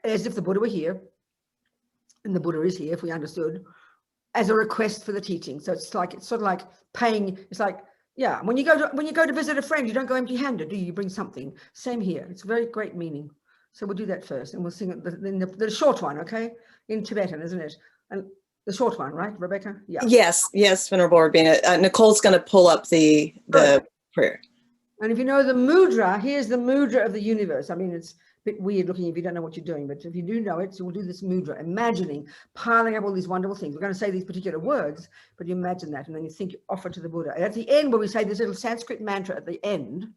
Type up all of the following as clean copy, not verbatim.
as if the Buddha were here, and the Buddha is here, if we understood, as a request for the teaching. So it's sort of like paying. It's like, yeah, when you go to visit a friend, you don't go empty-handed, do you? You bring something. Same here. It's very great meaning. So we'll do that first, and we'll sing it the short one, okay? In Tibetan, isn't it? And the short one, right, Rebecca? Yeah. Yes, Venerable Robina. Nicole's going to pull up the prayer. And if you know the mudra, here's the mudra of the universe. I mean, it's a bit weird looking if you don't know what you're doing, but if you do know it, so we'll do this mudra, imagining, piling up all these wonderful things. We're going to say these particular words, but you imagine that, and then you think you offer to the Buddha. And at the end, when we say this little Sanskrit mantra at the end,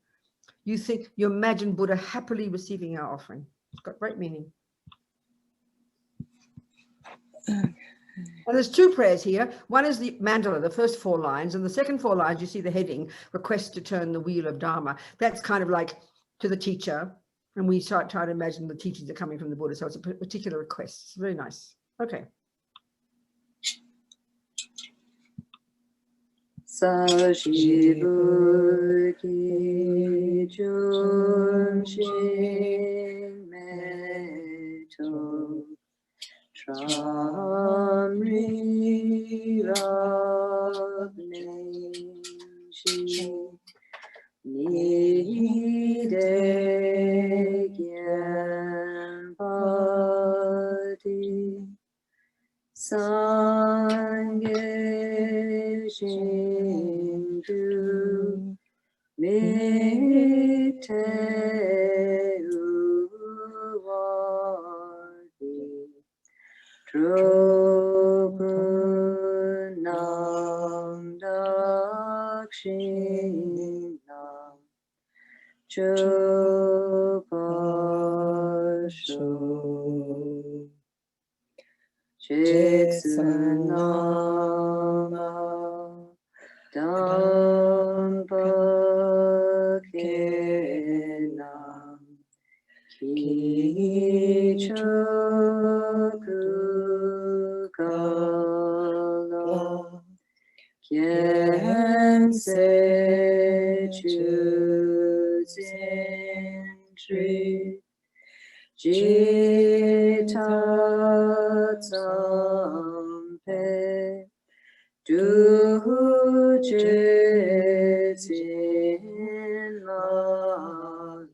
you imagine Buddha happily receiving our offering. It's got great meaning. And there's two prayers here. One is the mandala, the first 4 lines, and the second 4 lines, you see the heading, request to turn the wheel of Dharma. That's kind of like to the teacher, and we try to imagine the teachings are coming from the Buddha, so it's a particular request. It's very nice. Okay. Sajibu ki junshin meto Tramri Ravneshi Nide Gyempati Sangye Shindu Mite Drupunam Dakshinam Chupasho Chitsanama Dampakenam Kichakukala Kyense Chuzintri Jitatampe Dujetinmala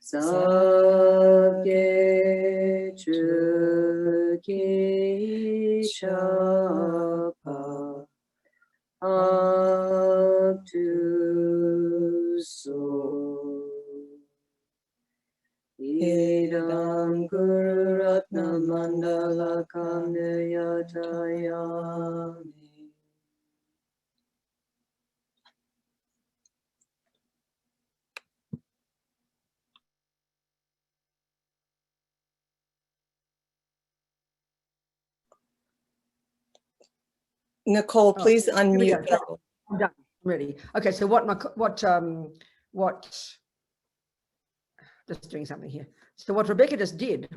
Sabge Chuki Chapa up to so Idam Guru Ratna Mandala Kamyatayami. Nicole, please unmute. I'm done. I'm ready. Okay, so what just doing something here. So what Rebecca just did,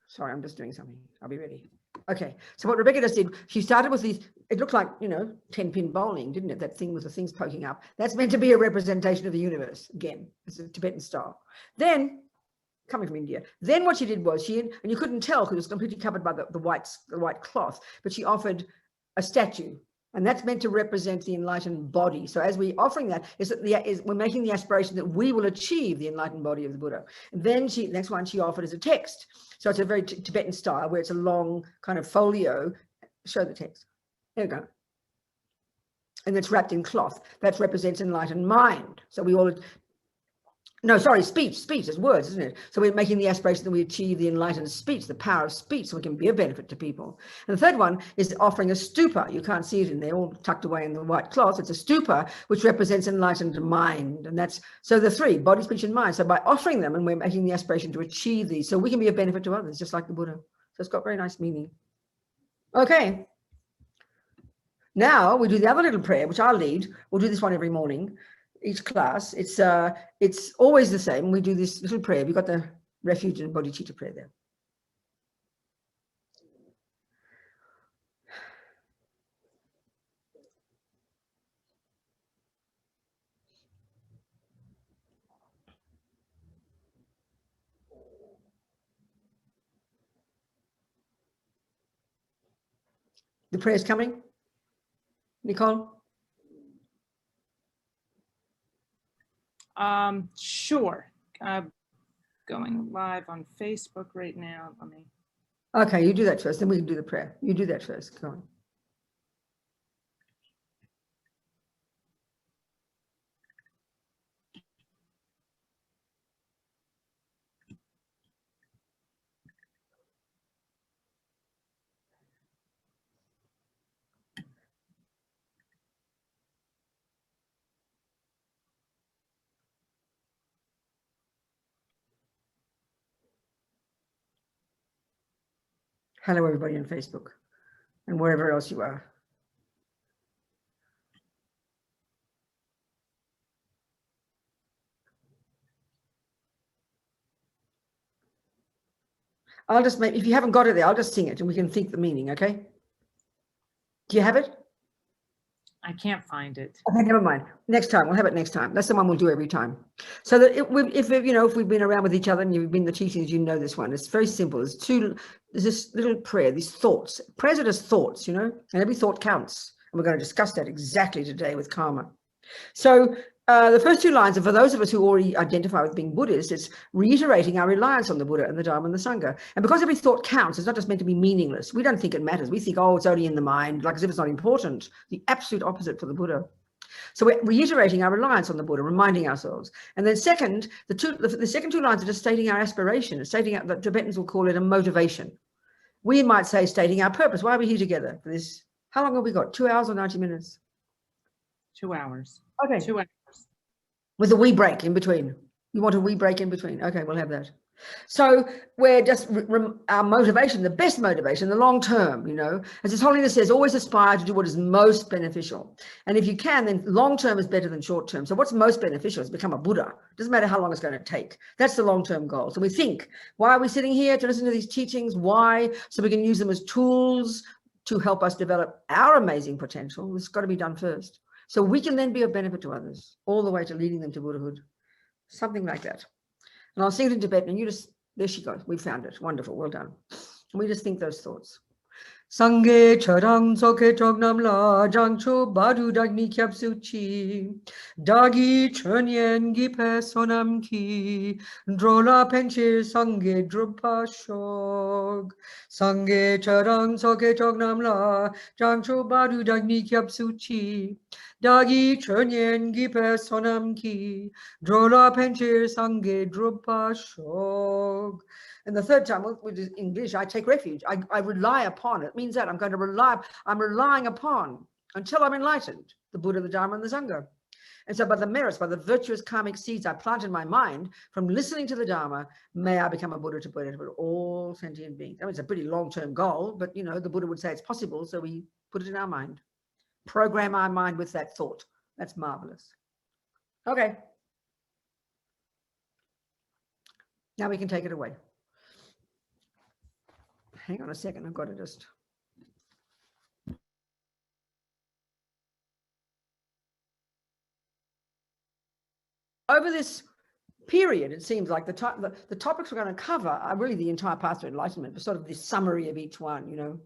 sorry, I'm just doing something. I'll be ready. Okay, so what Rebecca just did, she started with these, it looked like, 10-pin bowling, didn't it? That thing with the things poking up. That's meant to be a representation of the universe. Again, it's a Tibetan style. Then, coming from India, then what she did was and you couldn't tell because it was completely covered by the white cloth, but she offered a statue. And that's meant to represent the enlightened body. So as we're offering that, we're making the aspiration that we will achieve the enlightened body of the Buddha. And then next one she offered as a text. So it's a very Tibetan style where it's a long kind of folio. Show the text. There we go. And it's wrapped in cloth. That represents enlightened mind. So we all... No, sorry, speech is words, isn't it? So we're making the aspiration that we achieve the enlightened speech, the power of speech, so we can be a benefit to people. And the third one is offering a stupa. You can't see it in there, all tucked away in the white cloth. It's a stupa, which represents enlightened mind. And that's, so the three, body, speech, and mind. So by offering them, and we're making the aspiration to achieve these, so we can be a benefit to others, just like the Buddha. So it's got very nice meaning. Okay. Now we do the other little prayer, which I'll lead. We'll do this one every morning. Each class, it's always the same. We do this little prayer. We've got the refuge and bodhicitta prayer there. The prayer's coming? Nicole? Sure. Going live on Facebook right now. Let me. Okay, you do that first, then we can do the prayer. You do that first. Go on. Hello, everybody on Facebook and wherever else you are. I'll just make, if you haven't got it there, I'll just sing it and we can think the meaning, okay? Do you have it? I can't find it. Okay, never mind. Next time, we'll have it next time. That's the one we'll do every time. So that if we've been around with each other and you've been the teachings, you know this one. It's very simple. There's this little prayer, these thoughts. Prayers are just thoughts, and every thought counts. And we're going to discuss that exactly today with karma. So the first two lines are for those of us who already identify with being Buddhist. It's reiterating our reliance on the Buddha and the Dharma and the Sangha. And because every thought counts, it's not just meant to be meaningless. We don't think it matters. We think, oh, it's only in the mind, like as if it's not important. The absolute opposite for the Buddha. So we're reiterating our reliance on the Buddha, reminding ourselves. And then second, the second two lines are just stating our aspiration, stating out, the Tibetans will call it a motivation. We might say stating our purpose. Why are we here together for this? How long have we got? 2 hours or 90 minutes? 2 hours. Okay. 2 hours. With a wee break in between. You want a wee break in between? Okay, we'll have that. So we're just, our motivation, the best motivation, the long term, as His Holiness says, always aspire to do what is most beneficial. And if you can, then long term is better than short term. So what's most beneficial is become a Buddha. Doesn't matter how long it's going to take. That's the long term goal. So we think, why are we sitting here to listen to these teachings? Why? So we can use them as tools to help us develop our amazing potential. It's got to be done first. So we can then be of benefit to others, all the way to leading them to Buddhahood. Something like that. And I'll sing it in Tibetan, and you just, there she goes. We found it. Wonderful. Well done. And we just think those thoughts. Sangye charang soke chognam la jangcho badu dagni kyab suchi dagi chönyen gipe sonam ki drola penchir sangye drupa shog sangye charang soke chognam la jangcho badu dagni kyab suchi dagi chönyen gipe sonam ki drola penchir sangye drupa shog. And the third time, which is English, I take refuge. I rely upon. It means that I'm going to rely. I'm relying upon until I'm enlightened, the Buddha, the Dharma, and the Sangha. And so by the merits, by the virtuous karmic seeds I plant in my mind from listening to the Dharma, may I become a Buddha to benefit all sentient beings. I mean, it's a pretty long-term goal, but the Buddha would say it's possible. So we put it in our mind, program our mind with that thought. That's marvelous. Okay. Now we can take it away. Hang on a second, I've got to just. Over this period, it seems like the topics we're going to cover are really the entire path to enlightenment, but sort of this summary of each one,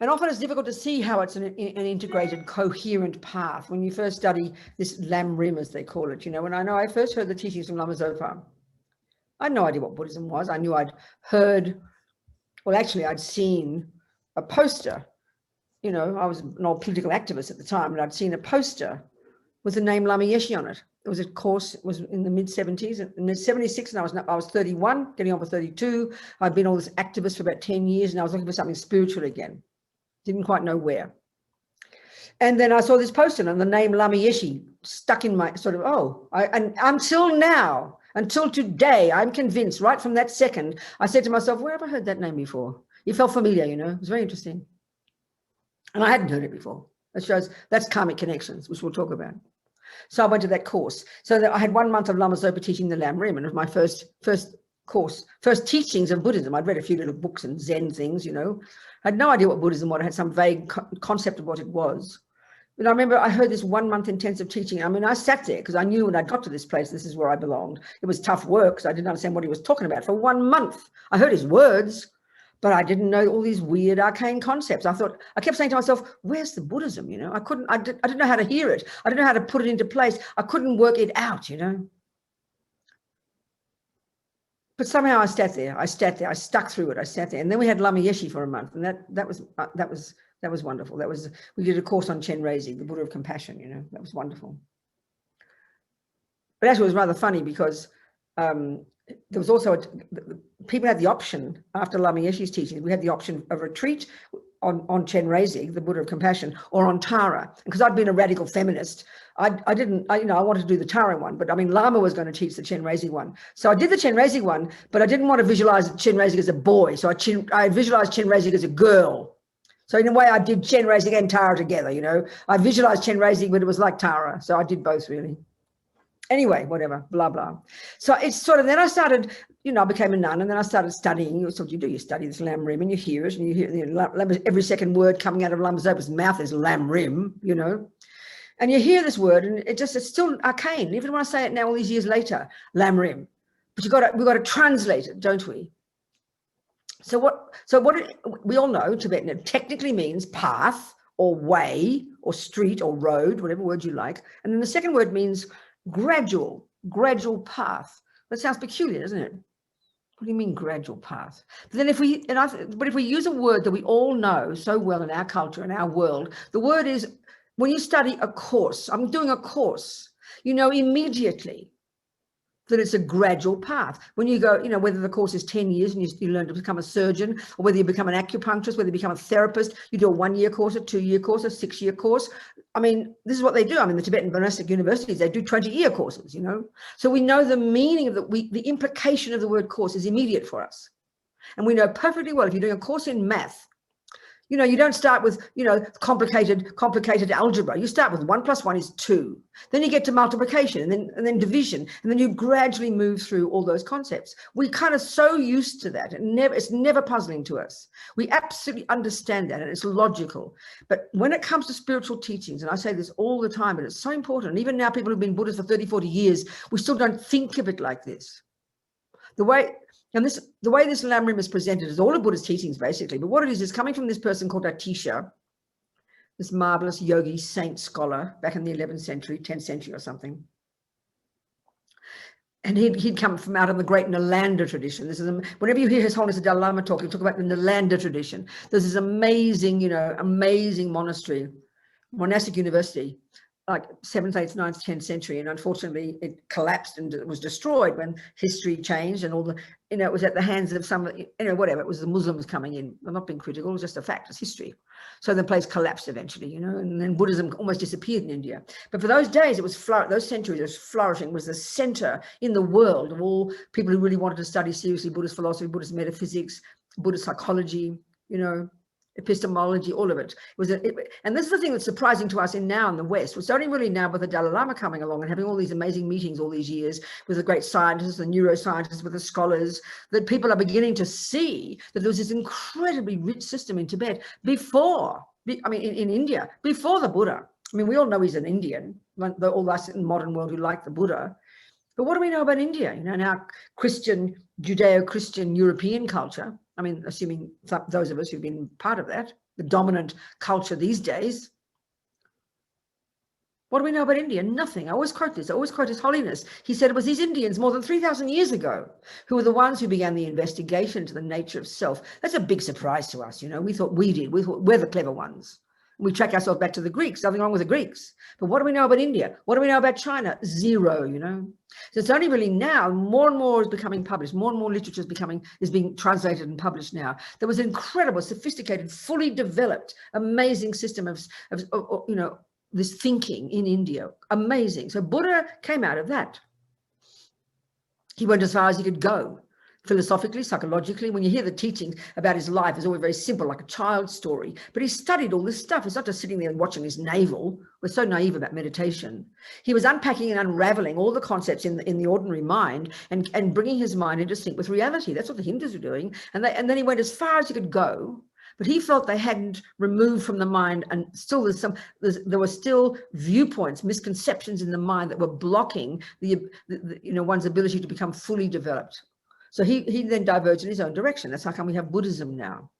And often it's difficult to see how it's an integrated, coherent path when you first study this Lam Rim, as they call it, When I first heard the teachings from Lama Zopa, I had no idea what Buddhism was. I knew I'd heard. Well, actually, I'd seen a poster. I was an old political activist at the time, and I'd seen a poster with the name Lama Yeshe on it. It was a course, it was in the mid-70s, and in 76, and I was 31, getting on for 32. I'd been all this activist for about 10 years, and I was looking for something spiritual again. Didn't quite know where. And then I saw this poster, and the name Lama Yeshe stuck in my sort of, and until now, until today, I'm convinced right from that second, I said to myself, where have I heard that name before? It felt familiar, It was very interesting. And I hadn't heard it before. That shows, that's karmic connections, which we'll talk about. So I went to that course. So I had 1 month of Lama Zopa teaching the Lam Rim, and it was my first course, first teachings of Buddhism. I'd read a few little books and Zen things, I had no idea what Buddhism was. I had some vague concept of what it was. But I remember I heard this 1 month intensive teaching. I mean, I sat there because I knew when I got to this place, this is where I belonged. It was tough work because I didn't understand what he was talking about for 1 month. I heard his words, but I didn't know all these weird arcane concepts. I kept saying to myself, where's the Buddhism? You know, I didn't know how to hear it. I didn't know how to put it into place. I couldn't work it out, you know. But somehow I sat there, I stuck through it, I sat there. And then we had Lama Yeshe for a month, and that was wonderful. We did a course on Chenrezig, the Buddha of Compassion, you know, that was wonderful. But actually it was rather funny because there was also, people had the option after Lama Yeshe's teachings, we had the option of retreat on Chenrezig, the Buddha of Compassion, or on Tara. Because I'd been a radical feminist, I wanted to do the Tara one, but I mean, Lama was going to teach the Chenrezig one. So I did the Chenrezig one, but I didn't want to visualize Chenrezig as a boy. So I visualized Chenrezig as a girl. So in a way I did Chenrezig and Tara together, you know. I visualized Chenrezig, but it was like Tara. So I did both really. Anyway, whatever, blah, blah. So it's sort of, then I started, you know, I became a nun, and then I started studying. That's what you do, you study this Lam Rim, and you hear it, and you hear, you know, every second word coming out of Lama Zopa's mouth is Lam Rim, you know. And you hear this word, and it's still arcane, even when I say it now all these years later, Lam Rim. But we've got to translate it, don't we? So what we all know Tibetan, it technically means path or way or street or road, whatever word you like. And then the second word means gradual path. That sounds peculiar, doesn't it? What do you mean gradual path? But then if we use a word that we all know so well in our culture, in our world, the word is, when you study a course, I'm doing a course, you know immediately that it's a gradual path. When you go, you know, whether the course is 10 years and you learn to become a surgeon, or whether you become an acupuncturist, whether you become a therapist, you do a 1-year course, a 2-year course, a 6-year course. I mean, this is what they do. I mean, the Tibetan monastic universities, they do 20-year courses, you know. So we know the meaning of the implication of the word course is immediate for us. And we know perfectly well, if you're doing a course in math, you know, you don't start with, you know, complicated algebra. You start with 1 + 1 is 2. Then you get to multiplication and then division. And then you gradually move through all those concepts. We're kind of so used to that. It's never puzzling to us. We absolutely understand that, and it's logical. But when it comes to spiritual teachings, and I say this all the time, but it's so important. And even now, people who've been Buddhists for 30, 40 years, we still don't think of it like this. The way this Lam Rim is presented is all of Buddha's teachings, basically. But what it is coming from this person called Atisha, this marvelous yogi saint scholar back in the 11th century, 10th century or something. And he'd come from out of the great Nalanda tradition. This is whenever you hear His Holiness the Dalai Lama talk, you talk about the Nalanda tradition. There's this amazing, you know, amazing monastery, monastic university, like 7th, 8th, 9th, 10th century, and unfortunately it collapsed and it was destroyed when history changed, and all the, you know, it was at the hands of some, you know, whatever, it was the Muslims coming in. I'm not being critical, it was just a fact, it's history. So the place collapsed eventually, you know, and then Buddhism almost disappeared in India. But for those days, it was those centuries, it was flourishing, it was the center in the world of all people who really wanted to study seriously Buddhist philosophy, Buddhist metaphysics, Buddhist psychology, you know, epistemology, all of it. And this is the thing that's surprising to us now in the West. It's only really now with the Dalai Lama coming along and having all these amazing meetings all these years with the great scientists, the neuroscientists, with the scholars, that people are beginning to see that there was this incredibly rich system in Tibet before, I mean, in India, before the Buddha. I mean, we all know he's an Indian, all us in the modern world who like the Buddha. But what do we know about India? You know, now Christian, Judeo-Christian European culture. I mean, assuming those of us who've been part of that, the dominant culture these days. What do we know about India? Nothing. I always quote this. I always quote His Holiness. He said it was these Indians more than 3,000 years ago who were the ones who began the investigation to the nature of self. That's a big surprise to us, you know. We thought we did. We thought we're the clever ones. We track ourselves back to the Greeks. Nothing wrong with the Greeks. But what do we know about India? What do we know about China? Zero, you know. So it's only really now, more and more is becoming published. More and more literature is being translated and published now. There was an incredible, sophisticated, fully developed, amazing system of you know, this thinking in India. Amazing. So Buddha came out of that. He went as far as he could go. Philosophically, psychologically, when you hear the teachings about his life, it's always very simple, like a child's story. But he studied all this stuff. It's not just sitting there and watching his navel. We're so naive about meditation. He was unpacking and unraveling all the concepts in the ordinary mind and bringing his mind into sync with reality. That's what the Hindus were doing. And then he went as far as he could go. But he felt they hadn't removed from the mind, and still there were still viewpoints, misconceptions in the mind that were blocking the you know, one's ability to become fully developed. So he then diverged in his own direction. That's how come we have Buddhism now.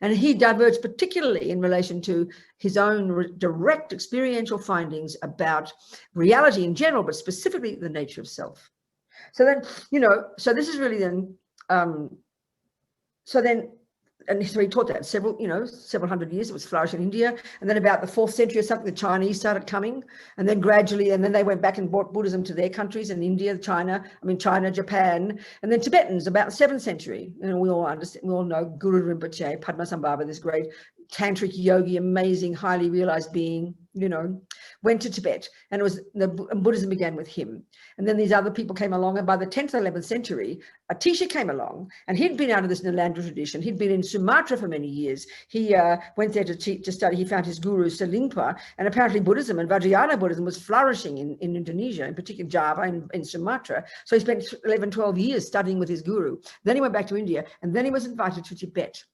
And he diverged particularly in relation to his own direct experiential findings about reality in general, but specifically the nature of self. So then, you know, so this is really then, and so he taught that several hundred years. It was flourishing in India. And then about the 4th century or something, the Chinese started coming. And then gradually, and then they went back and brought Buddhism to their countries in India, China, Japan. And then Tibetans about the 7th century. And we all understand, we all know Guru Rinpoche, Padmasambhava, this great tantric yogi, amazing, highly realized being, you know, went to Tibet, and it was Buddhism began with him. And then these other people came along, and by the 10th, 11th century, Atisha came along, and he'd been out of this Nalanda tradition. He'd been in Sumatra for many years. He went there to study. He found his guru, Selingpa, and apparently Buddhism and Vajrayana Buddhism was flourishing in Indonesia, in particular Java, in Sumatra. So he spent 11, 12 years studying with his guru. Then he went back to India, and then he was invited to Tibet.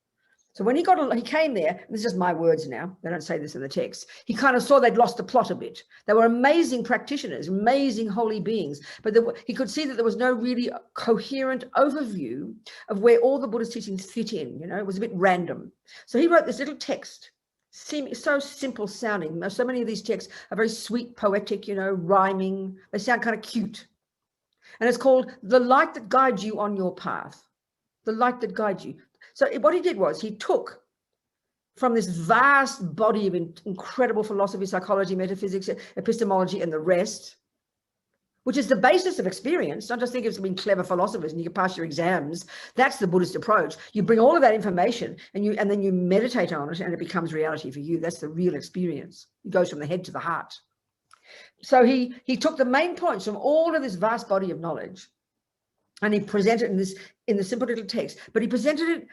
So when he came there, this is just my words now, they don't say this in the text, he kind of saw they'd lost the plot a bit. They were amazing practitioners, amazing holy beings, but he could see that there was no really coherent overview of where all the Buddhist teachings fit in, you know, it was a bit random. So he wrote this little text, so simple sounding. So many of these texts are very sweet, poetic, you know, rhyming, they sound kind of cute. And it's called The Light That Guides You on Your Path. The Light That Guides You. So what he did was he took from this vast body of incredible philosophy, psychology, metaphysics, epistemology, and the rest, which is the basis of experience. Don't just think of being clever philosophers and you can pass your exams. That's the Buddhist approach. You bring all of that information and then you meditate on it and it becomes reality for you. That's the real experience. It goes from the head to the heart. So he took the main points from all of this vast body of knowledge and he presented in the simple little text, but he presented it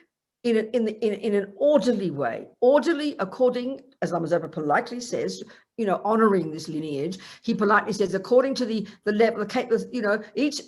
in an orderly way, orderly according, as Lama Zopa politely says, you know, honoring this lineage. He politely says, according to the level, you know, each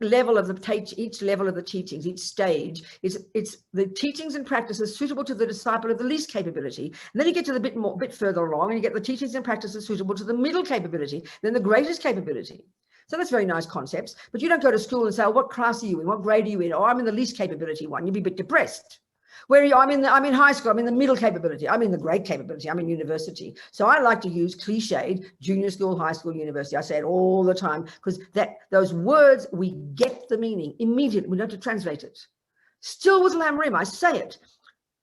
level of the teachings, each stage, it's the teachings and practices suitable to the disciple of the least capability. And then you get to the bit further along, and you get the teachings and practices suitable to the middle capability, then the greatest capability. So that's very nice concepts, but you don't go to school and say, oh, what class are you in? What grade are you in? Oh, I'm in the least capability one. You'd be a bit depressed. Where are you? I'm in high school. I'm in the middle capability. I'm in the great capability. I'm in university. So I like to use cliched junior school, high school, university. I say it all the time because those words, we get the meaning immediately. We don't have to translate it. Still with Lam Rim, I say it.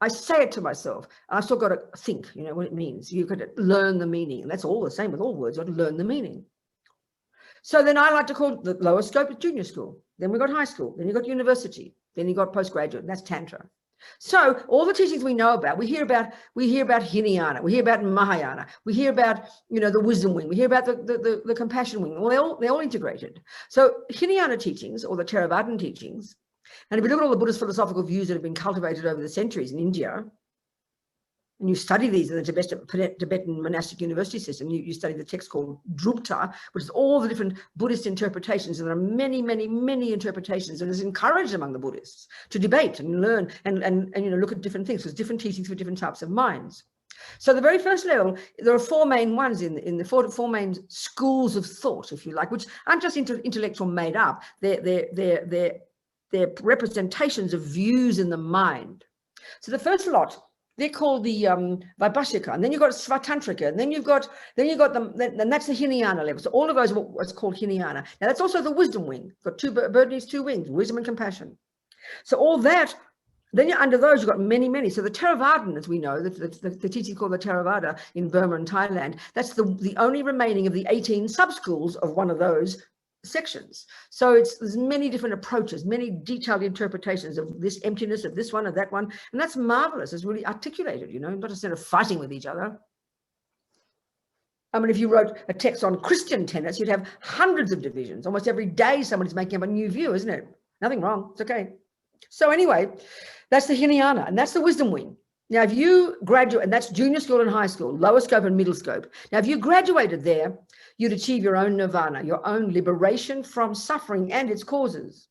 I say it to myself. I still got to think, you know, what it means. You've got to learn the meaning. And that's all the same with all words. You've got to learn the meaning. So then I like to call the lower scope of junior school. Then we got high school. Then you got university. Then you got postgraduate. And that's Tantra. So all the teachings we know about, we hear about Hinayana, we hear about Mahayana, we hear about, you know, the wisdom wing, we hear about the compassion wing. Well, they're all integrated. So Hinayana teachings, or the Theravadan teachings, and if you look at all the Buddhist philosophical views that have been cultivated over the centuries in India, and you study these in the Tibetan monastic university system, you study the text called Drupta, which is all the different Buddhist interpretations. And there are many, many, many interpretations, and it's encouraged among the Buddhists to debate and learn and you know, look at different things. There's different teachings for different types of minds. So the very first level, there are four main ones in the four main schools of thought, if you like, which aren't just intellectual made up. They're representations of views in the mind. So the first lot, they're called the Vaibhashika, and then you've got Svatantrika, and then you've got then that's the Hinayana level. So all of those are what's called Hinayana. Now that's also the wisdom wing. Got bird needs two wings, wisdom and compassion. So all that, then you're under those, you've got many, many. So the Theravadan, as we know, the teaching called the Theravada in Burma and Thailand, that's the only remaining of the 18 sub-schools of one of those sections. So there's many different approaches, many detailed interpretations of this emptiness, of this one, of that one, and that's marvelous. It's really articulated, you know, not instead of fighting with each other. I mean, if you wrote a text on Christian tenets, you'd have hundreds of divisions. Almost every day somebody's making up a new view, isn't it? Nothing wrong, it's okay. So anyway, that's the Hinayana, and that's the wisdom wing. Now, if you graduate, and that's junior school and high school, lower scope and middle scope. Now, if you graduated there, you'd achieve your own nirvana, your own liberation from suffering and its causes.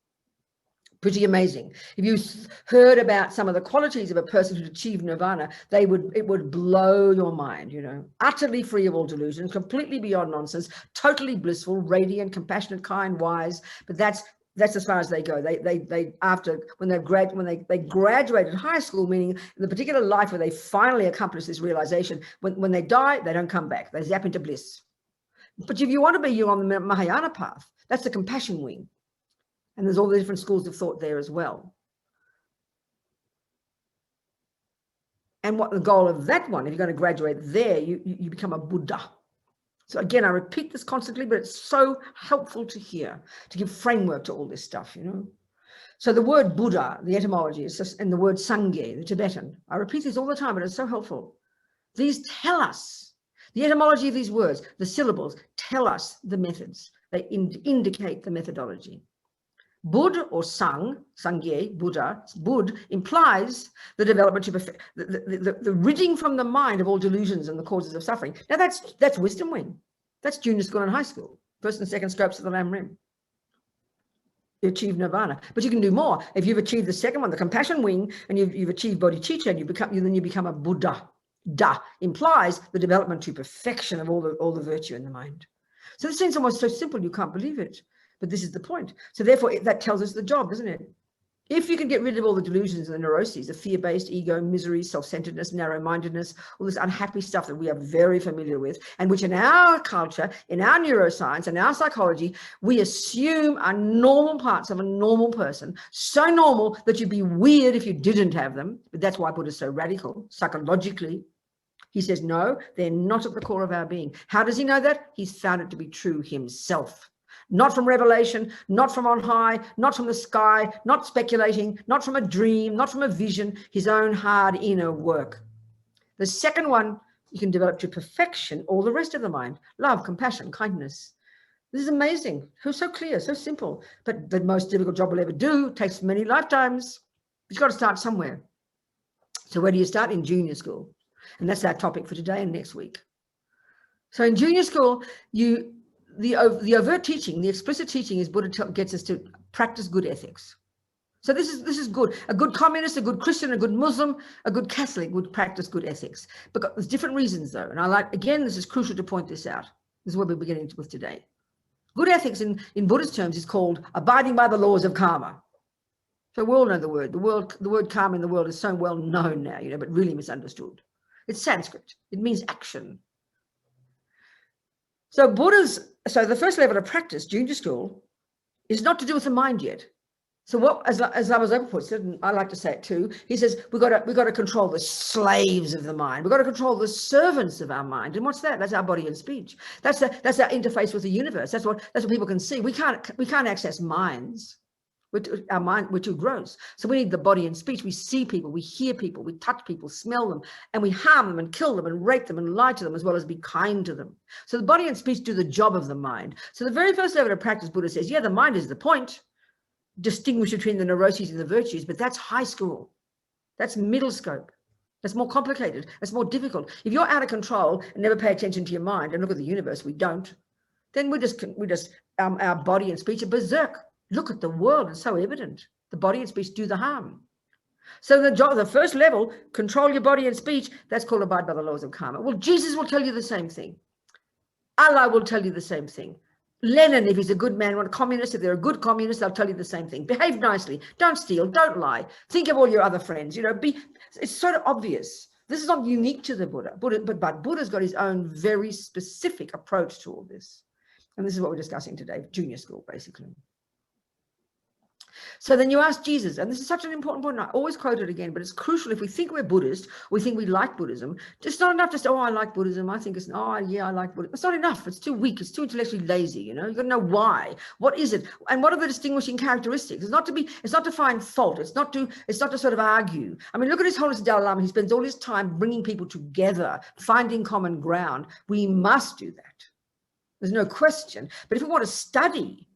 Pretty amazing. If you heard about some of the qualities of a person who'd achieved nirvana, it would blow your mind, you know, utterly free of all delusion, completely beyond nonsense, totally blissful, radiant, compassionate, kind, wise. But that's That's as far as they go. They after when they graduated high school, meaning the particular life where they finally accomplish this realization, when they die, they don't come back. They zap into bliss. But if you want to be, you're on the Mahayana path. That's the compassion wing. And there's all the different schools of thought there as well. And what the goal of that one, if you're going to graduate there, you become a Buddha. So again, I repeat this constantly, but it's so helpful to hear, to give framework to all this stuff, you know. So the word Buddha, the etymology, is just, and the word Sangye, the Tibetan. I repeat this all the time, but it's so helpful. These tell us, the etymology of these words, the syllables, tell us the methods. They indicate the methodology. Bud or Sangye, Buddha, Bud implies the development to perfect, the ridding from the mind of all delusions and the causes of suffering. Now that's wisdom wing. That's junior school and high school. First and second scopes of the Lam Rim. You achieve nirvana, but you can do more. If you've achieved the second one, the compassion wing, and you've achieved bodhicitta, and then you become a Buddha. Da implies the development to perfection of all the virtue in the mind. So this seems almost so simple you can't believe it. But this is the point. So therefore, that tells us the job, doesn't it? If you can get rid of all the delusions and the neuroses, the fear-based, ego, misery, self-centeredness, narrow-mindedness, all this unhappy stuff that we are very familiar with, and which in our culture, in our neuroscience, and our psychology, we assume are normal parts of a normal person, so normal that you'd be weird if you didn't have them. But that's why Buddha's so radical, psychologically. He says, no, they're not at the core of our being. How does he know that? He's found it to be true himself. Not from revelation, not from on high, not from the sky, not speculating, not from a dream, not from a vision, his own hard inner work. The second one, you can develop to perfection all the rest of the mind. Love, compassion, kindness. This is amazing. So clear, so simple. But the most difficult job we'll ever do takes many lifetimes. You've got to start somewhere. So where do you start? In junior school. And that's our topic for today and next week. So in junior school, the overt teaching, the explicit teaching is Buddha gets us to practice good ethics. So this is good. A good communist, a good Christian, a good Muslim, a good Catholic would practice good ethics. But there's different reasons though. And again, this is crucial to point this out. This is what we're beginning with today. Good ethics in Buddhist terms is called abiding by the laws of karma. So we all know the word. The word karma in the world is so well known now, you know, but really misunderstood. It's Sanskrit. It means action. So the first level of practice, junior school, is not to do with the mind yet. So what, as Lama Zopa puts it, and I like to say it too, he says we've got to control the slaves of the mind. We've got to control the servants of our mind. And what's that? That's our body and speech. That's our interface with the universe. That's what people can see. We can't access minds. Our mind, we're too gross. So we need the body and speech. We see people, we hear people, we touch people, smell them, and we harm them and kill them and rape them and lie to them, as well as be kind to them. So the body and speech do the job of the mind. So the very first level of practice, Buddha says, yeah, the mind is the point. Distinguish between the neuroses and the virtues, but that's high school. That's middle scope. That's more complicated. That's more difficult. If you're out of control and never pay attention to your mind and look at the universe, we don't, then our body and speech are berserk. Look at the world, it's so evident. The body and speech do the harm. So the first level, control your body and speech, that's called abide by the laws of karma. Well, Jesus will tell you the same thing. Allah will tell you the same thing. Lenin, if he's a good man, if they're a good communist, they'll tell you the same thing. Behave nicely, don't steal, don't lie. Think of all your other friends, you know, it's sort of obvious. This is not unique to the Buddha, but Buddha's got his own very specific approach to all this. And this is what we're discussing today, junior school, basically. So then you ask Jesus, and this is such an important point, and I always quote it again, but it's crucial. If we think we're Buddhist, we think we like Buddhism, it's not enough just, oh, I like Buddhism. I think it's, oh, yeah, I like Buddhism. It's not enough. It's too weak. It's too intellectually lazy, you know. You've got to know why. What is it? And what are the distinguishing characteristics? It's not to find fault. It's not to sort of argue. I mean, look at His Holiness Dalai Lama. He spends all his time bringing people together, finding common ground. We must do that. There's no question. But if we want to study,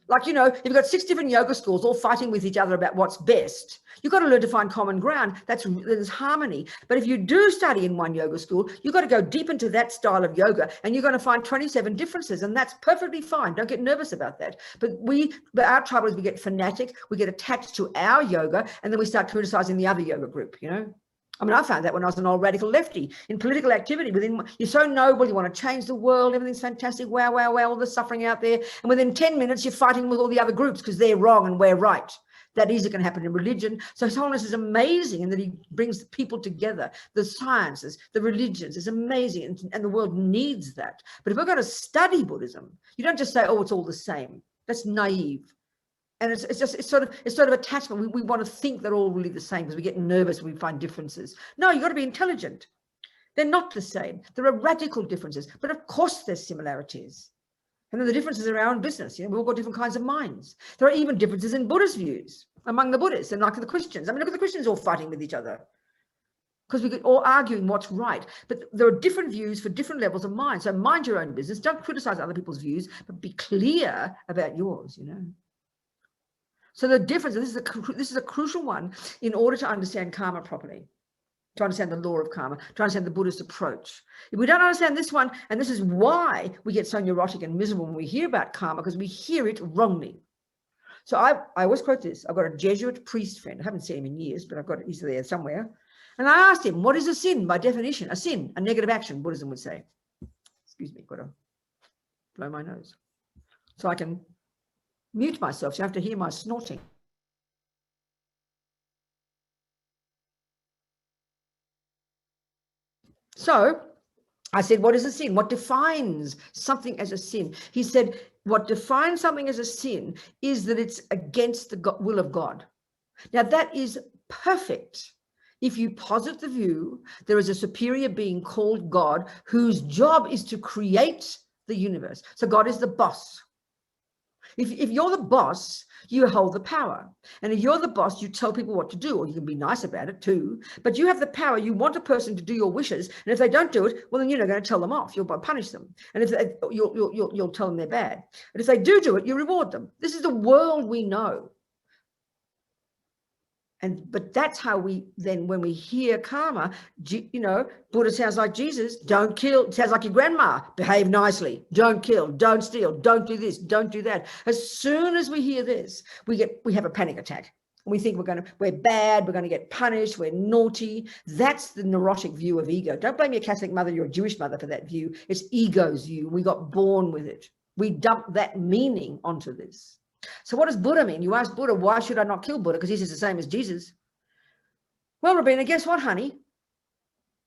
like, you know, if you've got 6 different yoga schools all fighting with each other about what's best, you've got to learn to find common ground. There's harmony. But if you do study in one yoga school, you've got to go deep into that style of yoga, and you're going to find 27 differences, and that's perfectly fine. Don't get nervous about that. But our trouble is we get fanatic, we get attached to our yoga, and then we start criticizing the other yoga group, you know. I mean, I found that when I was an old radical lefty in political activity. You're so noble, you want to change the world, everything's fantastic, wow, wow, wow, all the suffering out there. And within 10 minutes, you're fighting with all the other groups because they're wrong and we're right. That isn't going to happen in religion. So His Holiness is amazing in that he brings people together, the sciences, the religions. It's amazing, and the world needs that. But if we're going to study Buddhism, you don't just say, oh, it's all the same. That's naive. And it's sort of attachment. We want to think they're all really the same because we get nervous when we find differences. No, you've got to be intelligent. They're not the same. There are radical differences, but of course there's similarities. And then the differences are our own business. You know, we've all got different kinds of minds. There are even differences in Buddhist views among the Buddhists and like the Christians. I mean, look at the Christians all fighting with each other because we get all arguing what's right. But there are different views for different levels of mind. So mind your own business. Don't criticize other people's views, but be clear about yours, you know. So the difference, and this is a crucial one in order to understand karma properly, to understand the law of karma, to understand the Buddhist approach. If we don't understand this one, and this is why we get so neurotic and miserable when we hear about karma, because we hear it wrongly. So I always quote this. I've got a Jesuit priest friend. I haven't seen him in years, but he's there somewhere. And I asked him, what is a sin by definition? A sin, a negative action, Buddhism would say. Excuse me, got to blow my nose. So I can mute myself, so you have to hear my snorting. So I said, what is a sin? What defines something as a sin? He said, what defines something as a sin is that it's against the will of God. Now that is perfect. If you posit the view, there is a superior being called God whose job is to create the universe. So God is the boss. If you're the boss, you hold the power. And if you're the boss, you tell people what to do, or you can be nice about it too. But you have the power. You want a person to do your wishes. And if they don't do it, well, then you're not going to tell them off. You'll punish them. And if you'll tell them they're bad. But if they do it, you reward them. This is the world we know. But that's how we then, when we hear karma, you know, Buddha sounds like Jesus. Don't kill. Sounds like your grandma. Behave nicely. Don't kill. Don't steal. Don't do this. Don't do that. As soon as we hear this, we have a panic attack. We think we're bad. We're going to get punished. We're naughty. That's the neurotic view of ego. Don't blame your Catholic mother, your Jewish mother for that view. It's ego's view. We got born with it. We dump that meaning onto this. So what does Buddha mean? You ask Buddha, why should I not kill Buddha? Because he's the same as Jesus. Well, Robina, guess what, honey?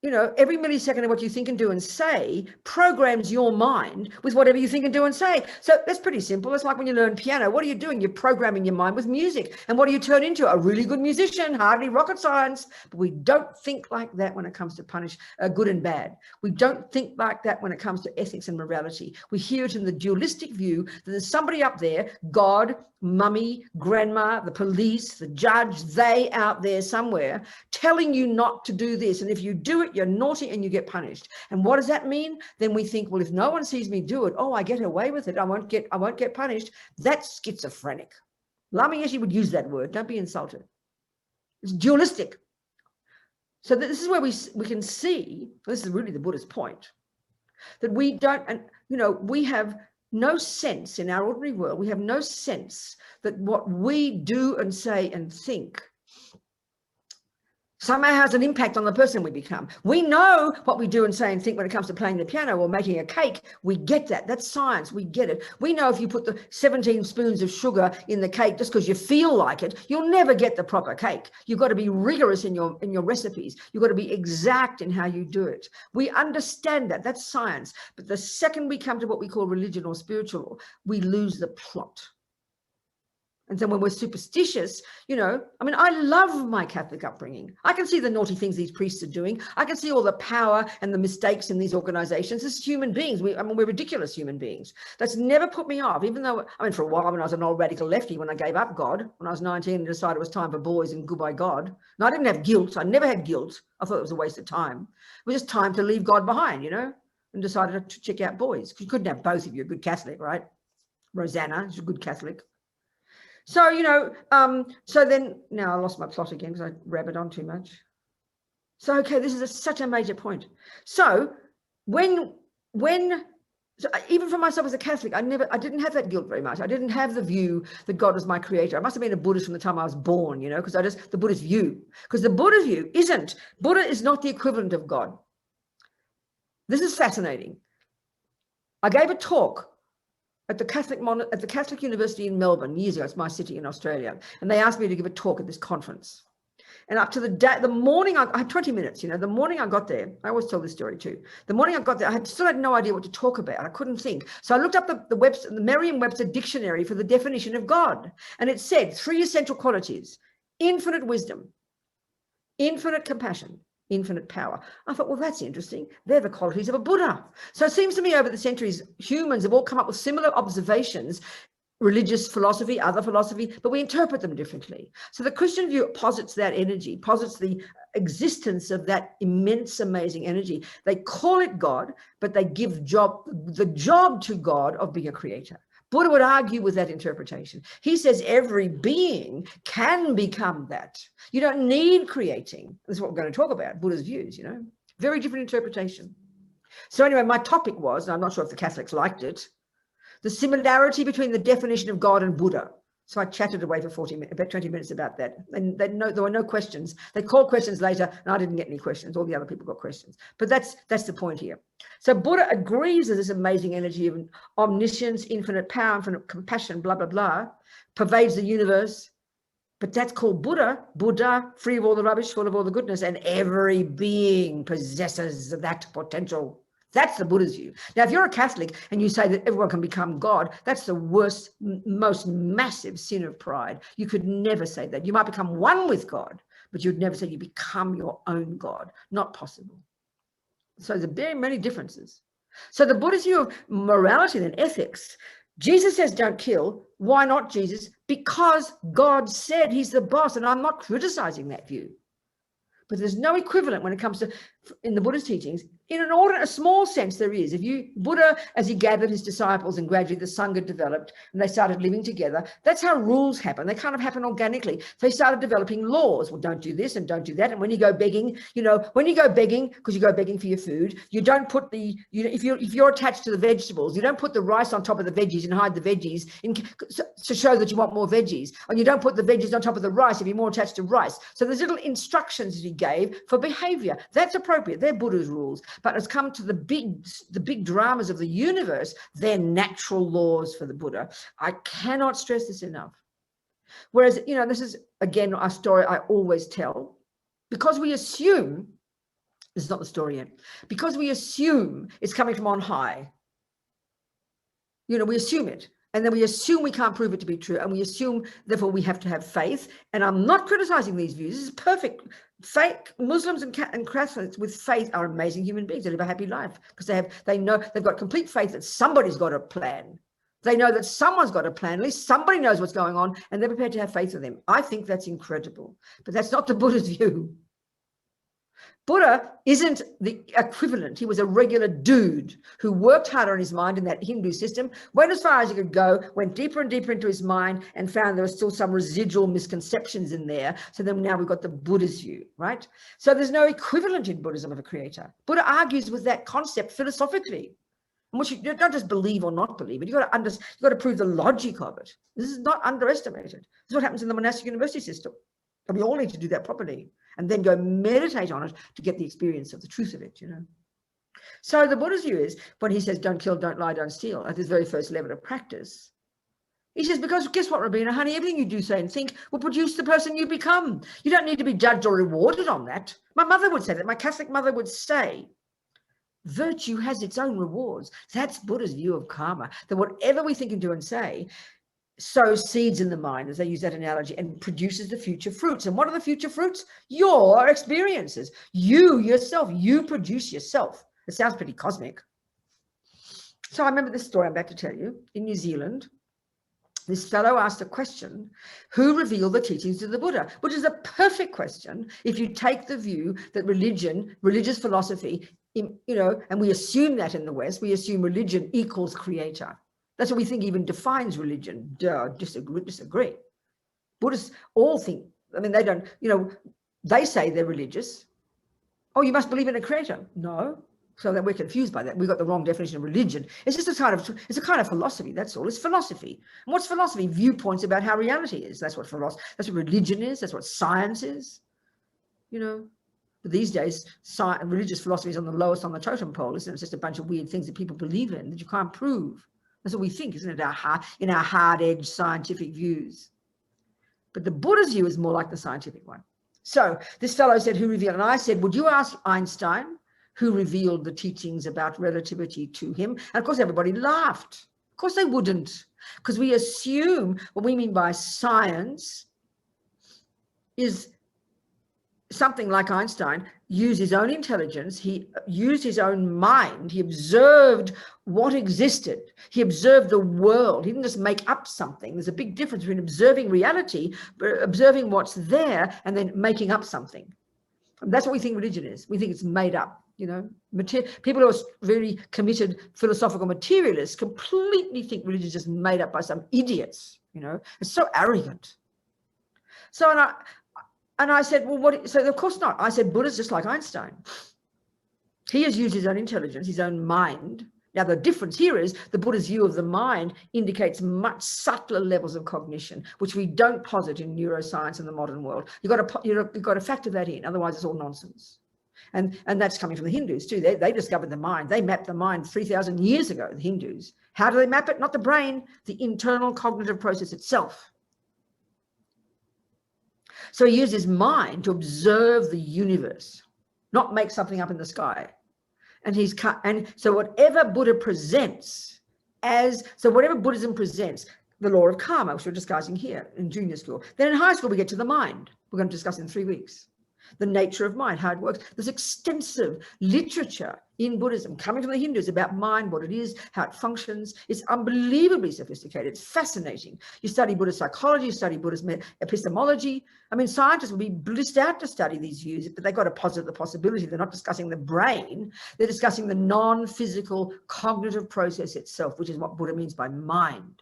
You know, every millisecond of what you think and do and say programs your mind with whatever you think and do and say. So that's pretty simple. It's like when you learn piano. What are you doing? You're programming your mind with music. And what do you turn into? A really good musician, hardly rocket science. But we don't think like that when it comes to punish good and bad. We don't think like that when it comes to ethics and morality. We hear it in the dualistic view that there's somebody up there, God, mummy, grandma, the police, the judge, they out there somewhere telling you not to do this. And if you do it, you're naughty and you get punished. And what does that mean? Then we think, well, if no one sees me do it, oh, I get away with it. I won't get punished. That's schizophrenic. Lama Yeshe would use that word. Don't be insulted. It's dualistic. So this is where we can see, this is really the Buddha's point, that we don't, and you know, we have no sense in our ordinary world. We have no sense that what we do and say and think somehow has an impact on the person we become. We know what we do and say and think when it comes to playing the piano or making a cake. We get that. That's science. We get it. We know if you put the 17 spoons of sugar in the cake just because you feel like it, you'll never get the proper cake. You've got to be rigorous in your recipes. You've got to be exact in how you do it. We understand that. That's science. But the second we come to what we call religion or spiritual, we lose the plot. And so when we're superstitious, you know, I mean, I love my Catholic upbringing. I can see the naughty things these priests are doing. I can see all the power and the mistakes in these organizations. As human beings, we're ridiculous human beings. That's never put me off, even though, I mean, for a while when I was an old radical lefty, when I gave up God, when I was 19 and decided it was time for boys and goodbye God. And I didn't have guilt. I never had guilt. I thought it was a waste of time. It was just time to leave God behind, you know, and decided to check out boys. You couldn't have both if you're a good Catholic, right? Rosanna is a good Catholic. So, you know, so then now I lost my plot again because I rabbited on too much. So, okay, this is such a major point. So when So even for myself as a Catholic, I didn't have that guilt very much. I didn't have the view that God was my creator. I must have been a Buddhist from the time I was born, you know, because the Buddhist view, because the Buddha view Buddha is not the equivalent of God. This is fascinating. I gave a talk at the Catholic University in Melbourne years ago. It's my city in Australia. And they asked me to give a talk at this conference. And up to the morning, I had 20 minutes, you know, the morning I got there, I always tell this story too. The morning I got there, still had no idea what to talk about. I couldn't think. So I looked up the Merriam-Webster dictionary for the definition of God. And it said 3 essential qualities: infinite wisdom, infinite compassion, infinite power. I thought, well, that's interesting. They're the qualities of a Buddha. So it seems to me over the centuries, humans have all come up with similar observations, religious philosophy, other philosophy, but we interpret them differently. So the Christian view posits that energy, posits the existence of that immense, amazing energy. They call it God, but they give the job to God of being a creator. Buddha would argue with that interpretation. He says every being can become that. You don't need creating. This is what we're going to talk about, Buddha's views, you know. Very different interpretation. So anyway, my topic was, and I'm not sure if the Catholics liked it, the similarity between the definition of God and Buddha. So I chatted away for about 20 minutes about that. And there were no questions. They called questions later, and I didn't get any questions. All the other people got questions. But that's the point here. So Buddha agrees that this amazing energy of omniscience, infinite power, infinite compassion, blah, blah, blah, pervades the universe. But that's called Buddha. Buddha, free of all the rubbish, full of all the goodness, and every being possesses that potential. That's the Buddha's view. Now, if you're a Catholic and you say that everyone can become God, that's the worst, most massive sin of pride. You could never say that. You might become one with God, but you'd never say you become your own God. Not possible. So there's very many differences. So the Buddha's view of morality and ethics, Jesus says don't kill. Why not, Jesus? Because God said he's the boss, and I'm not criticizing that view. But there's no equivalent when it comes to, in the Buddha's teachings, in a small sense there is. Buddha, as he gathered his disciples and gradually the Sangha developed and they started living together, that's how rules happen. They kind of happen organically. They started developing laws. Well, don't do this and don't do that. And when you go begging, when you go begging, because you go begging for your food, you don't put if you're attached to the vegetables, you don't put the rice on top of the veggies and hide the veggies to show that you want more veggies. And you don't put the veggies on top of the rice if you're more attached to rice. So there's little instructions that he gave for behavior. That's appropriate. They're Buddha's rules. But it's come to the big dramas of the universe, they're natural laws for the Buddha. I cannot stress this enough. Whereas, this is, again, a story I always tell, because we assume, this is not the story yet, because we assume it's coming from on high. We assume it. And then we assume we can't prove it to be true. And we assume, therefore, we have to have faith. And I'm not criticizing these views. This is perfect. Fake Muslims and Catholics with faith are amazing human beings. They live a happy life because they know they've got complete faith that somebody's got a plan. They know that someone's got a plan. At least somebody knows what's going on, and they're prepared to have faith in them. I think that's incredible. But that's not the Buddha's view. Buddha isn't the equivalent. He was a regular dude who worked hard on his mind in that Hindu system, went as far as he could go, went deeper and deeper into his mind, and found there were still some residual misconceptions in there. So then now we've got the Buddha's view, right? So there's no equivalent in Buddhism of a creator. Buddha argues with that concept philosophically, which you don't just believe or not believe it. You've got to prove the logic of it. This is not underestimated. This is what happens in the monastic university system. And we all need to do that properly and then go meditate on it to get the experience of the truth of it, So the Buddha's view is, when he says, don't kill, don't lie, don't steal, at his very first level of practice, he says, because guess what, Robina, honey, everything you do, say, and think will produce the person you become. You don't need to be judged or rewarded on that. My mother would say that. My Catholic mother would say, virtue has its own rewards. That's Buddha's view of karma, that whatever we think and do and say sows seeds in the mind, as they use that analogy, and produces the future fruits. And what are the future fruits? Your experiences. You yourself, you produce yourself. It sounds pretty cosmic. So I remember this story I'm about to tell you. In New Zealand, this fellow asked a question, who revealed the teachings of the Buddha? Which is a perfect question if you take the view that religious philosophy, and we assume that in the West, we assume religion equals creator. That's what we think even defines religion. Disagree. Buddhists all think, they don't, they say they're religious. Oh, you must believe in a creator. No, So that we're confused by that. We've got the wrong definition of religion. It's just it's a kind of philosophy. That's all. It's philosophy. And what's philosophy? Viewpoints about how reality is. That's what philosophy. That's what religion is. That's what science is. You know, but these days, religious philosophy is on the lowest on the totem pole. Isn't it? It's just a bunch of weird things that people believe in that you can't prove. That's what we think, isn't it? In our hard-edged scientific views. But the Buddha's view is more like the scientific one. So this fellow said, who revealed? And I said, would you ask Einstein who revealed the teachings about relativity to him? And of course, everybody laughed. Of course they wouldn't, because we assume what we mean by science is something like Einstein used his own intelligence, he used his own mind, he observed what existed, he observed the world, he didn't just make up something. There's a big difference between observing reality, observing what's there, and then making up something. And that's what we think religion is. We think it's made up, you know. People who are very committed philosophical materialists completely think religion is just made up by some idiots, you know. It's so arrogant. So, and I said, well, what? So of course not. I said, Buddha's just like Einstein. He has used his own intelligence, his own mind. Now, the difference here is the Buddha's view of the mind indicates much subtler levels of cognition, which we don't posit in neuroscience in the modern world. You've got to factor that in. Otherwise, it's all nonsense. And that's coming from the Hindus too. They discovered the mind. They mapped the mind 3,000 years ago, the Hindus. How do they map it? Not the brain, the internal cognitive process itself. So he used his mind to observe the universe, not make something up in the sky. And so whatever Buddha presents whatever Buddhism presents, the law of karma, which we're discussing here in junior school. Then in high school, we get to the mind. We're going to discuss in 3 weeks. The nature of mind, how it works. There's extensive literature in Buddhism coming from the Hindus about mind, what it is, how it functions. It's unbelievably sophisticated. It's fascinating. You study Buddhist psychology, you study Buddhist epistemology. I mean, scientists would be blissed out to study these views, but they've got to posit the possibility. They're not discussing the brain. They're discussing the non-physical cognitive process itself, which is what Buddha means by mind.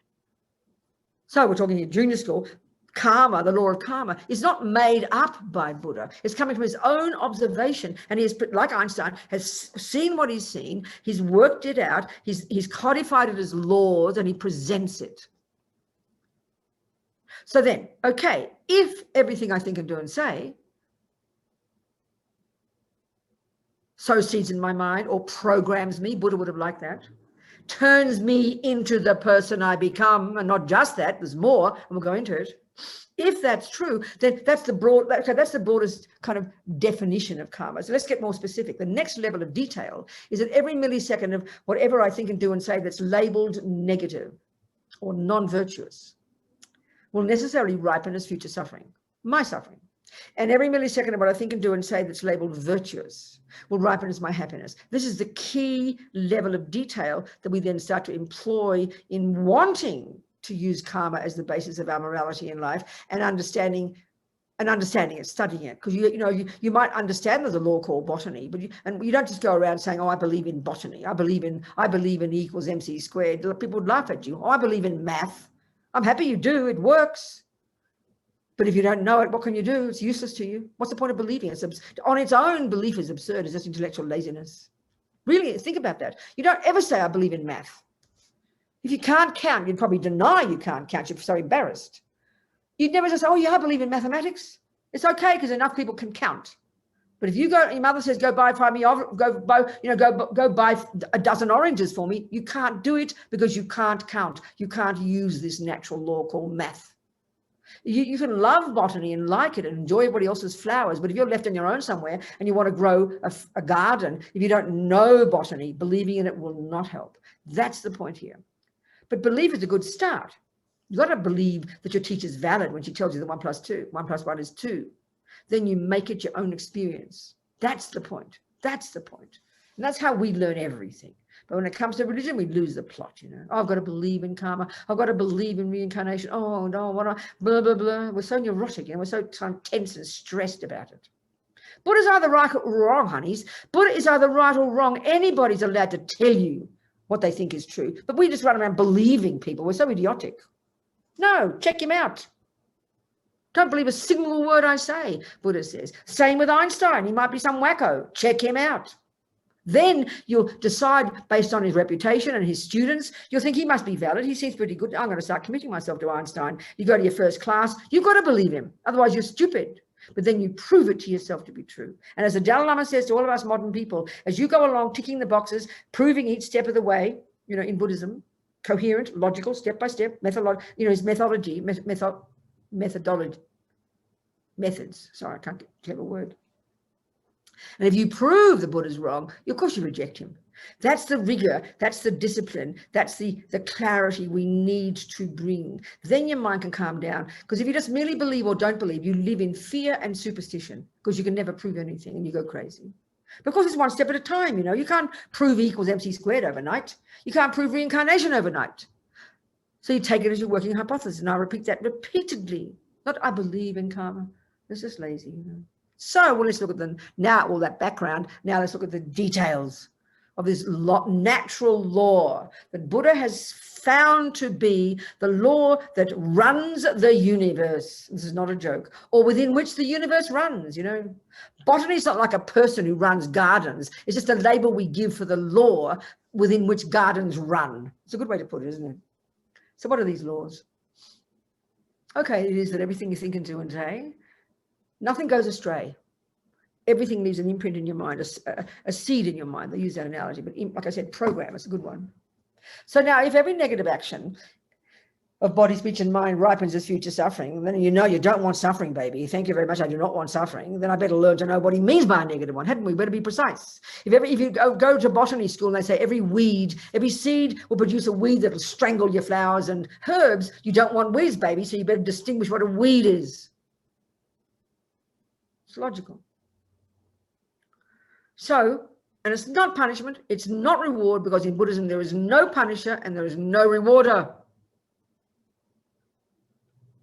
So we're talking in junior school. Karma, the law of karma, is not made up by Buddha. It's coming from his own observation. And he's, like Einstein, has seen what he's seen. He's worked it out. He's codified it as laws, and he presents it. So then, okay, if everything I think and do and say sows seeds in my mind or programs me, Buddha would have liked that, turns me into the person I become, and not just that, there's more, and we'll go into it. If that's true, then that's the broadest kind of definition of karma. So let's get more specific. The next level of detail is that every millisecond of whatever I think and do and say that's labeled negative or non-virtuous will necessarily ripen as future suffering, my suffering. And every millisecond of what I think and do and say that's labeled virtuous will ripen as my happiness. This is the key level of detail that we then start to employ in wanting to use karma as the basis of our morality in life, and understanding it, studying it. Because you might understand there's a law called botany, but you don't just go around saying, oh, I believe in botany. I believe in E equals MC squared. People would laugh at you. Oh, I believe in math. I'm happy you do. It works. But if you don't know it, what can you do? It's useless to you. What's the point of believing it? On its own, belief is absurd. It's just intellectual laziness. Really, think about that. You don't ever say, I believe in math. If you can't count, you'd probably deny you can't count. You're so embarrassed. You'd never just say, oh, yeah, I believe in mathematics. It's okay because enough people can count. But if you go, your mother says, go buy a dozen oranges for me, you can't do it because you can't count. You can't use this natural law called math. You can love botany and like it and enjoy everybody else's flowers, but if you're left on your own somewhere and you want to grow a garden, if you don't know botany, believing in it will not help. That's the point here. But belief is a good start. You've got to believe that your teacher's valid when she tells you that 1 + 1 is 2. Then you make it your own experience. That's the point. That's the point. And that's how we learn everything. But when it comes to religion, we lose the plot, Oh, I've got to believe in karma. I've got to believe in reincarnation. Oh, no, blah, blah, blah. We're so neurotic, we're so tense and stressed about it. Buddha's either right or wrong, honeys. Buddha is either right or wrong. Anybody's allowed to tell you what they think is true. But we just run around believing people. We're so idiotic. No, check him out. Don't believe a single word I say, Buddha says. Same with Einstein. He might be some wacko. Check him out. Then you'll decide based on his reputation and his students, you'll think he must be valid. He seems pretty good. I'm going to start committing myself to Einstein. You go to your first class, you've got to believe him. Otherwise you're stupid. But then you prove it to yourself to be true. And as the Dalai Lama says to all of us modern people, as you go along ticking the boxes, proving each step of the way, you know, in Buddhism, coherent, logical, step by step, his methodology, methods. Sorry, I can't get a word. And if you prove the Buddha's wrong, of course you reject him. That's the rigor, that's the discipline, that's the clarity we need to bring. Then your mind can calm down. Because if you just merely believe or don't believe, you live in fear and superstition because you can never prove anything and you go crazy. Because it's one step at a time, you know. You can't prove E equals MC squared overnight. You can't prove reincarnation overnight. So you take it as your working hypothesis. And I repeat that repeatedly. Not I believe in karma. It's just lazy, you know. So well, let's look at now all that background. Now let's look at the details of this natural law that Buddha has found to be the law that runs the universe. This is not a joke. Or within which the universe runs, you know. Botany is not like a person who runs gardens. It's just a label we give for the law within which gardens run. It's a good way to put it, isn't it? So what are these laws? Okay, it is that everything you think and do and say, nothing goes astray. Everything leaves an imprint in your mind, a seed in your mind. They use that analogy, but like I said, program is a good one. So now if every negative action of body, speech and mind ripens as future suffering, then you know you don't want suffering, baby. Thank you very much. I do not want suffering. Then I better learn to know what he means by a negative one. Hadn't we? Better be precise. If you go to botany school and they say every seed will produce a weed that will strangle your flowers and herbs, you don't want weeds, baby. So you better distinguish what a weed is. It's logical. So, and it's not punishment, it's not reward, because in Buddhism there is no punisher and there is no rewarder.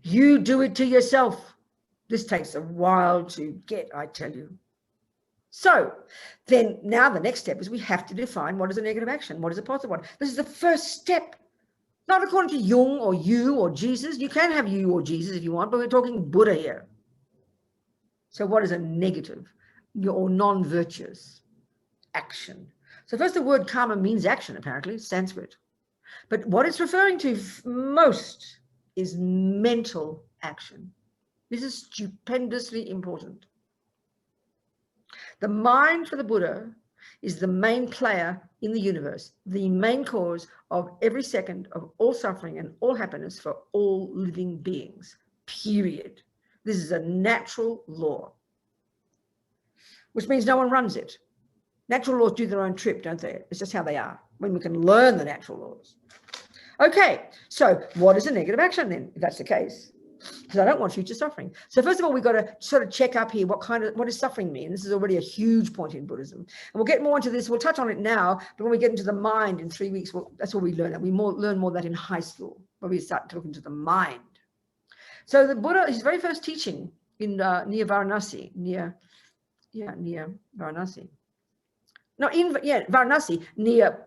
You do it to yourself. This takes a while to get, I tell you. So then now the next step is we have to define what is a negative action, what is a positive one. This is the first step. Not according to Jung or you or Jesus. You can have you or Jesus if you want, but we're talking Buddha here. So what is a negative or non-virtuous action? So first, the word karma means action, apparently, Sanskrit. But what it's referring to most is mental action. This is stupendously important. The mind for the Buddha is the main player in the universe, the main cause of every second of all suffering and all happiness for all living beings, period. This is a natural law, which means no one runs it. Natural laws do their own trip, don't they? It's just how they are, when we can learn the natural laws. Okay, so what is a negative action then, if that's the case? Because I don't want future suffering. So first of all, we've got to sort of check up here what does suffering mean? This is already a huge point in Buddhism. And we'll get more into this. We'll touch on it now, but when we get into the mind in 3 weeks, that's what we learn. We learn more of that in high school, where we start to look into the mind. So the Buddha, his very first teaching in near Varanasi, near Varanasi. No, Varanasi, near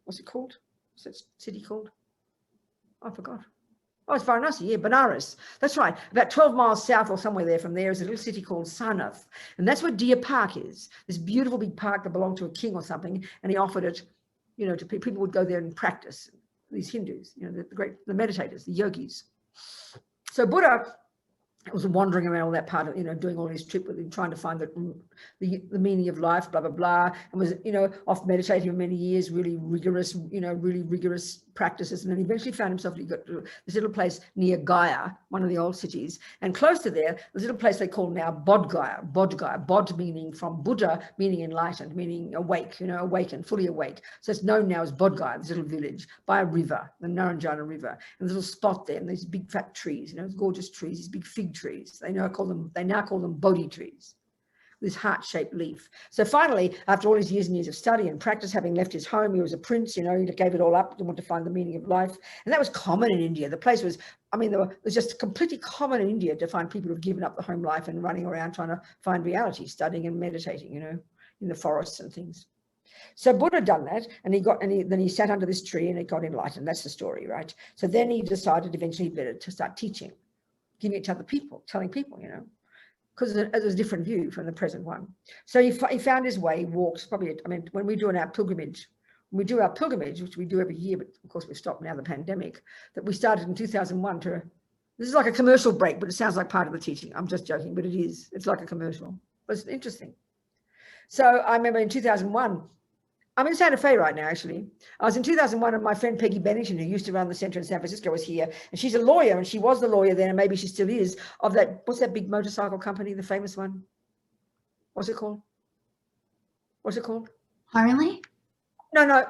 what's it called? What's that city called? Oh, I forgot. Oh, it's Varanasi, yeah, Benares. That's right. About 12 miles south or somewhere there from there is a little city called Sarnath. And that's where Deer Park is. This beautiful big park that belonged to a king or something. And he offered it, you know, to people would go there and practice. These Hindus, you know, the meditators, the yogis. So Buddha was wandering around all that part of, you know, doing all his trip with him, trying to find the meaning of life, blah, blah, blah, and was, you know, off meditating for many years, really rigorous practices. And then eventually found himself, he got to this little place near Gaya, one of the old cities. And close to there, this little place they call now Bodh Gaya, Bodh meaning from Buddha, meaning enlightened, meaning awake, you know, awakened, fully awake. So it's known now as Bodh Gaya, this little village by a river, the Naranjana River. And there's a little spot there, and these big fat trees, you know, gorgeous trees, these big fig trees. They now call them Bodhi trees. This heart-shaped leaf. So finally, after all his years and years of study and practice, having left his home, he was a prince, you know, he gave it all up, didn't want to find the meaning of life. And that was common in India. The place was, I mean, it was just completely common in India to find people who've given up the home life and running around trying to find reality, studying and meditating, you know, in the forests and things. So Buddha had done that, and then he sat under this tree and it got enlightened. That's the story, right? So then he decided eventually better to start teaching, giving it to other people, telling people, you know. because it was a different view from the present one. So he found his way, walked probably, I mean, when we do our pilgrimage, which we do every year, but of course we've stopped now, the pandemic, that we started in 2001 to, this is like a commercial break, but it sounds like part of the teaching. I'm just joking, but it is. It's like a commercial. But it's interesting. So I remember in 2001, I'm in Santa Fe right now, actually. I was in 2001 and my friend Peggy Bennington, who used to run the center in San Francisco, was here. And she's a lawyer, and she was the lawyer then, and maybe she still is, of that, what's that big motorcycle company, the famous one? What's it called? What's it called? Harley? No.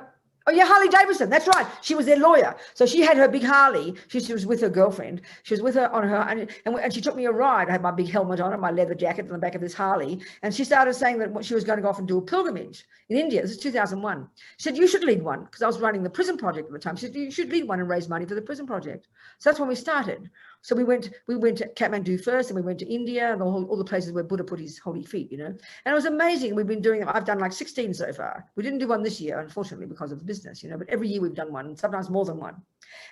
Oh, yeah, Harley Davidson. That's right. She was their lawyer. So she had her big Harley. She was with her girlfriend. She was with her on her, and she took me a ride. I had my big helmet on and my leather jacket on the back of this Harley. And she started saying that she was going to go off and do a pilgrimage in India. This is 2001. She said, you should lead one, because I was running the prison project at the time. She said, you should lead one and raise money for the prison project. So that's when we started. So we went to Kathmandu first, and we went to India and all the places where Buddha put his holy feet, And it was amazing. We've been doing them. I've done like 16 so far. We didn't do one this year, unfortunately, because of the business, but every year we've done one, and sometimes more than one.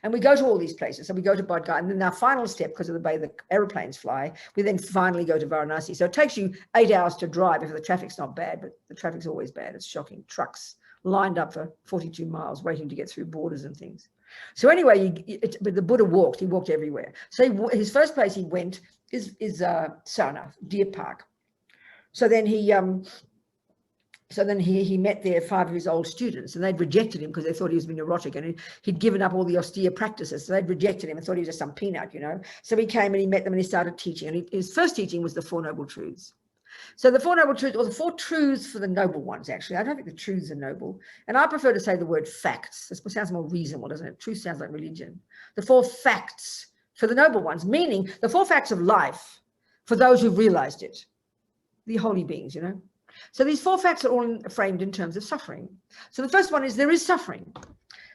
And we go to all these places. So we go to Bodh Gaya, and then our final step, because of the way the aeroplanes fly, we then finally go to Varanasi. So it takes you 8 hours to drive if the traffic's not bad, but the traffic's always bad. It's shocking. Trucks lined up for 42 miles waiting to get through borders and things. So anyway, but the Buddha walked. He walked everywhere. So his first place he went is Sarnath, Deer Park. So then he met there 5 of his old students, and they'd rejected him because they thought he was neurotic, and he'd given up all the austere practices. So they'd rejected him and thought he was just some peanut, So he came and he met them and he started teaching. And his first teaching was the Four Noble Truths. So the Four Noble Truths, or the 4 truths for the noble ones, actually. I don't think the truths are noble. And I prefer to say the word facts. This sounds more reasonable, doesn't it? Truth sounds like religion. The 4 facts for the noble ones, meaning the 4 facts of life for those who've realized it. The holy beings, So these 4 facts are all framed in terms of suffering. So the first one is there is suffering.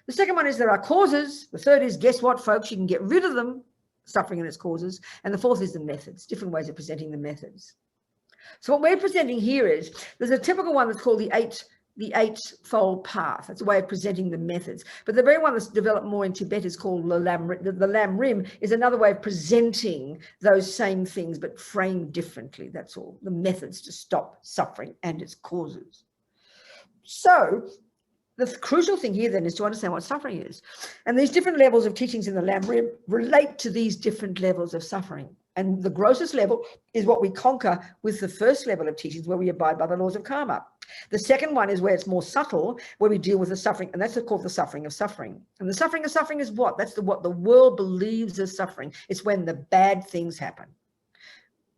The second one is there are causes. The third is, guess what, folks? You can get rid of them, suffering and its causes. And the fourth is the methods, different ways of presenting the methods. So what we're presenting here is, there's a typical one that's called the eightfold path. That's a way of presenting the methods. But the very one that's developed more in Tibet is called the Lam Rim, is another way of presenting those same things, but framed differently. That's all. The methods to stop suffering and its causes. So the crucial thing here then is to understand what suffering is. And these different levels of teachings in the Lam Rim relate to these different levels of suffering. And the grossest level is what we conquer with the first level of teachings, where we abide by the laws of karma. The second one is where it's more subtle, where we deal with the suffering, and that's called the suffering of suffering. And the suffering of suffering is what? That's what the world believes is suffering. It's when the bad things happen.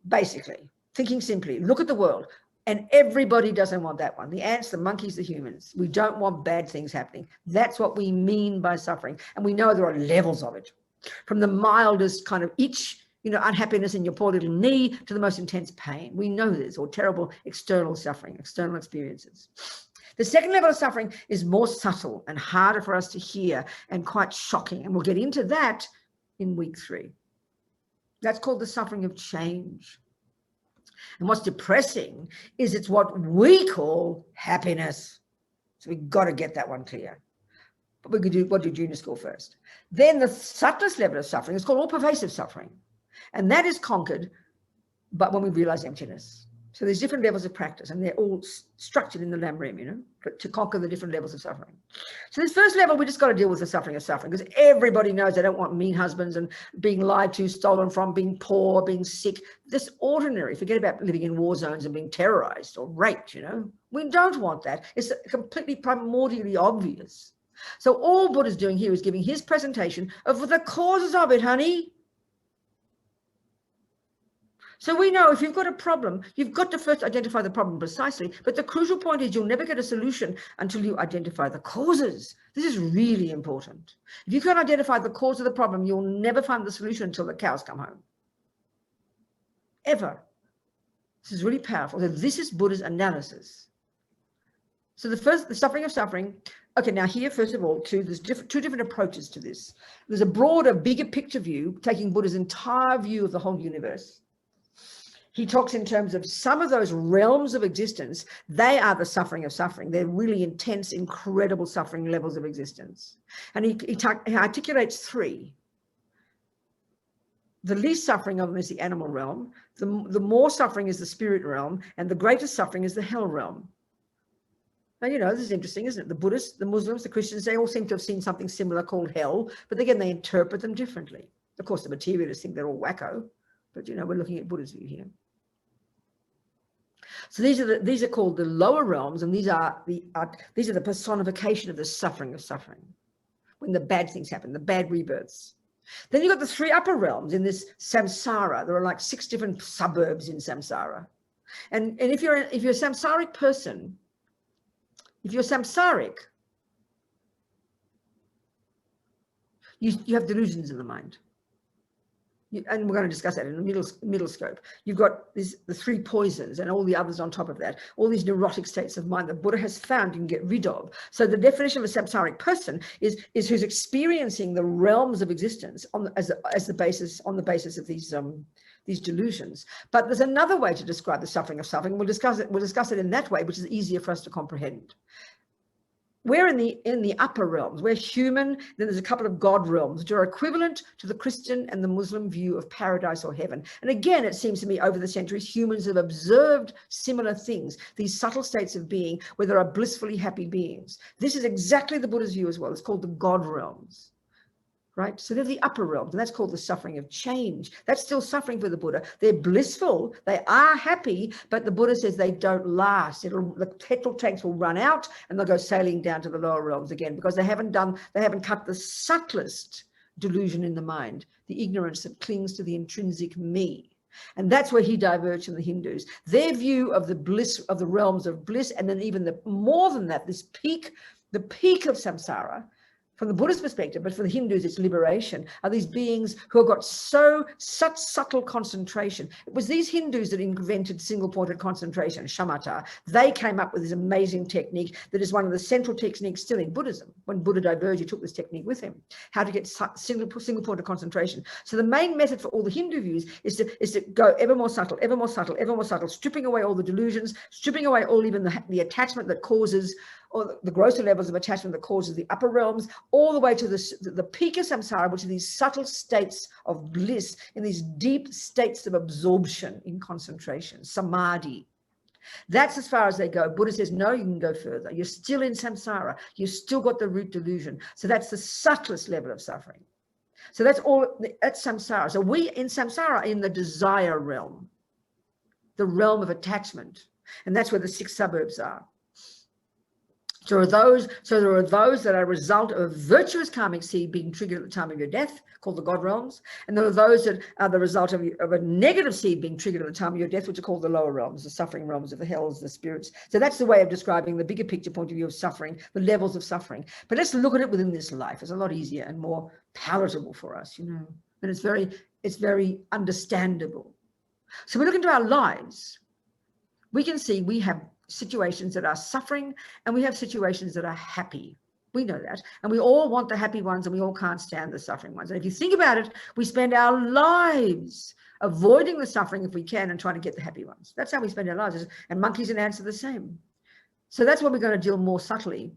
Basically, thinking simply, look at the world, and everybody doesn't want that one. The ants, the monkeys, the humans. We don't want bad things happening. That's what we mean by suffering. And we know there are levels of it, from the mildest kind of itch, unhappiness in your poor little knee, to the most intense pain. We know this, or terrible external suffering, external experiences. The second level of suffering is more subtle and harder for us to hear and quite shocking. And we'll get into that in week 3. That's called the suffering of change. And what's depressing is it's what we call happiness. So we've got to get that one clear. But we could do what do junior school first. Then the subtlest level of suffering is called all pervasive suffering. And that is conquered, but when we realize emptiness. So there's different levels of practice, and they're all structured in the Lam Rim, to conquer the different levels of suffering. So this first level, we just got to deal with the suffering of suffering, because everybody knows they don't want mean husbands and being lied to, stolen from, being poor, being sick. This ordinary, forget about living in war zones and being terrorized or raped, We don't want that. It's completely primordially obvious. So all Buddha's doing here is giving his presentation of the causes of it, honey. So we know if you've got a problem, you've got to first identify the problem precisely. But the crucial point is you'll never get a solution until you identify the causes. This is really important. If you can't identify the cause of the problem, you'll never find the solution until the cows come home. Ever. This is really powerful. So this is Buddha's analysis. So the suffering of suffering. Okay, now here, first of all, there's two different approaches to this. There's a broader, bigger picture view, taking Buddha's entire view of the whole universe. He talks in terms of some of those realms of existence. They are the suffering of suffering. They're really intense, incredible suffering levels of existence. And he articulates 3. The least suffering of them is the animal realm. The more suffering is the spirit realm, and the greatest suffering is the hell realm. Now, you know, this is interesting, isn't it? The Buddhists, the Muslims, the Christians, they all seem to have seen something similar called hell, but again, they interpret them differently. Of course, the materialists think they're all wacko, but, you know, we're looking at Buddha's view here. So these are called the lower realms, and these are the personification of the suffering of suffering, when the bad things happen, the bad rebirths. Then you've got the 3 upper realms in this samsara. There are like 6 different suburbs in samsara. And if you're a samsaric person, if you're samsaric, you have delusions in the mind. And we're going to discuss that in the middle scope. You've got the 3 poisons and all the others on top of that, all these neurotic states of mind that Buddha has found you can get rid of. So the definition of a samsaric person is who's experiencing the realms of existence on the basis of these delusions. But there's another way to describe the suffering of suffering. We'll discuss it in that way, which is easier for us to comprehend. We're in the upper realms. We're human. Then there's a couple of God realms, which are equivalent to the Christian and the Muslim view of paradise or heaven. And again, it seems to me over the centuries, humans have observed similar things, these subtle states of being where there are blissfully happy beings. This is exactly the Buddha's view as well. It's called the God realms. Right? So they're the upper realms, and that's called the suffering of change. That's still suffering for the Buddha. They're blissful, they are happy, but the Buddha says they don't last. The petrol tanks will run out and they'll go sailing down to the lower realms again, because they haven't cut the subtlest delusion in the mind, the ignorance that clings to the intrinsic me. And that's where he diverged from the Hindus. Their view of the bliss, of the realms of bliss, and then even more than that, the peak of samsara, from the Buddhist perspective, but for the Hindus, it's liberation, are these beings who have got such subtle concentration. It was these Hindus that invented single-pointed concentration, shamatha. They came up with this amazing technique that is one of the central techniques still in Buddhism. When Buddha diverged, he took this technique with him, how to get single-pointed concentration. So the main method for all the Hindu views is to go ever more subtle, ever more subtle, ever more subtle, stripping away all the delusions, stripping away all even the attachment that causes, or the grosser levels of attachment that causes the upper realms, all the way to the peak of samsara, which are these subtle states of bliss, in these deep states of absorption in concentration, samadhi. That's as far as they go. Buddha says, no, you can go further. You're still in samsara. You've still got the root delusion. So that's the subtlest level of suffering. So that's samsara. So we in samsara are in the desire realm, the realm of attachment. And that's where the 6 suburbs are. So there are those that are a result of a virtuous karmic seed being triggered at the time of your death, called the God realms. And there are those that are the result of a negative seed being triggered at the time of your death, which are called the lower realms, the suffering realms of the hells, the spirits. So that's the way of describing the bigger picture point of view of suffering, the levels of suffering. But let's look at it within this life. It's a lot easier and more palatable for us, you know, and it's very understandable. So we look into our lives, we can see we have situations that are suffering and we have situations that are happy. We know that. And we all want the happy ones and we all can't stand the suffering ones. And if you think about it, we spend our lives avoiding the suffering if we can and trying to get the happy ones. That's how we spend our lives. And monkeys and ants are the same. So that's what we're going to deal more subtly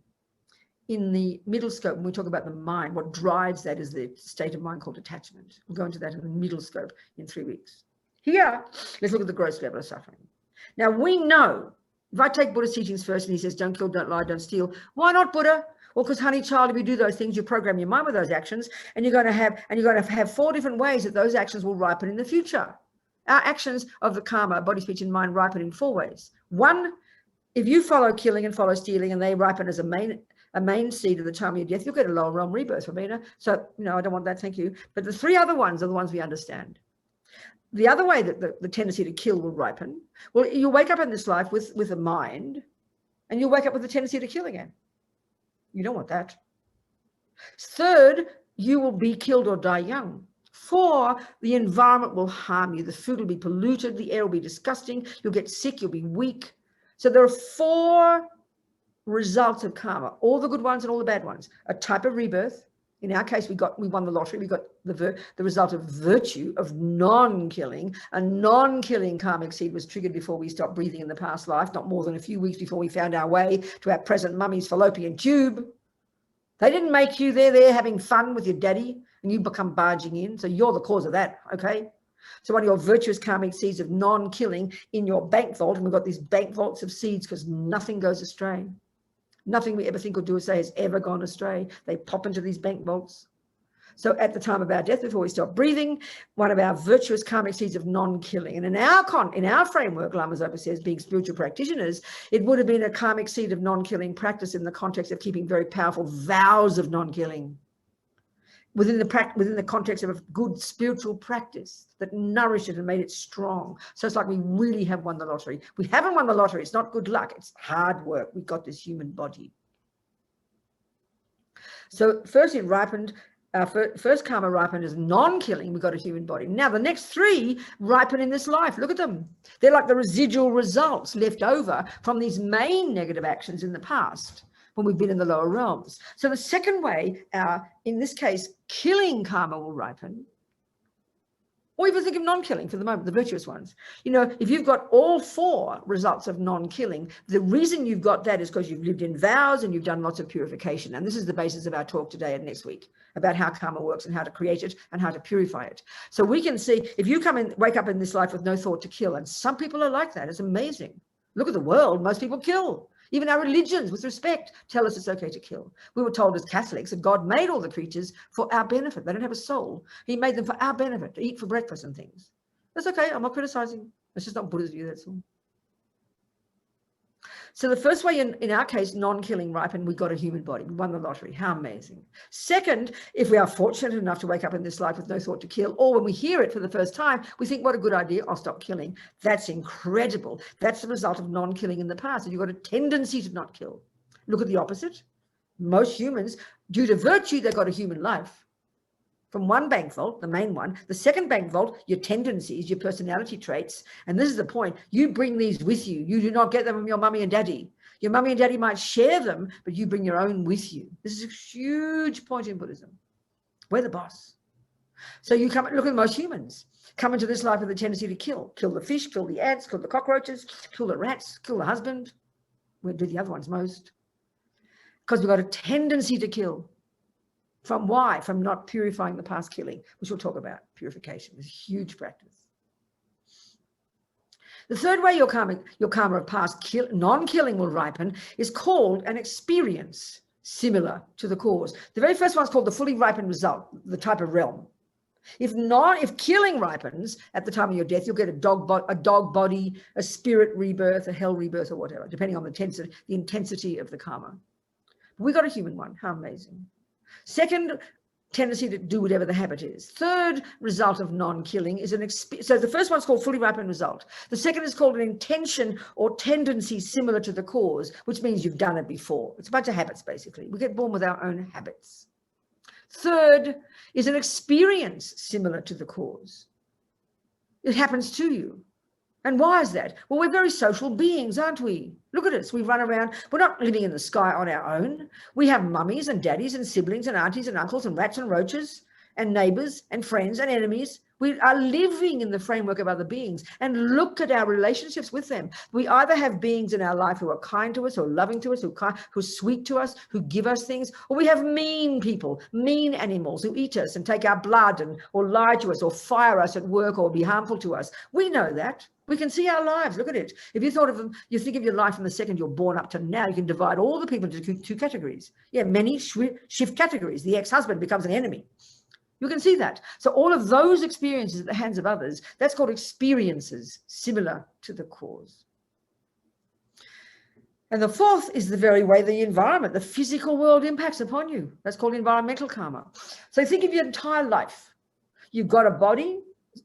in the middle scope when we talk about the mind. What drives that is the state of mind called attachment. We'll go into that in the middle scope in 3 weeks. Here, let's look at the gross level of suffering. Now we know, if I take Buddha's teachings first and he says, don't kill, don't lie, don't steal. Why not, Buddha? Well, because, honey child, if you do those things, you program your mind with those actions, and you're going to have 4 different ways that those actions will ripen in the future. Our actions of the karma, body, speech, and mind ripen in 4 ways. 1, if you follow killing and follow stealing, and they ripen as a main seed at the time of your death, you'll get a lower realm rebirth, Robina. So, no, I don't want that, thank you. But the 3 other ones are the ones we understand. The other way that the tendency to kill will ripen, well, you'll wake up in this life with a mind, and you'll wake up with the tendency to kill again. You don't want that. 3rd, you will be killed or die young. 4, the environment will harm you. The food will be polluted. The air will be disgusting. You'll get sick. You'll be weak. So there are 4 results of karma, all the good ones and all the bad ones. A type of rebirth. In our case, we won the lottery. We got the result of virtue, of non-killing. A non-killing karmic seed was triggered before we stopped breathing in the past life, not more than a few weeks before we found our way to our present mummy's fallopian tube. They didn't make you. They're there having fun with your daddy and you become barging in. So you're the cause of that, okay? So one of your virtuous karmic seeds of non-killing in your bank vault, and we've got these bank vaults of seeds because nothing goes astray. Nothing we ever think or do or say has ever gone astray. They pop into these bank vaults. So at the time of our death, before we stop breathing, one of our virtuous karmic seeds of non-killing. And in our framework, Lama Zopa says, being spiritual practitioners, it would have been a karmic seed of non-killing practice in the context of keeping very powerful vows of non-killing. Within the context of a good spiritual practice that nourished it and made it strong. So it's like we really have won the lottery. We haven't won the lottery. It's not good luck. It's hard work. We got this human body. So first it ripened, first karma ripened as non-killing. We got a human body. Now the next three ripen in this life. Look at them. They're like the residual results left over from these main negative actions in the past, when we've been in the lower realms. So the second way, in this case, killing karma will ripen, or even think of non-killing for the moment, the virtuous ones. You know, if you've got all four results of non-killing, the reason you've got that is because you've lived in vows and you've done lots of purification. And this is the basis of our talk today and next week, about how karma works and how to create it and how to purify it. So we can see, if you wake up in this life with no thought to kill, and some people are like that, it's amazing. Look at the world, most people kill. Even our religions, with respect, tell us it's okay to kill. We were told as Catholics that God made all the creatures for our benefit. They don't have a soul. He made them for our benefit, to eat for breakfast and things. That's okay. I'm not criticizing. It's just not Buddha's view, that's all. So the first way, in our case, non-killing ripened, we got a human body. We won the lottery. How amazing. Second, if we are fortunate enough to wake up in this life with no thought to kill, or when we hear it for the first time, we think, what a good idea, I'll stop killing. That's incredible. That's the result of non-killing in the past. And you've got a tendency to not kill. Look at the opposite. Most humans, due to virtue, they've got a human life. From one bank vault, the main one, the second bank vault, your tendencies, your personality traits. And this is the point. You bring these with you. You do not get them from your mummy and daddy. Your mummy and daddy might share them, but you bring your own with you. This is a huge point in Buddhism. We're the boss. So you come, look at most humans, come into this life with a tendency to kill. Kill the fish, kill the ants, kill the cockroaches, kill the rats, kill the husband. We'll do the other ones most. Because we've got a tendency to kill. From why? From not purifying the past killing, which we'll talk about. Purification is a huge practice. The third way your karma of past non-killing will ripen is called an experience similar to the cause. The very first one is called the fully ripened result, the type of realm. If killing ripens at the time of your death, you'll get a dog body, a spirit rebirth, a hell rebirth, or whatever, depending on the intensity of the karma. But we got a human one. How amazing. Second, tendency to do whatever the habit is. Third result of non-killing is so the first one's called fully ripened result. The second is called an intention or tendency similar to the cause, which means you've done it before. It's a bunch of habits, basically. We get born with our own habits. Third is an experience similar to the cause. It happens to you. And why is that? Well, we're very social beings, aren't we? Look at us. We run around. We're not living in the sky on our own. We have mummies and daddies and siblings and aunties and uncles and rats and roaches and neighbors and friends and enemies. We are living in the framework of other beings, and look at our relationships with them. We either have beings in our life who are kind to us, who are loving to us, who are sweet to us, who give us things, or we have mean people, mean animals who eat us and take our blood or lie to us or fire us at work or be harmful to us. We know that. We can see our lives. Look at it. If you thought of them, you think of your life from the second you're born up to now, you can divide all the people into two categories. Yeah, many shift categories. The ex-husband becomes an enemy. You can see that. So all of those experiences at the hands of others, that's called experiences similar to the cause. And the fourth is the very way the environment, the physical world impacts upon you. That's called environmental karma. So think of your entire life. You've got a body,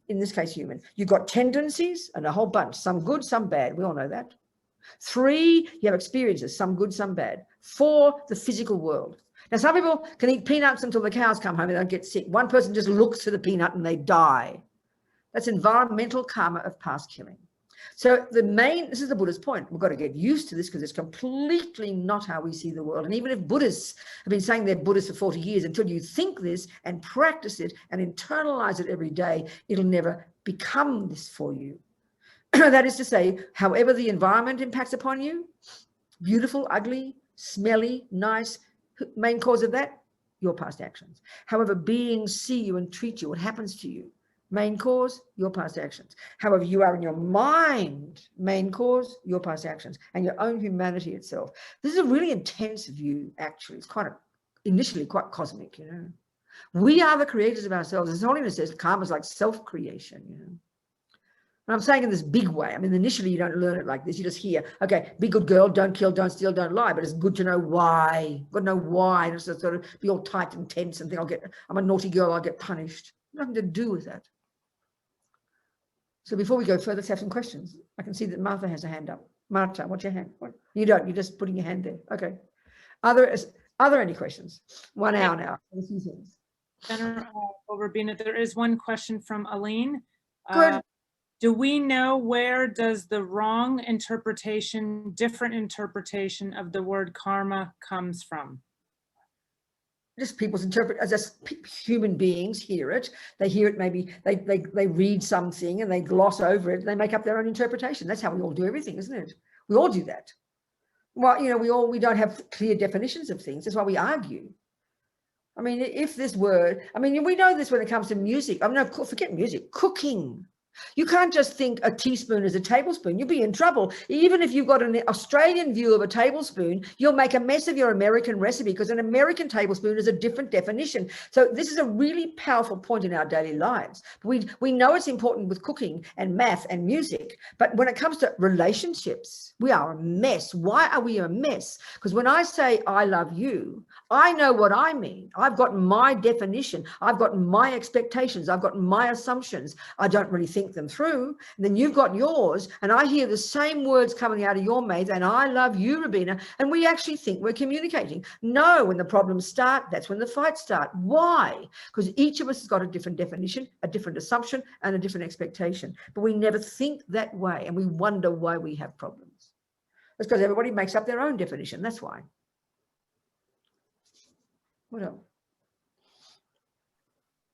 in this case human. You've got tendencies and a whole bunch, some good, some bad. We all know that. 3, you have experiences, some good, some bad. 4, the physical world. Now, some people can eat peanuts until the cows come home and they don't get sick. One person just looks for the peanut and they die. That's environmental karma of past killing. So this is the Buddha's point. We've got to get used to this because it's completely not how we see the world. And even if Buddhists have been saying they're Buddhists for 40 years, until you think this and practice it and internalize it every day, it'll never become this for you. That is to say, however the environment impacts upon you, beautiful, ugly, smelly, nice, main cause of that, your past actions. However beings see you and treat you, what happens to you, main cause, your past actions. However you are in your mind, main cause, your past actions, and your own humanity itself. This is a really intense view, actually. It's initially quite cosmic, you know. We are the creators of ourselves. As Holiness says, karma is like self-creation, you know. And I'm saying in this big way. I mean, initially you don't learn it like this. You just hear, okay, be a good girl, don't kill, don't steal, don't lie. But it's good to know why. Got to know why. And sort of be all tight and tense and think I'm a naughty girl, I'll get punished. Nothing to do with that. So before we go further, let's have some questions. I can see that Martha has a hand up. Martha, what's your hand? What? You don't. You're just putting your hand there. Okay. Are there any questions? 1 hour now. A few things. Venerable Robina, there is one question from Aline. Good. Do we know where does the wrong interpretation, different interpretation of the word karma comes from? Just people's interpret as human beings hear it. They hear it, maybe they read something and they gloss over it. They make up their own interpretation. That's how we all do everything, isn't it? We all do that. Well, you know, we don't have clear definitions of things. That's why we argue. I mean, if this word, I mean, we know this when it comes to music. I mean, no, forget music, cooking. You can't just think a teaspoon is a tablespoon. You'll be in trouble. Even if you've got an Australian view of a tablespoon, you'll make a mess of your American recipe because an American tablespoon is a different definition. So this is a really powerful point in our daily lives. We know it's important with cooking and math and music, but when it comes to relationships, we are a mess. Why are we a mess? Because when I say I love you, I know what I mean. I've got my definition. I've got my expectations. I've got my assumptions. I don't really think them through. And then you've got yours, and I hear the same words coming out of your mouth, and I love you, Robina, and we actually think we're communicating. No, when the problems start, that's when the fights start. Why? Because each of us has got a different definition, a different assumption, and a different expectation. But we never think that way, and we wonder why we have problems. That's because everybody makes up their own definition. That's why. What else?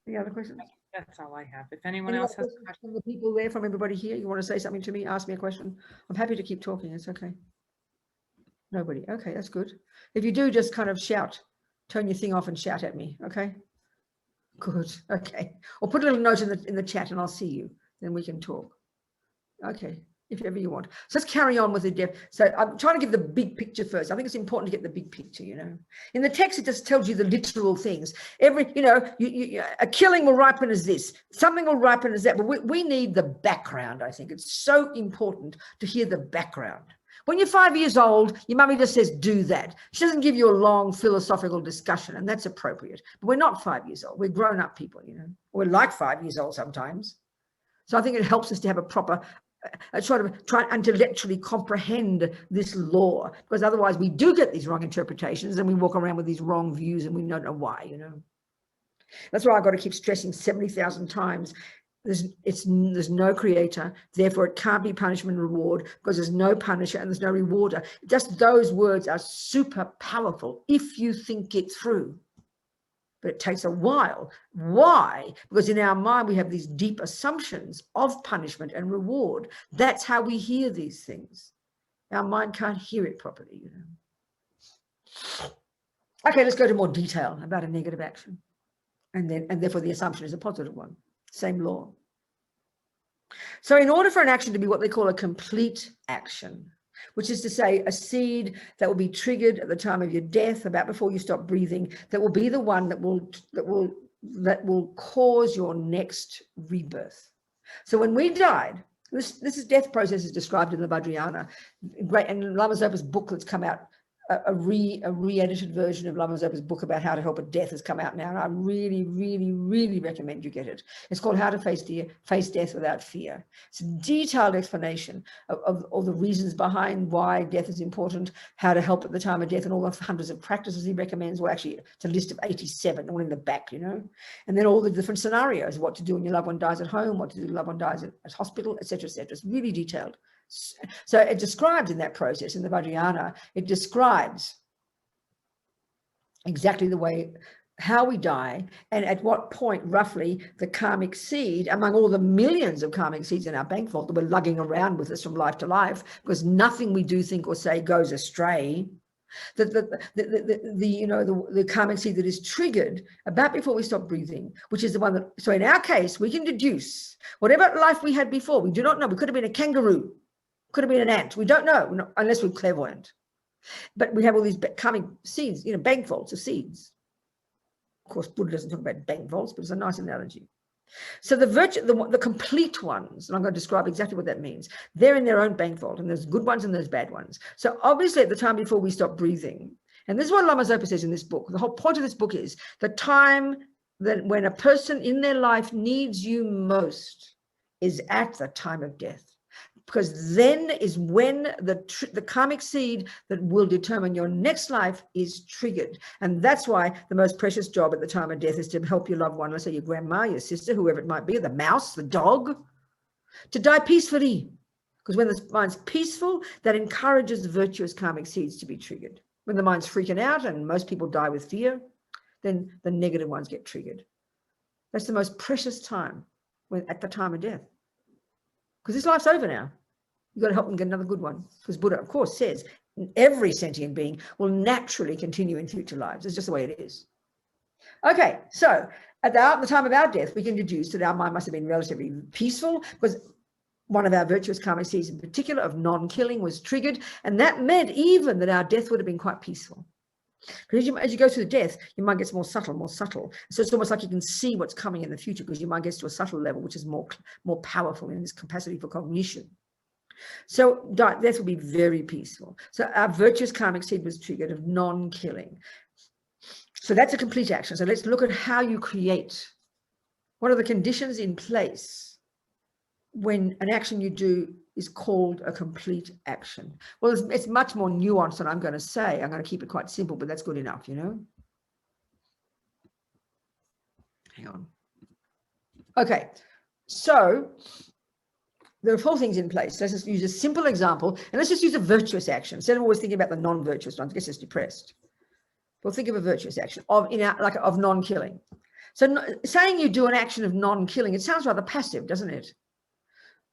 Any other questions? That's all I have. If anyone else has questions. From the people there, from everybody here, you want to say something to me, ask me a question. I'm happy to keep talking. It's okay. Nobody. Okay, that's good. If you do, just kind of shout, turn your thing off and shout at me. Okay. Good. Okay. Or put a little note in the chat and I'll see you. Then we can talk. Okay. If ever you want. So let's carry on with the depth. So I'm trying to give the big picture first. I think it's important to get the big picture, you know. In the text, it just tells you the literal things. A killing will ripen as this. Something will ripen as that. But we need the background, I think. It's so important to hear the background. When you're 5 years old, your mummy just says, do that. She doesn't give you a long philosophical discussion, and that's appropriate. But we're not 5 years old. We're grown-up people, you know. We're like 5 years old sometimes. So I think it helps us to have a proper try and intellectually comprehend this law, because otherwise we do get these wrong interpretations and we walk around with these wrong views and we don't know why, you know. That's why I've got to keep stressing 70,000 times. There's no creator, therefore it can't be punishment and reward, because there's no punisher and there's no rewarder. Just those words are super powerful if you think it through. But it takes a while. Why? Because in our mind, we have these deep assumptions of punishment and reward. That's how we hear these things. Our mind can't hear it properly, you know. Okay, let's go to more detail about a negative action. And therefore the assumption is a positive one. Same law. So in order for an action to be what they call a complete action, which is to say a seed that will be triggered at the time of your death, about before you stop breathing, that will be the one that will cause your next rebirth. So when we died, this death process is described in the Vajrayana, great, and Lama Zopa's book that's come out, a re-edited version of Lama Zopa's book about how to help at death has come out now, and I really, really, really recommend you get it. It's called How to Face Death Without Fear. It's a detailed explanation of all the reasons behind why death is important, how to help at the time of death, and all the hundreds of practices he recommends. Well, actually, it's a list of 87, all in the back, you know, and then all the different scenarios, what to do when your loved one dies at home, what to do when your loved one dies at hospital, etc., etc. It's really detailed. So it describes in that process, in the Vajrayana, it describes exactly the way, how we die, and at what point roughly the karmic seed, among all the millions of karmic seeds in our bank vault that we're lugging around with us from life to life, because nothing we do, think, or say goes astray. The karmic seed that is triggered about before we stop breathing, which is the one that, so in our case, we can deduce whatever life we had before. We do not know. We could have been a kangaroo, could have been an ant. We don't know unless we're clairvoyant. But we have all these karmic seeds, bank vaults of seeds. Of course, Buddha doesn't talk about bank vaults, but it's a nice analogy. So the complete ones, and I'm going to describe exactly what that means, they're in their own bank vault, and there's good ones and there's bad ones. So obviously at the time before we stop breathing, and this is what Lama Zopa says in this book, the whole point of this book is the time that when a person in their life needs you most is at the time of death. Because then is when the karmic seed that will determine your next life is triggered. And that's why the most precious job at the time of death is to help your loved one, let's say your grandma, your sister, whoever it might be, the mouse, the dog, to die peacefully. Because when the mind's peaceful, that encourages the virtuous karmic seeds to be triggered. When the mind's freaking out and most people die with fear, then the negative ones get triggered. That's the most precious time at the time of death. Because this life's over now. You've got to help them get another good one. Because Buddha, of course, says every sentient being will naturally continue in future lives. It's just the way it is. Okay, so at the time of our death, we can deduce that our mind must have been relatively peaceful because one of our virtuous karmic seeds in particular of non-killing was triggered. And that meant even that our death would have been quite peaceful. Because as you go through the death, your mind gets more subtle, more subtle. So it's almost like you can see what's coming in the future because your mind gets to a subtle level, which is more powerful in its capacity for cognition. So death will be very peaceful. So our virtuous karmic seed was triggered of non-killing. So that's a complete action. So let's look at how you create. What are the conditions in place when an action you do is called a complete action? Well, it's much more nuanced than I'm going to say. I'm going to keep it quite simple, but that's good enough, Hang on. Okay, so there are 4 things in place. Let's just use a simple example, and let's just use a virtuous action. Instead of always thinking about the non-virtuous ones, it gets us depressed. We'll think of a virtuous action of non-killing. So saying you do an action of non-killing, it sounds rather passive, doesn't it?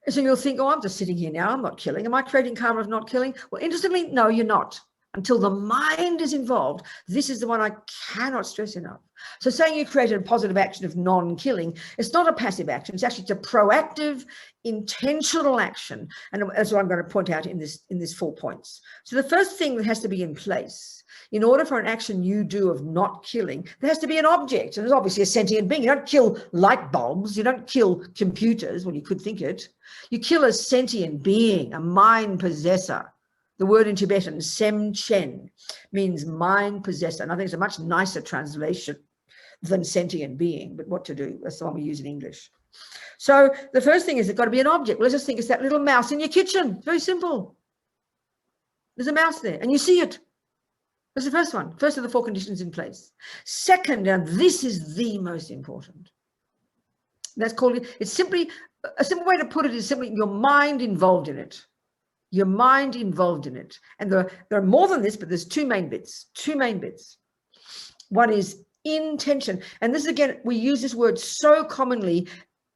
So you'll think, oh, I'm just sitting here now, I'm not killing. Am I creating karma of not killing? Well, interestingly, no, you're not. Until the mind is involved. This is the one I cannot stress enough. So saying you created a positive action of non-killing, it's not a passive action. It's actually a proactive, intentional action. And that's what I'm going to point out in this 4 points. So the first thing that has to be in place, in order for an action you do of not killing, there has to be an object. And there's obviously a sentient being. You don't kill light bulbs. You don't kill computers when you could think it. You kill a sentient being, a mind possessor. The word in Tibetan, sem chen, means mind possessor. And I think it's a much nicer translation than sentient being, but what to do? That's the one we use in English. So the first thing is there's got to be an object. Let's just think it's that little mouse in your kitchen. It's very simple. There's a mouse there and you see it. That's the first one. First of the 4 conditions in place. Second, and this is the most important. That's called, it's simply, a simple way to put it is simply your mind involved in it. Your mind involved in it. And there are more than this, but there's 2 main bits. 2 main bits. One is intention. And this, again, we use this word so commonly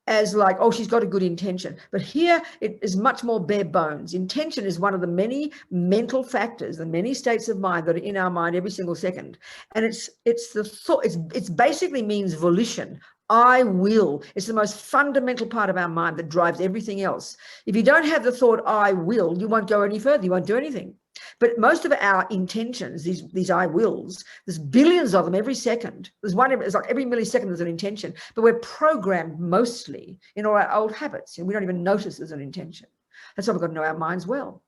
as like, oh, she's got a good intention. But here it is much more bare bones. Intention is one of the many mental factors, the many states of mind that are in our mind every single second. And it's the thought, it's basically means volition. I will. It's the most fundamental part of our mind that drives everything else. If you don't have the thought, I will, you won't go any further. You won't do anything. But most of our intentions, these I wills, there's billions of them every second. There's like every millisecond there's an intention. But we're programmed mostly in all our old habits. And we don't even notice there's an intention. That's why we've got to know our minds well.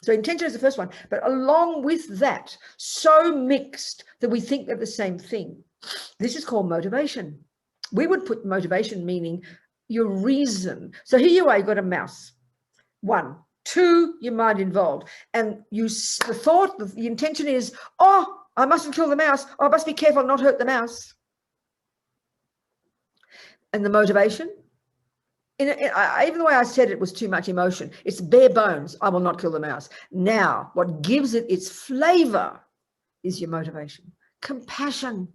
So intention is the first one. But along with that, so mixed that we think they're the same thing. This is called motivation. We would put motivation meaning your reason. So here you are, you've got a mouse. 1. 2, your mind involved. And the thought, the intention is, oh, I mustn't kill the mouse. Oh, I must be careful not to hurt the mouse. And the motivation, even the way I said it was too much emotion. It's bare bones. I will not kill the mouse. Now, what gives it its flavor is your motivation. Compassion.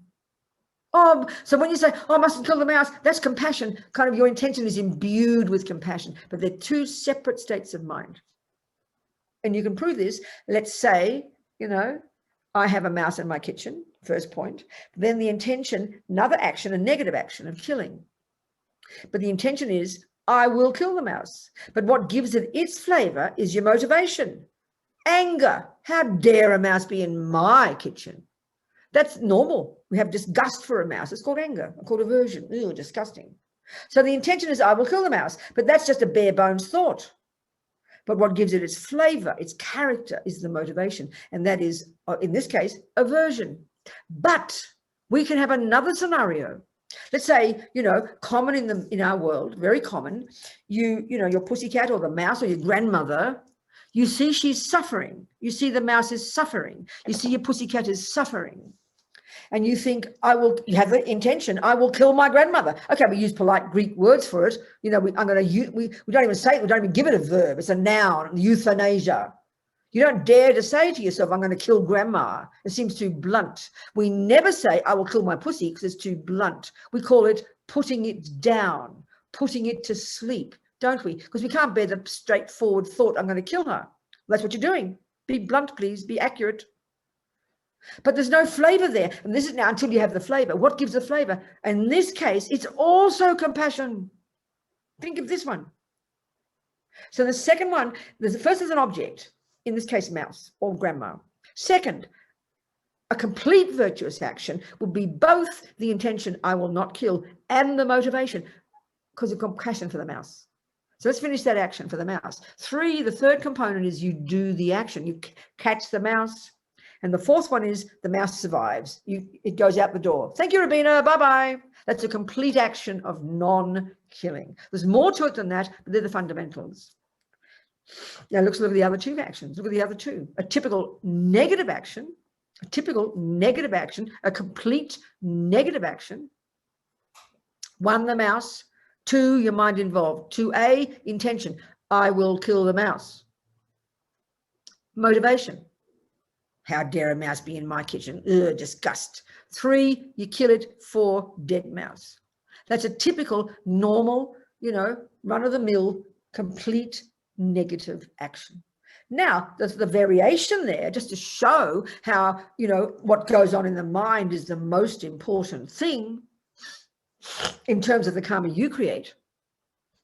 Oh, so when you say, oh, I mustn't kill the mouse, that's compassion. Kind of your intention is imbued with compassion, but they're 2 separate states of mind. And you can prove this. Let's say, I have a mouse in my kitchen, first point. Then the intention, another action, a negative action of killing. But the intention is, I will kill the mouse. But what gives it its flavor is your motivation. Anger. How dare a mouse be in my kitchen? That's normal. We have disgust for a mouse. It's called anger, it's called aversion. Ew, disgusting. So the intention is, I will kill the mouse. But that's just a bare bones thought. But what gives it its flavor, its character, is the motivation. And that is, in this case, aversion. But we can have another scenario. Let's say, common in our world, very common, your pussycat or the mouse or your grandmother, you see she's suffering. You see the mouse is suffering. You see your pussycat is suffering. And you think, you have the intention, I will kill my grandmother. Okay, we use polite Greek words for it. We don't even say it, we don't even give it a verb. It's a noun, euthanasia. You don't dare to say to yourself, I'm going to kill grandma. It seems too blunt. We never say, I will kill my pussy, because it's too blunt. We call it putting it down, putting it to sleep, don't we? Because we can't bear the straightforward thought, I'm going to kill her. That's what you're doing. Be blunt, please. Be accurate. But there's no flavor there. And this is now until you have the flavor. What gives the flavor? In this case, it's also compassion. Think of this one. So the second one, the first is an object, in this case, mouse or grandma. Second, a complete virtuous action will be both the intention, I will not kill, and the motivation, because of compassion for the mouse. So let's finish that action for the mouse. 3, the third component is you do the action. You catch the mouse. And the fourth one is the mouse survives. It goes out the door. Thank you, Robina. Bye-bye. That's a complete action of non-killing. There's more to it than that, but they're the fundamentals. Now let's look at the other two actions. Look at the other two. A typical negative action, a complete negative action. 1, the mouse. 2, your mind involved. 2A, intention. I will kill the mouse. Motivation. How dare a mouse be in my kitchen? Ugh, disgust. 3, you kill it. 4, dead mouse. That's a typical, normal, run-of-the-mill, complete negative action. Now, there's the variation there, just to show how, what goes on in the mind is the most important thing in terms of the karma you create.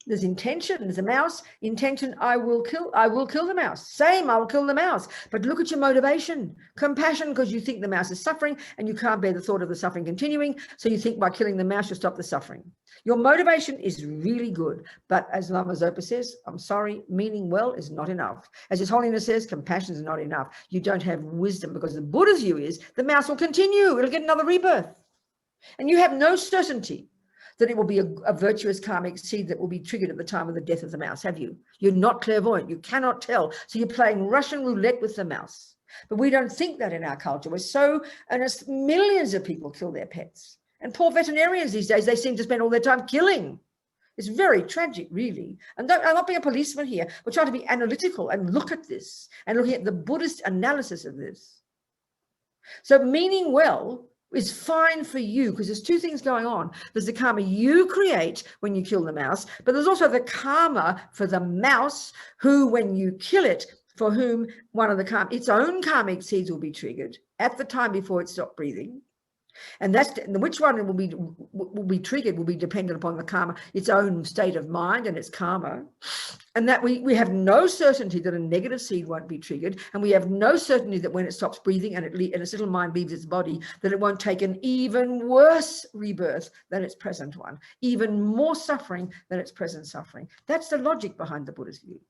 There's intention, there's a mouse, intention, I will kill the mouse. Same, I will kill the mouse. But look at your motivation. Compassion, because you think the mouse is suffering and you can't bear the thought of the suffering continuing. So you think by killing the mouse, you'll stop the suffering. Your motivation is really good. But as Lama Zopa says, I'm sorry, meaning well is not enough. As His Holiness says, compassion is not enough. You don't have wisdom, because the Buddha's view is the mouse will continue. It'll get another rebirth. And you have no certainty that it will be a virtuous karmic seed that will be triggered at the time of the death of the mouse, have you? You're not clairvoyant. You cannot tell. So you're playing Russian roulette with the mouse. But we don't think that in our culture. And it's millions of people kill their pets. And poor veterinarians these days, they seem to spend all their time killing. It's very tragic, really. And I'm not being a policeman here. We're trying to be analytical and look at this and looking at the Buddhist analysis of this. So meaning well is fine for you, because there's two things going on. There's the karma you create when you kill the mouse, but there's also the karma for the mouse who, when you kill it, for whom its own karmic seeds will be triggered at the time before it stopped breathing. And which one will be triggered will be dependent upon the karma, its own state of mind and its karma. And that we have no certainty that a negative seed won't be triggered. And we have no certainty that when it stops breathing and its little mind leaves its body, that it won't take an even worse rebirth than its present one, even more suffering than its present suffering. That's the logic behind the Buddha's view.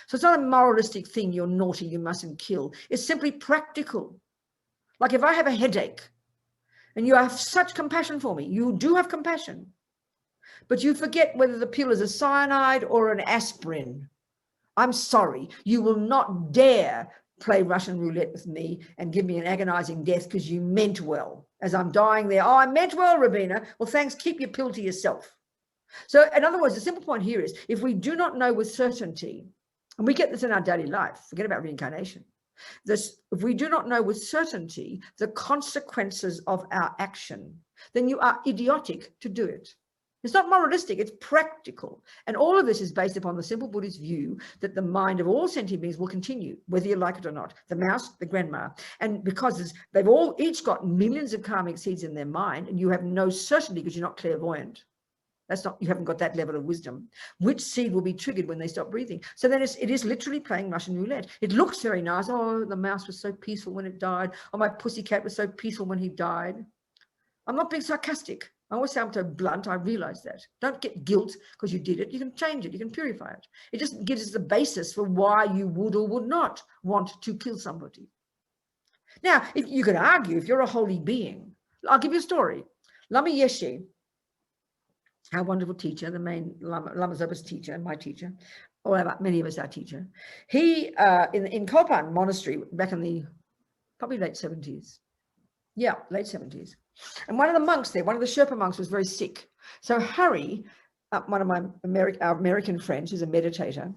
So it's not a moralistic thing, you're naughty, you mustn't kill. It's simply practical. Like if I have a headache, and you have such compassion for me, you do have compassion, but you forget whether the pill is a cyanide or an aspirin. I'm sorry, you will not dare play Russian roulette with me and give me an agonizing death because you meant well. As I'm dying there, oh, I meant well, Robina. Well, thanks, keep your pill to yourself. So in other words, the simple point here is, if we do not know with certainty, and we get this in our daily life, forget about reincarnation, if we do not know with certainty the consequences of our action, then you are idiotic to do it. It's not moralistic, it's practical. And all of this is based upon the simple Buddhist view that the mind of all sentient beings will continue, whether you like it or not. The mouse, the grandma. And because they've all each got millions of karmic seeds in their mind, and you have no certainty because you're not clairvoyant. You haven't got that level of wisdom. Which seed will be triggered when they stop breathing? So then it is literally playing Russian roulette. It looks very nice. Oh, the mouse was so peaceful when it died. Oh, my pussycat was so peaceful when he died. I'm not being sarcastic. I always sound so blunt. I realize that. Don't get guilt because you did it. You can change it. You can purify it. It just gives us the basis for why you would or would not want to kill somebody. Now, if you could argue, if you're a holy being, I'll give you a story. Lama Yeshe, our wonderful teacher, the main Lama Zopa's teacher, my teacher, or many of us our teacher, he, in Kopan Monastery, back in the probably late 70s. Yeah, late 70s. And one of the monks there, one of the Sherpa monks was very sick. So Harry, one of our American friends, who's a meditator,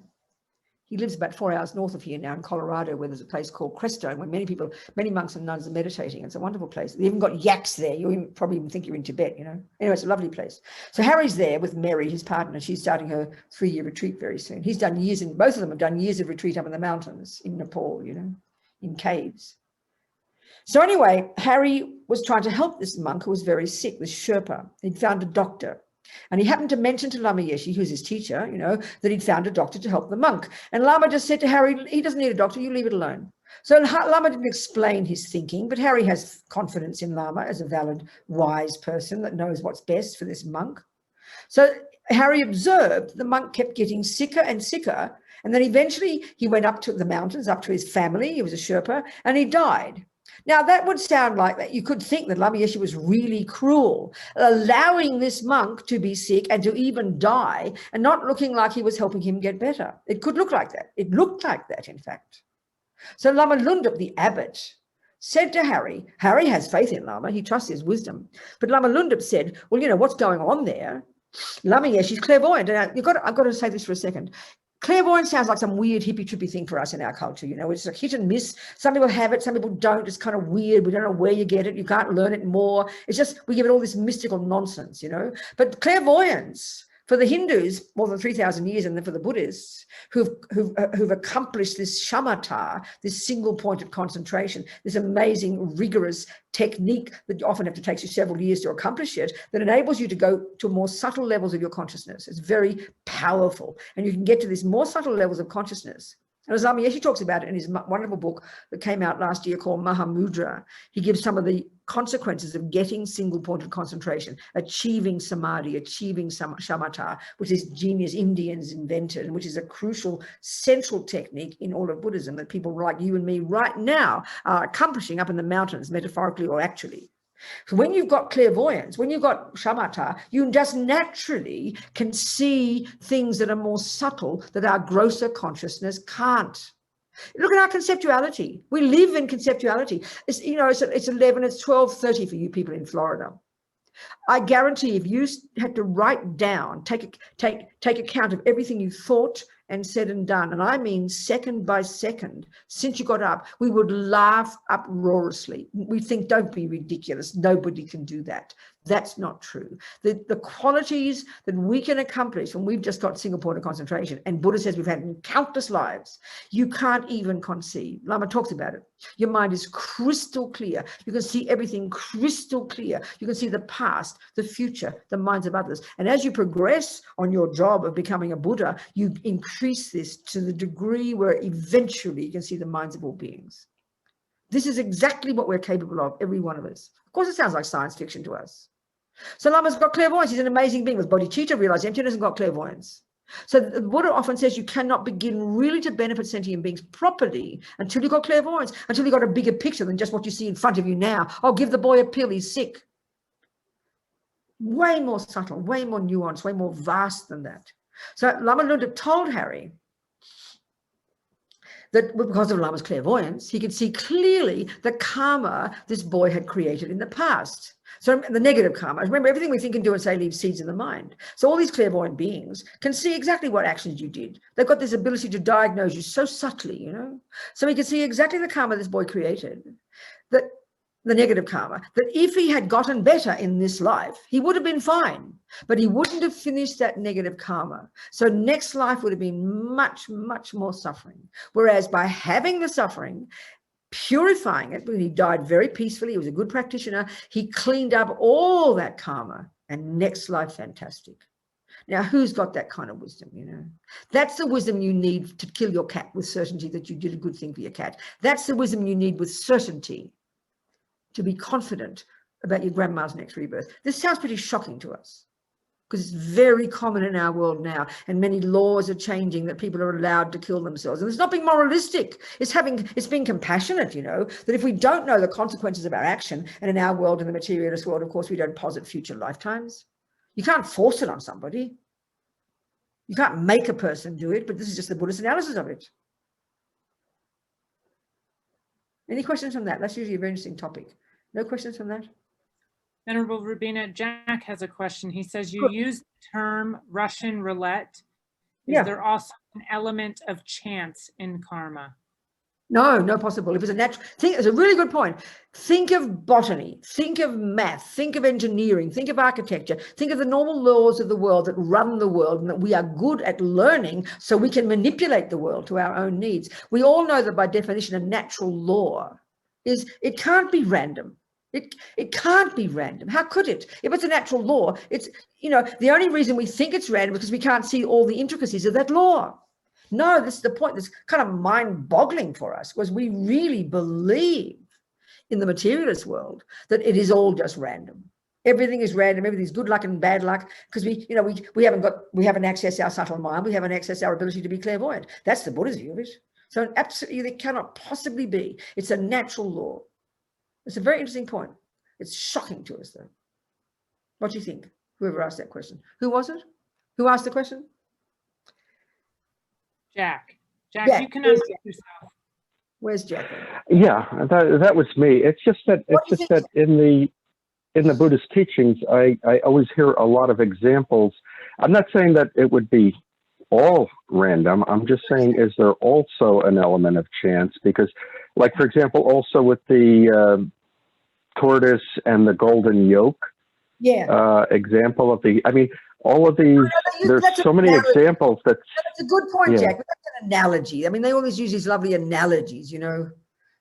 he lives about 4 hours north of here now in Colorado, where there's a place called Crestone, where many monks and nuns are meditating. It's a wonderful place. They even got yaks there. You probably even think you're in Tibet, you know. Anyway, it's a lovely place. So Harry's there with Mary, his partner. She's starting her 3-year retreat very soon. He's done years, and both of them have done years of retreat up in the mountains in Nepal, you know, in caves. So anyway, Harry was trying to help this monk who was very sick, this Sherpa. He'd found a doctor. And he happened to mention to Lama Yeshe, who's his teacher, you know, that he'd found a doctor to help the monk. And Lama just said to Harry, he doesn't need a doctor, you leave it alone. So Lama didn't explain his thinking, but Harry has confidence in Lama as a valid, wise person that knows what's best for this monk. So Harry observed the monk kept getting sicker and sicker. And then eventually he went up to the mountains, up to his family. He was a Sherpa, and he died. Now, that would sound like that. You could think that Lama Yeshe was really cruel, allowing this monk to be sick and to even die and not looking like he was helping him get better. It could look like that. It looked like that, in fact. So Lama Lundup, the abbot, said to Harry has faith in Lama, he trusts his wisdom. But Lama Lundup said, well, you know, what's going on there? Lama Yeshe's clairvoyant. And I've got to say this for a second. Clairvoyance sounds like some weird hippie-trippy thing for us in our culture, you know, it's a hit and miss. Some people have it, some people don't. It's kind of weird. We don't know where you get it. You can't learn it more. It's just, we give it all this mystical nonsense, you know. But clairvoyance, for the Hindus, more than 3,000 years, and then for the Buddhists, who've accomplished this shamatha, this single point of concentration, this amazing, rigorous technique that often have to take you several years to accomplish it, that enables you to go to more subtle levels of your consciousness. It's very powerful. And you can get to these more subtle levels of consciousness. And as Lama Yeshe talks about it in his wonderful book that came out last year called Mahamudra, he gives some of the consequences of getting single point of concentration, achieving samadhi, achieving shamatha, which is genius Indians invented, and which is a crucial central technique in all of Buddhism that people like you and me right now are accomplishing up in the mountains, metaphorically or actually. So when you've got clairvoyance, when you've got shamatha, you just naturally can see things that are more subtle that our grosser consciousness can't. Look at our conceptuality. We live in conceptuality. It's, you know, it's 11, it's 12:30 for you people in Florida. I guarantee if you had to write down, take account of everything you thought and said and done, and I mean second by second, since you got up, we would laugh uproariously. We think, don't be ridiculous. Nobody can do that. That's not true. The qualities that we can accomplish when we've just got single point of concentration, and Buddha says we've had in countless lives, you can't even conceive. Lama talks about it. Your mind is crystal clear. You can see everything crystal clear. You can see the past, the future, the minds of others. And as you progress on your job of becoming a Buddha, you increase this to the degree where eventually you can see the minds of all beings. This is exactly what we're capable of, every one of us. Of course, it sounds like science fiction to us. So Lama's got clairvoyance. He's an amazing being with bodhicitta, realized emptiness, and got clairvoyance. So the Buddha often says you cannot begin really to benefit sentient beings properly until you've got clairvoyance, until you've got a bigger picture than just what you see in front of you now. Oh, give the boy a pill, he's sick. Way more subtle, way more nuanced, way more vast than that. So Lama Lundup told Harry that because of Lama's clairvoyance, he could see clearly the karma this boy had created in the past. So the negative karma, remember, everything we think and do and say leaves seeds in the mind. So all these clairvoyant beings can see exactly what actions you did. They've got this ability to diagnose you so subtly, you know. So he can see exactly the karma this boy created. That the negative karma, that if he had gotten better in this life, he would have been fine, but he wouldn't have finished that negative karma. So next life would have been much, much more suffering. Whereas by having the suffering, purifying it, when he died very peacefully, he was a good practitioner, he cleaned up all that karma, and next life, fantastic. Now, who's got that kind of wisdom, you know? That's the wisdom you need to kill your cat with certainty that you did a good thing for your cat. That's the wisdom you need with certainty to be confident about your grandma's next rebirth. This sounds pretty shocking to us because it's very common in our world now, and many laws are changing that people are allowed to kill themselves. And it's not being moralistic. It's being compassionate, you know, that if we don't know the consequences of our action, and in our world, in the materialist world, of course, we don't posit future lifetimes. You can't force it on somebody. You can't make a person do it, but this is just the Buddhist analysis of it. Any questions on that? That's usually a very interesting topic. No questions from that? Venerable Robina, Jack has a question. He says, you Good. use the term Russian roulette. Is Yeah. there also an element of chance in karma? No, no possible. If it's a natural thing, it's a really good point. Think of botany, think of math, think of engineering, think of architecture, think of the normal laws of the world that run the world and that we are good at learning so we can manipulate the world to our own needs. We all know that by definition, a natural law is, it can't be random. It can't be random. How could it? If it's a natural law, it's, you know, the only reason we think it's random is because we can't see all the intricacies of that law. No, this is the point that's kind of mind-boggling for us, because we really believe in the materialist world that it is all just random. Everything is random. Everything's good luck and bad luck, because we haven't accessed our subtle mind. We haven't accessed our ability to be clairvoyant. That's the Buddha's view of it. So absolutely, it cannot possibly be. It's a natural law. It's a very interesting point. It's shocking to us, though. What do you think? Whoever asked that question. Who was it? Who asked the question? Jack, Jack, you can where's unmute Jack? yourself. Where's Jack? Yeah, that was me. It's just that in the Buddhist teachings, I always hear a lot of examples. I'm not saying that it would be all random. I'm just saying, is there also an element of chance? Because, like, for example, also with the tortoise and the golden yoke example of the, I mean, all of these, there's so many examples that. That's a good point, Yeah. Jack. But that's an analogy. I mean, they always use these lovely analogies, you know.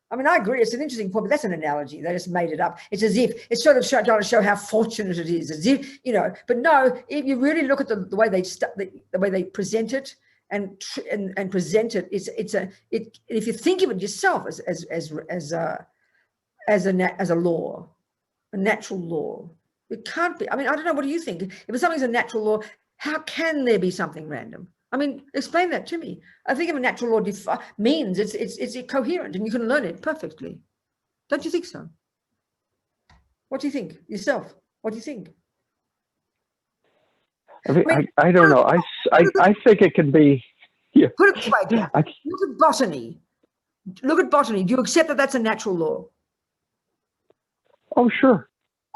I mean, I agree. It's an interesting point, but that's an analogy. They just made it up. It's as if it's sort of trying to show how fortunate it is, as if, you know. But no, if you really look at the way they present it and present it, if you think of it yourself as a law, a natural law, it can't be. I mean, I don't know. What do you think? If something's a natural law, how can there be something random? I mean, explain that to me. I think of a natural law means it's coherent and you can learn it perfectly. Don't you think so? What do you think yourself? What do you think? I don't know. I think it can be. Yeah. Put it this way, Jack. Look at botany. Look at botany. Do you accept that that's a natural law? Oh, sure.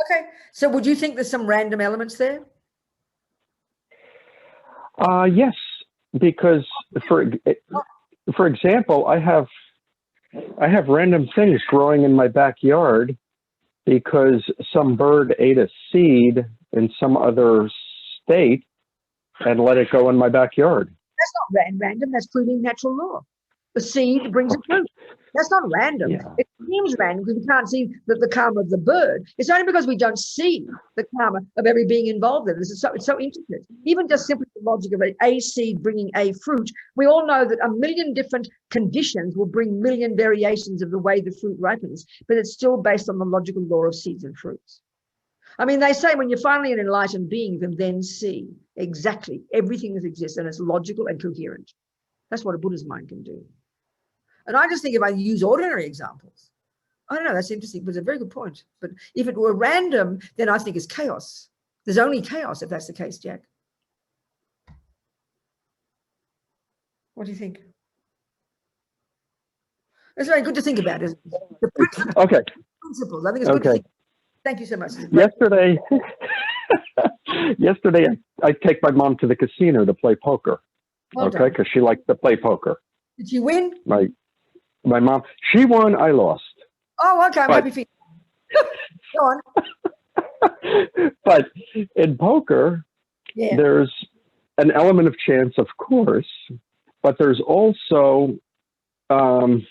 Okay. So would you think there's some random elements there? Yes, because for example, I have random things growing in my backyard because some bird ate a seed in some other state and let it go in my backyard. That's not random. That's proving natural law. The seed brings a fruit. That's not random. Yeah. It seems random because we can't see the karma of the bird. It's only because we don't see the karma of every being involved in this. It's so intricate. Even just simply the logic of a seed bringing a fruit, we all know that a million different conditions will bring million variations of the way the fruit ripens, but it's still based on the logical law of seeds and fruits. I mean, they say when you're finally an enlightened being, you can then see exactly everything that exists and it's logical and coherent. That's what a Buddha's mind can do. And I just think if I use ordinary examples, I don't know, that's interesting, but it's a very good point. But if it were random, then I think it's chaos. There's only chaos if that's the case, Jack. What do you think? It's very good to think about, isn't it? Okay. Principles. I think it's good to think. Thank you so much. Yesterday, I take my mom to the casino to play poker. Well okay, done. because she likes to play poker. Did you win? My mom, she won, I lost. Oh, okay. I'm But- happy for you. Go on. But in poker, Yeah. there's an element of chance, of course, but there's also a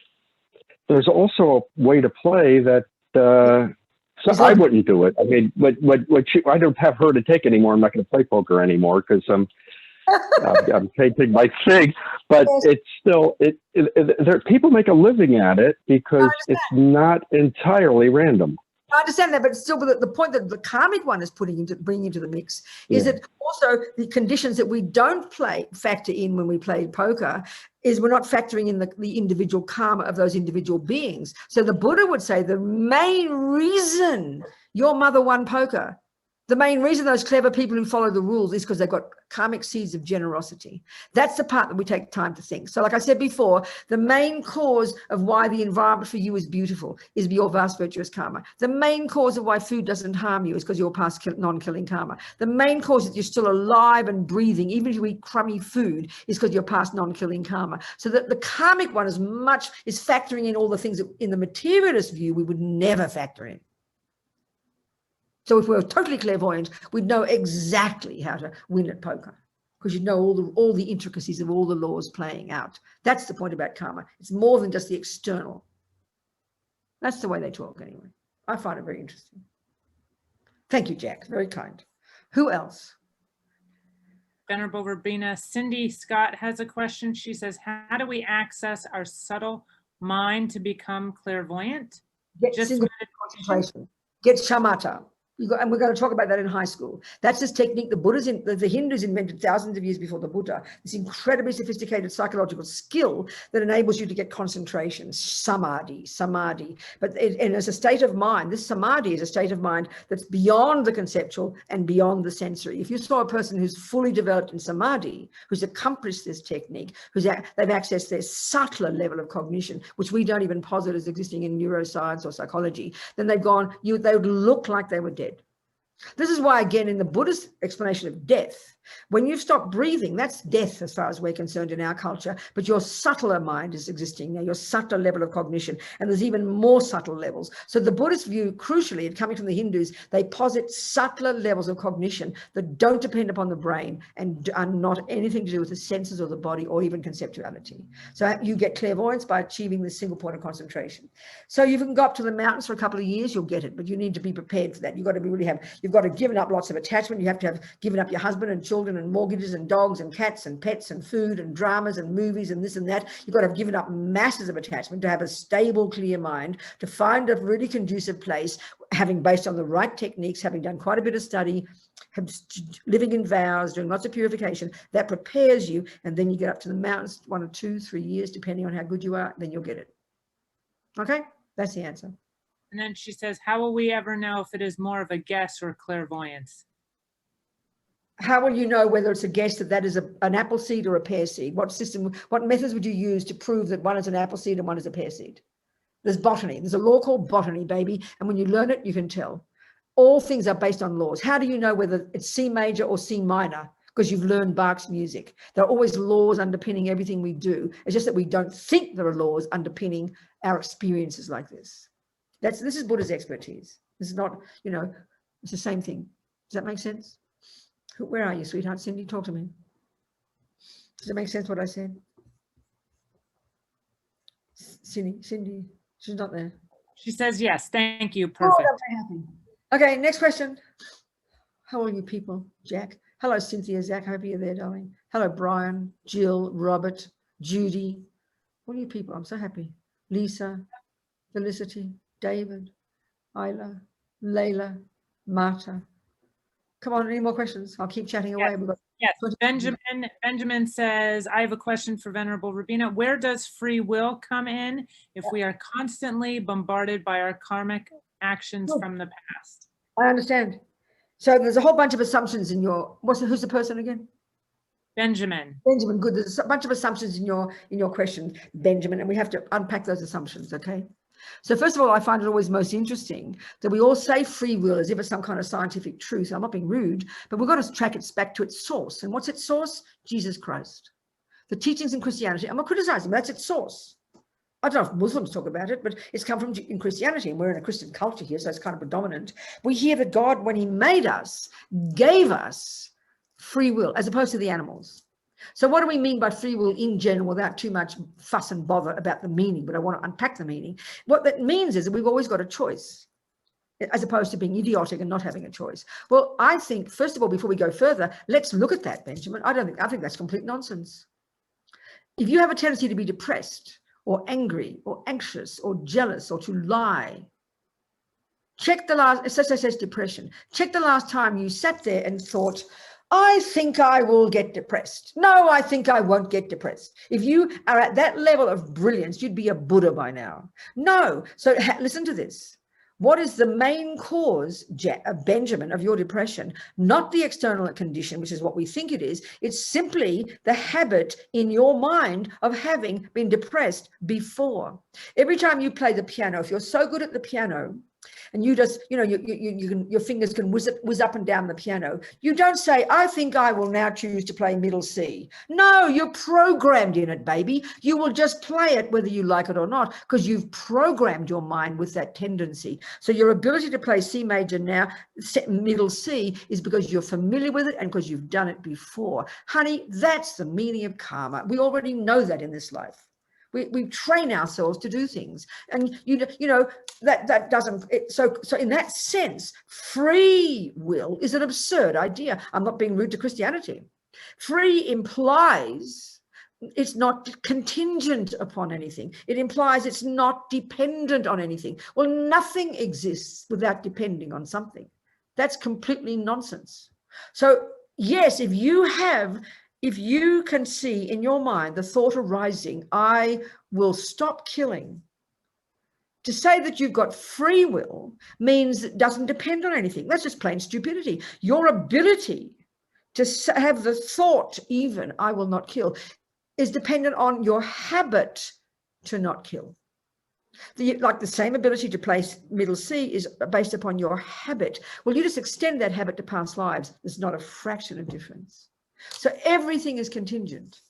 way to play that. So I wouldn't do it. I mean, I don't have her to take anymore. I'm not going to play poker anymore because I'm taking my thing. But it's still people make a living at it because it's not entirely random. I understand that, but still, the point that the karmic one is bringing into the mix is that also the conditions that we don't factor in when we play poker is we're not factoring in the individual karma of those individual beings. So the Buddha would say the main reason your mother won poker, the main reason those clever people who follow the rules is because they've got karmic seeds of generosity. That's the part that we take time to think. So like I said before, the main cause of why the environment for you is beautiful is your vast virtuous karma. The main cause of why food doesn't harm you is because you're past non-killing karma. The main cause that you're still alive and breathing, even if you eat crummy food, is because you're past non-killing karma. So that the karmic one is factoring in all the things that in the materialist view we would never factor in. So if we were totally clairvoyant, we'd know exactly how to win at poker because you'd know all the intricacies of all the laws playing out. That's the point about karma. It's more than just the external. That's the way they talk anyway. I find it very interesting. Thank you, Jack. Very kind. Who else? Venerable Robina, Cindy Scott has a question. She says, how do we access our subtle mind to become clairvoyant? Get Just single concentration. Get shamatha. And we're going to talk about that in high school. That's this technique the Hindus invented thousands of years before the Buddha, this incredibly sophisticated psychological skill that enables you to get concentration, samadhi. But as a state of mind, this samadhi is a state of mind that's beyond the conceptual and beyond the sensory. If you saw a person who's fully developed in samadhi, who's accomplished this technique, they've accessed their subtler level of cognition, which we don't even posit as existing in neuroscience or psychology, then they would look like they were dead. This is why, again, in the Buddhist explanation of death, when you stop breathing, that's death as far as we're concerned in our culture, but your subtler mind is existing now, your subtler level of cognition, and there's even more subtle levels. So the Buddhist view, crucially, and coming from the Hindus, they posit subtler levels of cognition that don't depend upon the brain and are not anything to do with the senses or the body or even conceptuality. So you get clairvoyance by achieving this single point of concentration. So you can go up to the mountains for a couple of years, you'll get it, but you need to be prepared for that. You've got to given up lots of attachment. You have to have given up your husband and children and mortgages and dogs and cats and pets and food and dramas and movies and this and that. You've got to have given up masses of attachment to have a stable, clear mind, to find a really conducive place, having based on the right techniques, having done quite a bit of study, living in vows, doing lots of purification. That prepares you, and then you get up to the mountains 1 or 2, 3 years, depending on how good you are, then you'll get it. Okay, that's the answer. And then she says, how will we ever know if it is more of a guess or clairvoyance? How will you know whether it's a guess that is an apple seed or a pear seed? What methods would you use to prove that one is an apple seed and one is a pear seed? There's botany. There's a law called botany, baby. And when you learn it, you can tell. All things are based on laws. How do you know whether it's C major or C minor? Because you've learned Bach's music. There are always laws underpinning everything we do. It's just that we don't think there are laws underpinning our experiences like this. This is Buddha's expertise. This is not, it's the same thing. Does that make sense? Where are you, sweetheart? Cindy, talk to me. Does it make sense what I said? Cindy, she's not there. She says yes. Thank you. Perfect. Oh, I'm very happy. Okay, next question. How are you people? Jack. Hello, Cynthia, Zach. Hope you're there, darling. Hello, Brian, Jill, Robert, Judy. What are you people? I'm so happy. Lisa, Felicity, David, Isla, Layla, Marta. Come on, any more questions? I'll keep chatting away. Yes. Benjamin says, I have a question for Venerable Robina. Where does free will come in if we are constantly bombarded by our karmic actions from the past? I understand. So there's a whole bunch of assumptions in your, who's the person again? Benjamin. Benjamin, good. There's a bunch of assumptions in your question, Benjamin, and we have to unpack those assumptions, okay? So first of all, I find it always most interesting that we all say free will as if it's some kind of scientific truth. I'm not being rude, but we've got to track it back to its source. And what's its source? Jesus Christ. The teachings in Christianity, I'm not criticizing, but that's its source. I don't know if Muslims talk about it, but it's come from in Christianity, and we're in a Christian culture here, so it's kind of predominant. We hear that God, when he made us, gave us free will as opposed to the animals. So what do we mean by free will in general, without too much fuss and bother about the meaning, but I want to unpack the meaning. What that means is that we've always got a choice, as opposed to being idiotic and not having a choice. Well, I think, first of all, before we go further, let's look at that, Benjamin. I think that's complete nonsense. If you have a tendency to be depressed or angry or anxious or jealous or to lie, check the last, it says depression. Check the last time you sat there and thought, I think I will get depressed. No, I think I won't get depressed. If you are at that level of brilliance, you'd be a Buddha by now. No. So listen to this. What is the main cause, Benjamin, of your depression? Not the external condition, which is what we think it is. It's simply the habit in your mind of having been depressed before. Every time you play the piano, if you're so good at the piano, and you just, you know, your fingers can whiz up and down the piano. You don't say, I think I will now choose to play middle C. No, you're programmed in it, baby. You will just play it whether you like it or not, because you've programmed your mind with that tendency. So your ability to play C major now, middle C, is because you're familiar with it and because you've done it before. Honey, that's the meaning of karma. We already know that in this life. We train ourselves to do things, and you know that doesn't. So in that sense, free will is an absurd idea. I'm not being rude to Christianity. Free implies it's not contingent upon anything. It implies it's not dependent on anything. Well, nothing exists without depending on something. That's completely nonsense. So yes, if you can see in your mind the thought arising, I will stop killing, to say that you've got free will means it doesn't depend on anything. That's just plain stupidity. Your ability to have the thought, even, I will not kill, is dependent on your habit to not kill. Like the same ability to place middle C is based upon your habit. Well, you just extend that habit to past lives. There's not a fraction of difference. So everything is contingent.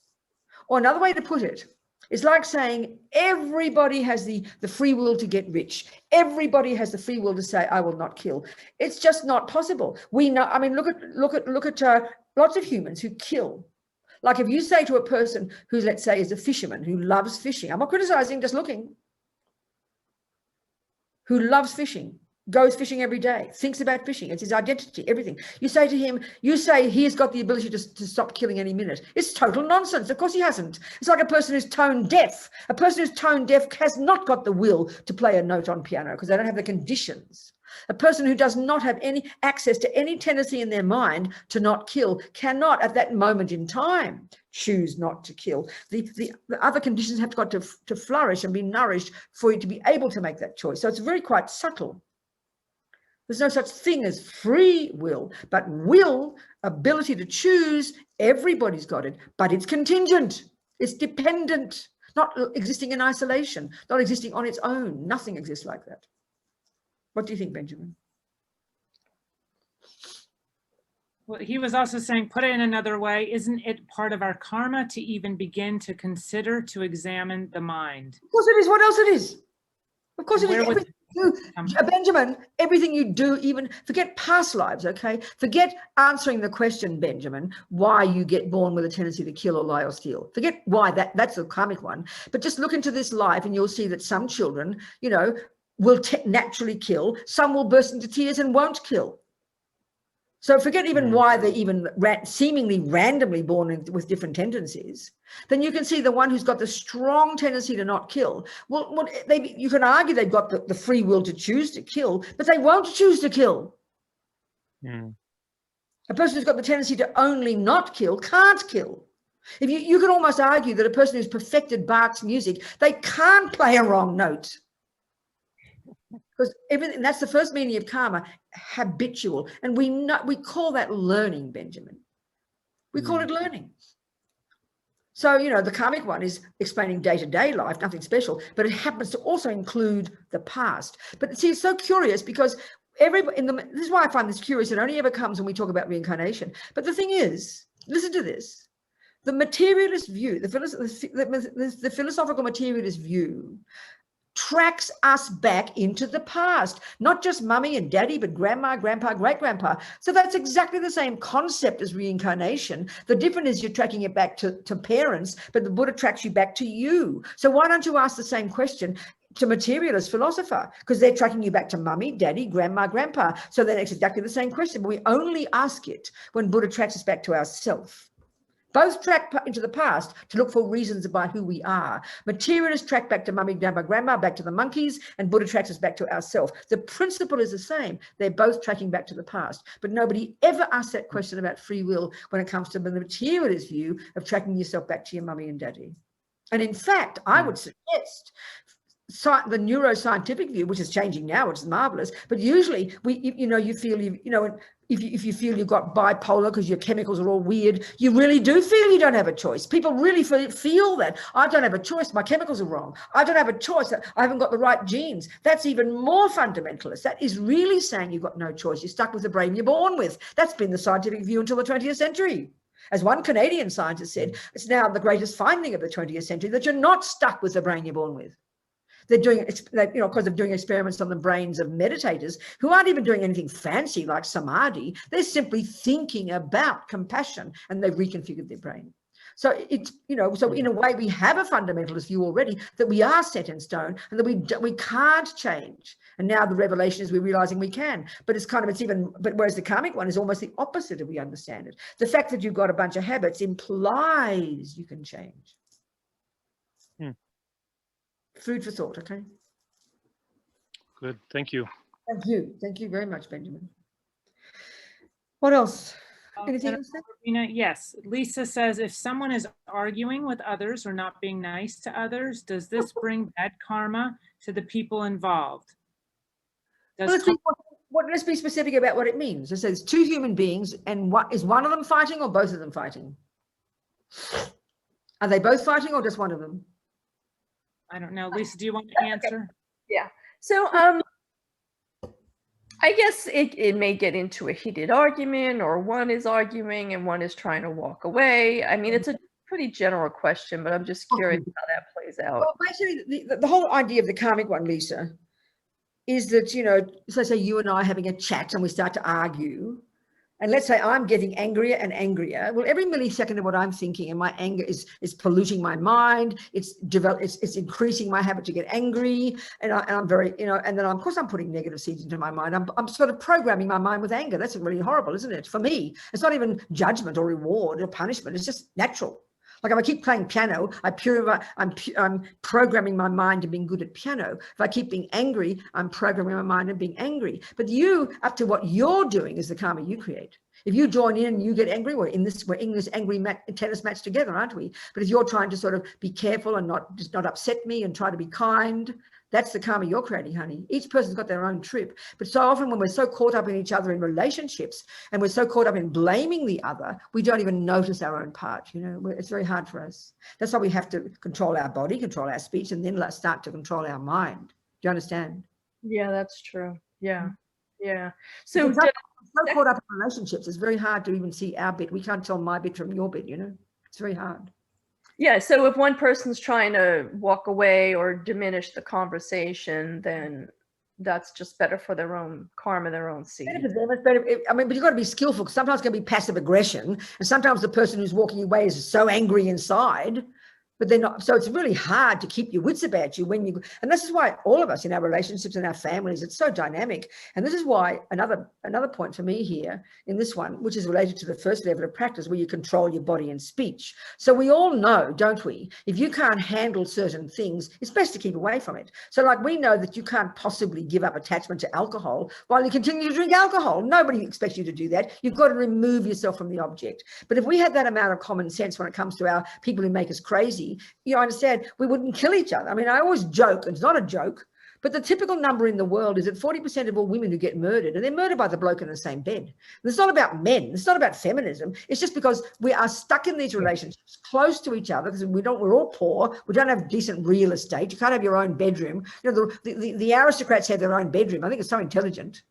Or another way to put it is like saying everybody has the free will to get rich. Everybody has the free will to say, I will not kill. It's just not possible. We know, I mean, look at lots of humans who kill. Like if you say to a person who, let's say, is a fisherman who loves fishing, I'm not criticizing, just looking, who loves fishing, goes fishing every day, thinks about fishing, it's his identity, everything. You say to him, you say he's got the ability to stop killing any minute. It's total nonsense. Of course he hasn't. It's like a person who's tone deaf. A person who's tone deaf has not got the will to play a note on piano because they don't have the conditions. A person who does not have any access to any tendency in their mind to not kill cannot at that moment in time choose not to kill. The other conditions have got to flourish and be nourished for you to be able to make that choice. So it's very quite subtle. There's no such thing as free will, but will, ability to choose, everybody's got it, but it's contingent, it's dependent, not existing in isolation, not existing on its own. Nothing exists like that. What do you think, Benjamin? Well, he was also saying, put it in another way, isn't it part of our karma to even begin to consider, to examine the mind? Of course it is. What else it is? Of course it is. Benjamin, everything you do, even forget past lives, okay? Forget answering the question, Benjamin, why you get born with a tendency to kill or lie or steal. Forget why, that's the karmic one. But just look into this life and you'll see that some children, you know, will naturally kill. Some will burst into tears and won't kill. So forget even why they're even seemingly randomly born with different tendencies. Then you can see the one who's got the strong tendency to not kill. Well, you can argue they've got the free will to choose to kill, but they won't choose to kill. A person who's got the tendency to only not kill can't kill. If you can almost argue that a person who's perfected Bach's music, they can't play a wrong note. Because everything, that's the first meaning of karma, habitual. And we call that learning, Benjamin. We call it learning. So, you know, the karmic one is explaining day-to-day life, nothing special, but it happens to also include the past. But see, it's so curious because this is why I find this curious. It only ever comes when we talk about reincarnation. But the thing is, listen to this. The materialist view, the philosophical materialist view tracks us back into the past, not just mummy and daddy, but grandma, grandpa, great-grandpa. So that's exactly the same concept as reincarnation. The difference is you're tracking it back to parents, but the Buddha tracks you back to you. So why don't you ask the same question to materialist philosopher? Because they're tracking you back to mummy, daddy, grandma, grandpa. So then it's exactly the same question, but we only ask it when Buddha tracks us back to ourself. Both track into the past to look for reasons about who we are. Materialists track back to mummy, grandma, grandma, back to the monkeys, and Buddha tracks us back to ourselves. The principle is the same. They're both tracking back to the past. But nobody ever asks that question about free will when it comes to the materialist view of tracking yourself back to your mummy and daddy. And in fact, I would suggest the neuroscientific view, which is changing now, which is marvelous, but usually you feel if you feel you've got bipolar because your chemicals are all weird, you really do feel you don't have a choice. People really feel that. I don't have a choice. My chemicals are wrong. I don't have a choice. I haven't got the right genes. That's even more fundamentalist. That is really saying you've got no choice. You're stuck with the brain you're born with. That's been the scientific view until the 20th century. As one Canadian scientist said, it's now the greatest finding of the 20th century that you're not stuck with the brain you're born with. They're doing, because they're doing experiments on the brains of meditators who aren't even doing anything fancy like samadhi. They're simply thinking about compassion, and they've reconfigured their brain. So it's, so in a way we have a fundamentalist view already that we are set in stone and that we can't change. And now the revelation is we're realizing we can. But whereas the karmic one is almost the opposite if we understand it. The fact that you've got a bunch of habits implies you can change. Food for thought, okay? Good, thank you. Thank you. Thank you very much, Benjamin. What else? Anything else? Yes. Lisa says, if someone is arguing with others or not being nice to others, does this bring bad karma to the people involved? Let's be specific about what it means. It says two human beings, and is one of them fighting or both of them fighting? Are they both fighting or just one of them? I don't know. Lisa, do you want to answer? Yeah. So I guess it may get into a heated argument, or one is arguing and one is trying to walk away. I mean, it's a pretty general question, but I'm just curious how that plays out. Well, basically, the whole idea of the karmic one, Lisa, is that, so say you and I are having a chat and we start to argue. And let's say I'm getting angrier and angrier. Well, every millisecond of what I'm thinking and my anger is polluting my mind. It's increasing my habit to get angry. And I'm very, and then of course I'm putting negative seeds into my mind. I'm sort of programming my mind with anger. That's really horrible, isn't it? For me, it's not even judgment or reward or punishment. It's just natural. Like if I keep playing piano, I'm programming my mind to being good at piano. If I keep being angry, I'm programming my mind and being angry. But up to what you're doing is the karma you create. If you join in and you get angry, we're in this angry tennis match together, aren't we? But if you're trying to sort of be careful and not upset me and try to be kind, that's the karma you're creating, honey. Each person's got their own trip. But so often when we're so caught up in each other in relationships and we're so caught up in blaming the other, we don't even notice our own part. It's very hard for us. That's why we have to control our body, control our speech, and then let's start to control our mind. Do you understand? Yeah, that's true. Yeah. Yeah. So caught up in relationships, it's very hard to even see our bit. We can't tell my bit from your bit, It's very hard. Yeah, so if one person's trying to walk away or diminish the conversation, then that's just better for their own karma, their own seed. Better for them, it's better. But you've got to be skillful, because sometimes it's going to be passive aggression, and sometimes the person who's walking away is so angry inside, but they're not. So it's really hard to keep your wits about you and this is why all of us in our relationships and our families, it's so dynamic. And this is why another point for me here in this one, which is related to the first level of practice, where you control your body and speech. So we all know, don't we, if you can't handle certain things, it's best to keep away from it. So like we know that you can't possibly give up attachment to alcohol while you continue to drink alcohol. Nobody expects you to do that. You've got to remove yourself from the object. But if we had that amount of common sense when it comes to our people who make us crazy, you understand, we wouldn't kill each other. I mean, I always joke, and it's not a joke, but the typical number in the world is that 40% of all women who get murdered, and they're murdered by the bloke in the same bed. And it's not about men. It's not about feminism. It's just because we are stuck in these relationships close to each other, because we're all poor. We don't have decent real estate. You can't have your own bedroom. The aristocrats have their own bedroom. I think it's so intelligent.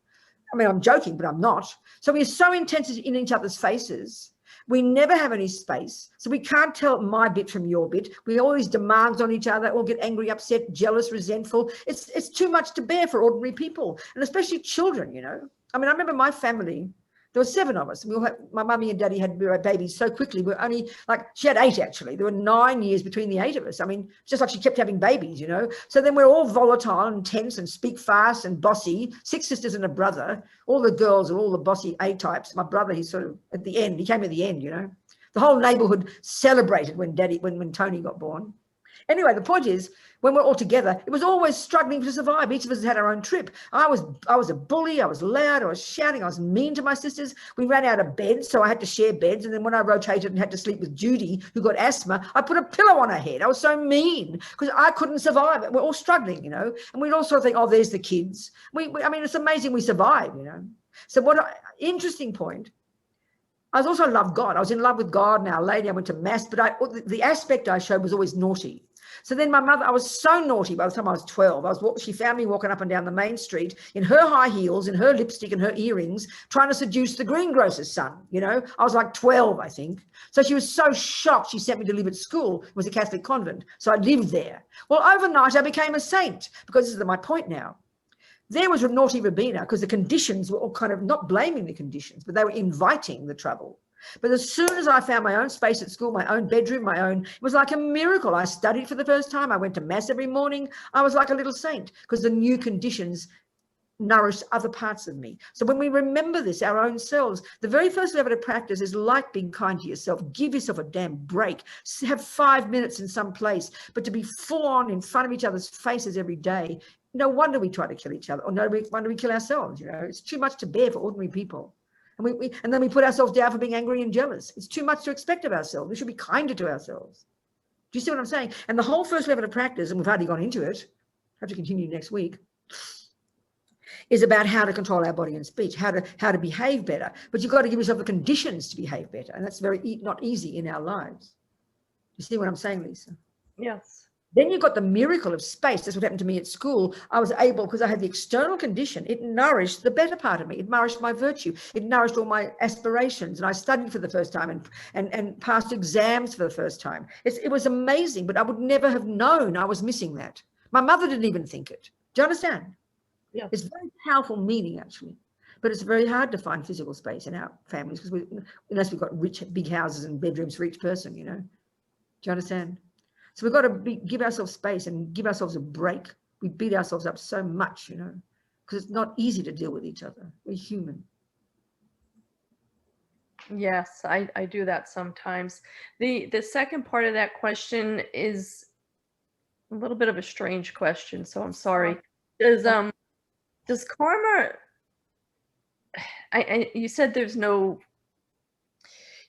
I mean, I'm joking, but I'm not. So we're so intense in each other's faces We never have any space. So we can't tell my bit from your bit. We all these demands on each other, all get angry, upset, jealous, resentful. It's too much to bear for ordinary people, and especially children, you know. I mean, I remember my family, there were 7 of us. We all had, my mummy and daddy had babies so quickly. We were only like, she had 8 actually. There were 9 years between the 8 of us. I mean, just like she kept having babies, you know. So then we're all volatile and tense and speak fast and bossy. 6 sisters and a brother. All the girls are all the bossy A types. My brother, he's sort of at the end. He came at the end, you know. The whole neighborhood celebrated when Tony got born. Anyway, the point is, when we're all together, it was always struggling to survive. Each of us had our own trip. I was a bully. I was loud. I was shouting. I was mean to my sisters. We ran out of beds, so I had to share beds. And then when I rotated and had to sleep with Judy, who got asthma, I put a pillow on her head. I was so mean because I couldn't survive. We're all struggling, you know. And we'd all sort of think, oh, there's the kids. I mean, it's amazing we survive, you know. So interesting point. I also love God. I was in love with God and Our Lady. I went to Mass, but the aspect I showed was always naughty. So then my mother, I was so naughty by the time I was 12. She found me walking up and down the main street in her high heels, in her lipstick and her earrings, trying to seduce the greengrocer's son, you know. I was like 12, I think. So she was so shocked, she sent me to live at school. It was a Catholic convent. So I lived there. Well, overnight I became a saint, because this is my point now. There was naughty Robina, because the conditions were all kind of not blaming the conditions, but they were inviting the trouble. But as soon as I found my own space at school, my own bedroom, it was like a miracle. I studied for the first time. I went to Mass every morning. I was like a little saint, because the new conditions nourished other parts of me. So when we remember this, our own selves, the very first level of practice is like being kind to yourself. Give yourself a damn break. Have 5 minutes in some place, but to be full on in front of each other's faces every day, no wonder we try to kill each other, or no wonder we kill ourselves. You know, it's too much to bear for ordinary people. And then we put ourselves down for being angry and jealous. It's too much to expect of ourselves. We should be kinder to ourselves. Do you see what I'm saying? And the whole first level of practice, and we've hardly gone into it, have to continue next week, is about how to control our body and speech, how to behave better. But you've got to give yourself the conditions to behave better. And that's not easy in our lives. You see what I'm saying, Lisa? Yes. Then you've got the miracle of space. That's what happened to me at school. I was able, because I had the external condition, it nourished the better part of me. It nourished my virtue. It nourished all my aspirations. And I studied for the first time and passed exams for the first time. It was amazing, but I would never have known I was missing that. My mother didn't even think it. Do you understand? Yeah. It's very powerful meaning, actually. But it's very hard to find physical space in our families, because unless we've got rich, big houses and bedrooms for each person, you know. Do you understand? So we've got to give ourselves space and give ourselves a break. We beat ourselves up so much, you know, because it's not easy to deal with each other. We're human. Yes, I do that sometimes. The second part of that question is a little bit of a strange question, so I'm sorry. Does karma, you said there's no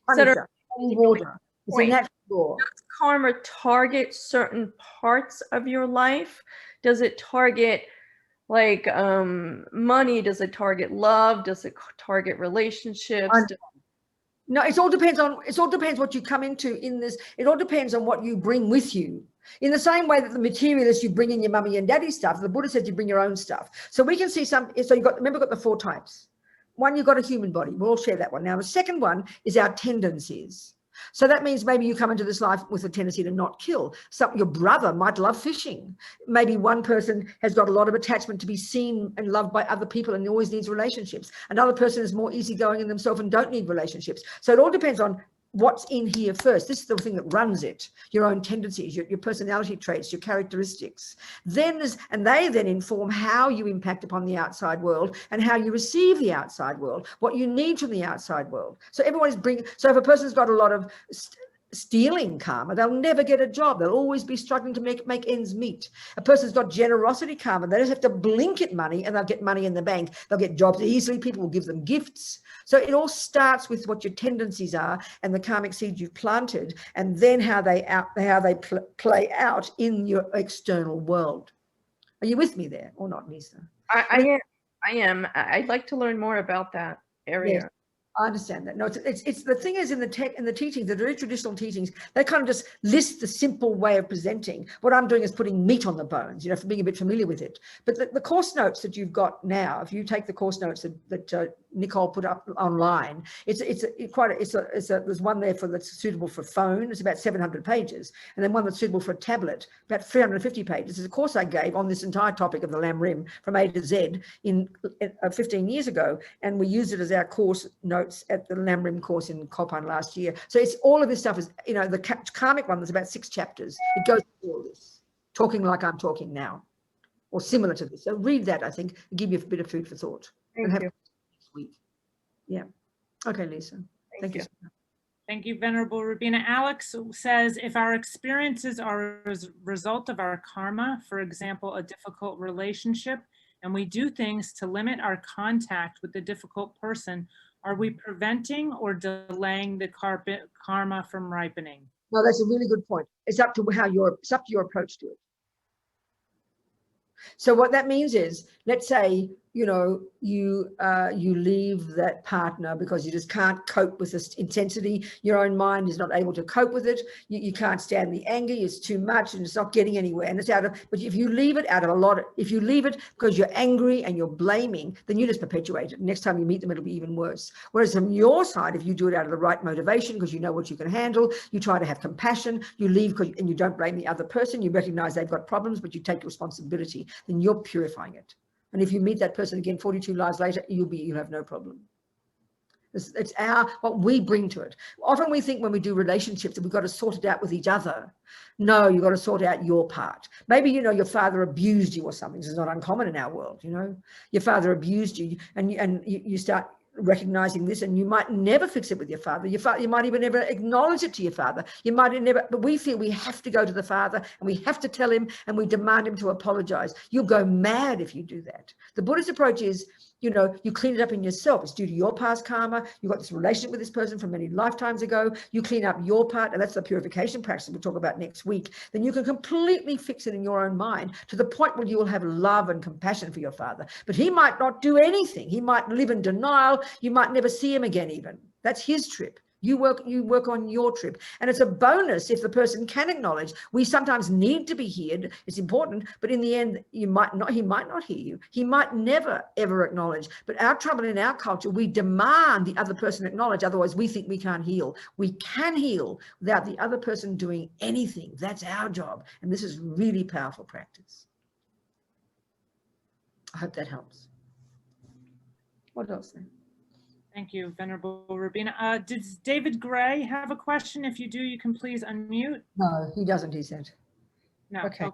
Water. It's a natural law. Does karma target certain parts of your life? Does it target like money? Does it target love? Does it target relationships? No, it all depends what you come into in this. It all depends on what you bring with you. In the same way that the materialists, you bring in your mummy and daddy stuff, the Buddha says you bring your own stuff. So we can see so you've got the 4 types. One, you've got a human body. We'll all share that one. Now, the second one is our tendencies. So that means maybe you come into this life with a tendency to not kill. So your brother might love fishing. Maybe one person has got a lot of attachment to be seen and loved by other people and always needs relationships. Another person is more easygoing in themselves and don't need relationships. So it all depends on what's in here first. This is the thing that runs it, your own tendencies, your personality traits, your characteristics. And they then inform how you impact upon the outside world and how you receive the outside world, what you need from the outside world. So so if a person's got a lot of stealing karma, they'll never get a job. They'll always be struggling to make ends meet. A person's got generosity karma, they just have to blink at money and they'll get money in the bank. They'll get jobs easily. People will give them gifts. So it all starts with what your tendencies are and the karmic seeds you've planted, and then how they play out in your external world. Are you with me there or not, Lisa? I am. I'd like to learn more about that area. Yes. I understand that. No, it's the thing is in the teachings, the very traditional teachings, they kind of just list the simple way of presenting. What I'm doing is putting meat on the bones, you know, for being a bit familiar with it. But the course notes that you've got now, if you take the course notes that Nicole put up online. There's one there that's suitable for phone. It's about 700 pages, and then one that's suitable for a tablet, about 350 pages. It's a course I gave on this entire topic of the Lam Rim from A to Z in 15 years ago, and we used it as our course notes at the Lam Rim course in Copan last year. So it's all of this stuff is, you know, the karmic one. There's about 6 chapters. It goes through all this, talking like I'm talking now, or similar to this. So read that. I think give you a bit of food for thought. Thank you. Next week. Yeah. Okay, Lisa. Thank you. Thank you, Venerable Robina. Alex says, if our experiences are a result of our karma, for example, a difficult relationship, and we do things to limit our contact with the difficult person, are we preventing or delaying the karma from ripening? No, that's a really good point. It's up to your approach to it. So what that means is, let's say, you know, you leave that partner because you just can't cope with this intensity. Your own mind is not able to cope with it. You can't stand the anger. It's too much and it's not getting anywhere. And it's out of, but if you leave it out of a lot of, if you leave it because you're angry and you're blaming, then you just perpetuate it. Next time you meet them, it'll be even worse. Whereas from your side, if you do it out of the right motivation, because you know what you can handle, you try to have compassion, you leave and you don't blame the other person, you recognize they've got problems, but you take responsibility, then you're purifying it. And if you meet that person again 42 lives later, you'll have no problem. It's what we bring to it. Often we think when we do relationships that we've got to sort it out with each other. No, you've got to sort out your part. Maybe, you know, your father abused you or something. This is not uncommon in our world, you know. Your father abused you and you start recognizing this, and you might never fix it with your father. You might even never acknowledge it to your father. You might never, but we feel we have to go to the father and we have to tell him and we demand him to apologize. You'll go mad if you do that. The Buddhist approach is, you know, you clean it up in yourself. It's due to your past karma. You've got this relationship with this person from many lifetimes ago. You clean up your part, and that's the purification practice we'll talk about next week. Then you can completely fix it in your own mind to the point where you will have love and compassion for your father. But he might not do anything. He might live in denial. You might never see him again even. That's his trip. You work on your trip. And it's a bonus if the person can acknowledge. We sometimes need to be heard. It's important, but in the end, he might not hear you. He might never, ever acknowledge. But our trouble in our culture, we demand the other person acknowledge. Otherwise, we think we can't heal. We can heal without the other person doing anything. That's our job. And this is really powerful practice. I hope that helps. What else then? Thank you, Venerable Robina. Does David Gray have a question? If you do, you can please unmute. No, he doesn't, he said. No, Okay.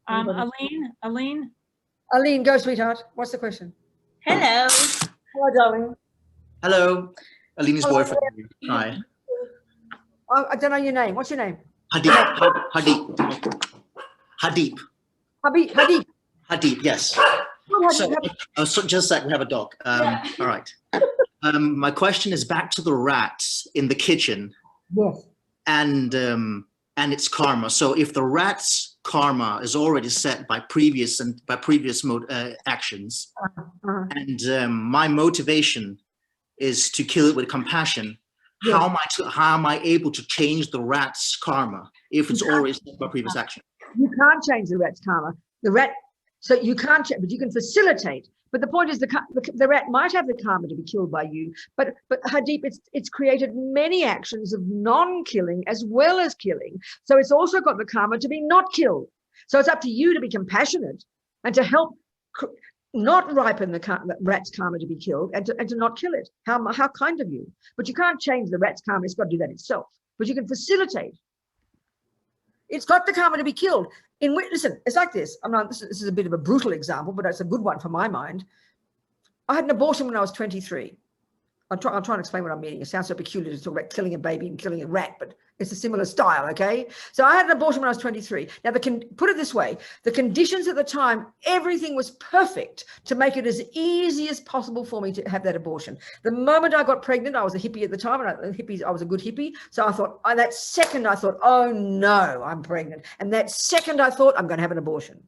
Aline? Aline, go, sweetheart. What's the question? Hello. Hello, darling. Hello. Aline's Hello. boyfriend. Hi. Oh, I don't know your name. What's your name? Hadeep. Hadeep, yes. So just like we have a dog. All right. My question is back to the rats in the kitchen. Yes. And its karma. So if the rat's karma is already set by previous actions, and my motivation is to kill it with compassion, Yes. how am I able to change the rat's karma if it's already set by previous action? You can't change the rat's karma. So you can't change, but you can facilitate. But the point is the rat might have the karma to be killed by you, but Hadeep, it's created many actions of non-killing as well as killing. So it's also got the karma to be not killed. So it's up to you to be compassionate and to help not ripen the rat's karma to be killed and to not kill it. How kind of you. But you can't change the rat's karma. It's got to do that itself. But you can facilitate. It's got the karma to be killed. Listen, it's like this. This is a bit of a brutal example, but it's a good one for my mind. I had an abortion when I was 23. I'll try and explain what I'm meaning. It sounds so peculiar to talk about killing a baby and killing a rat, but it's a similar style, okay? So I had an abortion when I was 23. Now, put it this way, the conditions at the time, everything was perfect to make it as easy as possible for me to have that abortion. The moment I got pregnant, I was a hippie at the time, and I was a good hippie. So I thought, that second I thought, oh no, I'm pregnant. And that second I thought, I'm going to have an abortion.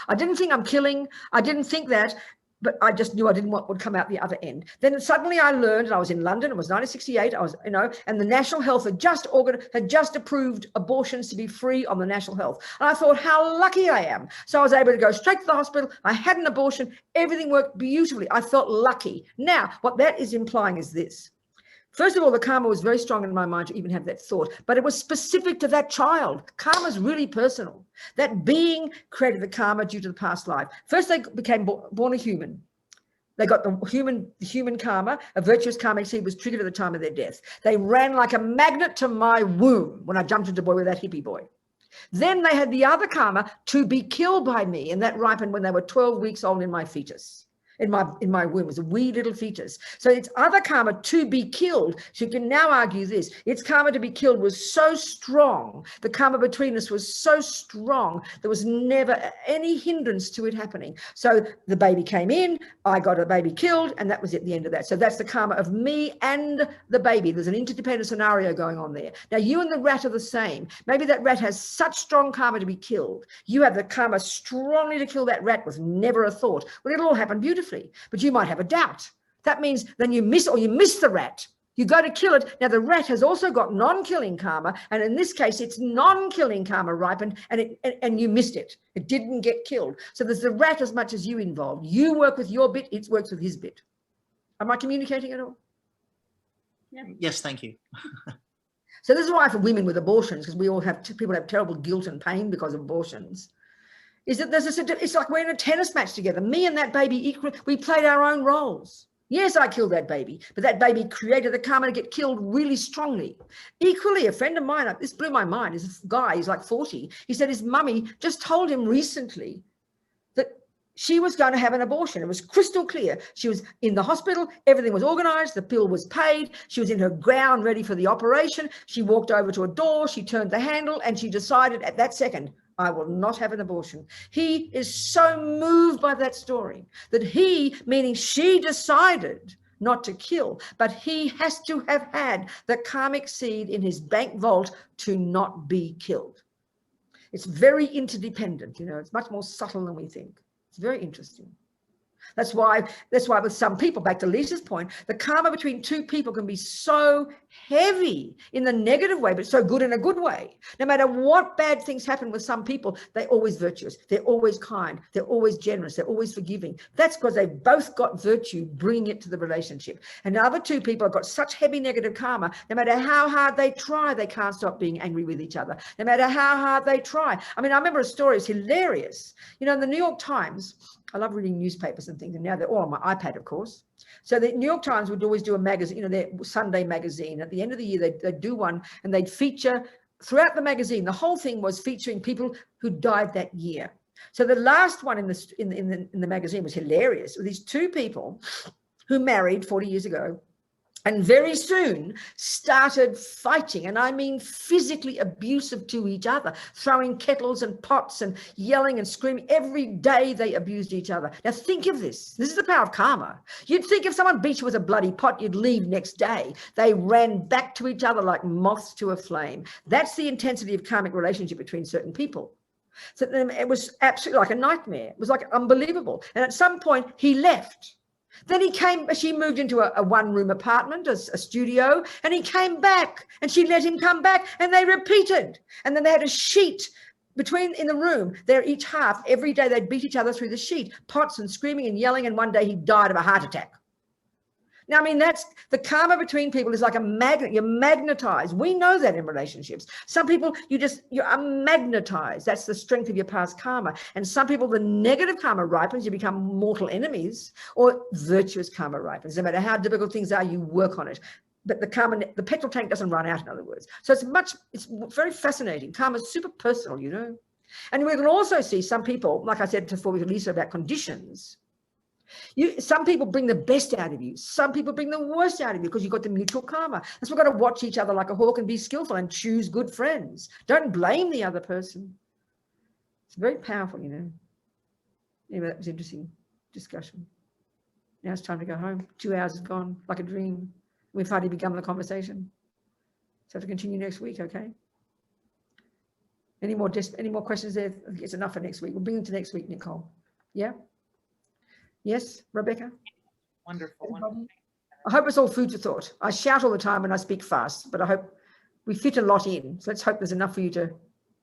I didn't think I'm killing. I didn't think that. but I just knew I didn't want what would come out the other end. Then suddenly I learned, and I was in London, it was 1968, I was, and the National Health had just approved abortions to be free on the National Health. And I thought, how lucky I am. So I was able to go straight to the hospital. I had an abortion. Everything worked beautifully. I felt lucky. Now, what that is implying is this. First of all, the karma was very strong in my mind to even have that thought, but it was specific to that child. Karma is really personal. That being created the karma due to the past life. First, they became born a human. They got the human karma, a virtuous karma seed was triggered at the time of their death. They ran like a magnet to my womb when I jumped into boy with that hippie boy. Then they had the other karma to be killed by me, and that ripened when they were 12 weeks old in my fetus. In my womb, it was a wee little fetus. So it's other karma to be killed. So you can now argue this. Its karma to be killed was so strong. The karma between us was so strong. There was never any hindrance to it happening. So the baby came in, I got a baby killed, and that was at the end of that. So that's the karma of me and the baby. There's an interdependent scenario going on there. Now you and the rat are the same. Maybe that rat has such strong karma to be killed. You have the karma strongly to kill that rat with never a thought. Well, it'll all happen beautifully. But you might have a doubt. That means then you miss the rat. You go to kill it. Now the rat has also got non-killing karma, and in this case, it's non-killing karma ripened, and you missed it. It didn't get killed. So there's the rat as much as you involved. You work with your bit. It works with his bit. Am I communicating at all? Yeah. Yes, thank you. So this is why for women with abortions, because we all have people have terrible guilt and pain because of abortions. Is that it's like we're in a tennis match together. Me and that baby equally, we played our own roles. Yes, I killed that baby, but that baby created the karma to get killed really strongly. Equally, a friend of mine, this blew my mind, is a guy, he's like 40. He said his mummy just told him recently that she was going to have an abortion. It was crystal clear. She was in the hospital. Everything was organized. The pill was paid. She was in her gown ready for the operation. She walked over to a door. She turned the handle and she decided at that second, I will not have an abortion. He is so moved by that story that he, meaning she decided not to kill, but he has to have had the karmic seed in his bank vault to not be killed. It's very interdependent, it's much more subtle than we think. It's very interesting. That's why with some people, back to Lisa's point, the karma between two people can be so heavy in the negative way, but so good in a good way. No matter what bad things happen with some people, they're always virtuous. They're always kind. They're always generous. They're always forgiving. That's because they've both got virtue, bring it to the relationship. And the other two people have got such heavy negative karma, no matter how hard they try, they can't stop being angry with each other. No matter how hard they try. I mean, I remember a story, it's hilarious. In the New York Times, I love reading newspapers and things, and now they're all on my iPad, of course. So the New York Times would always do a magazine, their Sunday magazine. At the end of the year, they'd do one, and they'd feature throughout the magazine. The whole thing was featuring people who died that year. So the last one in the magazine was hilarious. With these two people who married 40 years ago, and very soon started fighting, and I mean physically abusive to each other, throwing kettles and pots and yelling and screaming. Every day they abused each other. Now think of this. This is the power of karma. You'd think if someone beat you with a bloody pot, you'd leave next day. They ran back to each other like moths to a flame. That's the intensity of karmic relationship between certain people. So it was absolutely like a nightmare. It was like unbelievable. And at some point he left. Then she moved into a one-room apartment, a studio, and he came back, and she let him come back, and they repeated. And then they had a sheet in the room. They're each half. Every day they'd beat each other through the sheet, pots and screaming and yelling, and one day he died of a heart attack. Now, I mean, that's the karma between people is like a magnet. You're magnetized. We know that in relationships. Some people, you're magnetized. That's the strength of your past karma. And some people, the negative karma ripens, you become mortal enemies, or virtuous karma ripens. No matter how difficult things are, you work on it. But the petrol tank doesn't run out, in other words. So it's very fascinating. Karma is super personal, And we can also see some people, like I said before with Lisa about conditions. Some people bring the best out of you. Some people bring the worst out of you because you've got the mutual karma. That's why we've got to watch each other like a hawk and be skillful and choose good friends. Don't blame the other person. It's very powerful, Anyway, that was interesting discussion. Now it's time to go home. 2 hours is gone like a dream. We've hardly begun the conversation. So I have to continue next week, okay? Any more questions there? I think it's enough for next week. We'll bring them to next week, Nicole. Yeah? Yes, Rebecca? Wonderful, Everybody? wonderful. I hope it's all food for thought. I shout all the time when I speak fast, but I hope we fit a lot in. So let's hope there's enough for you to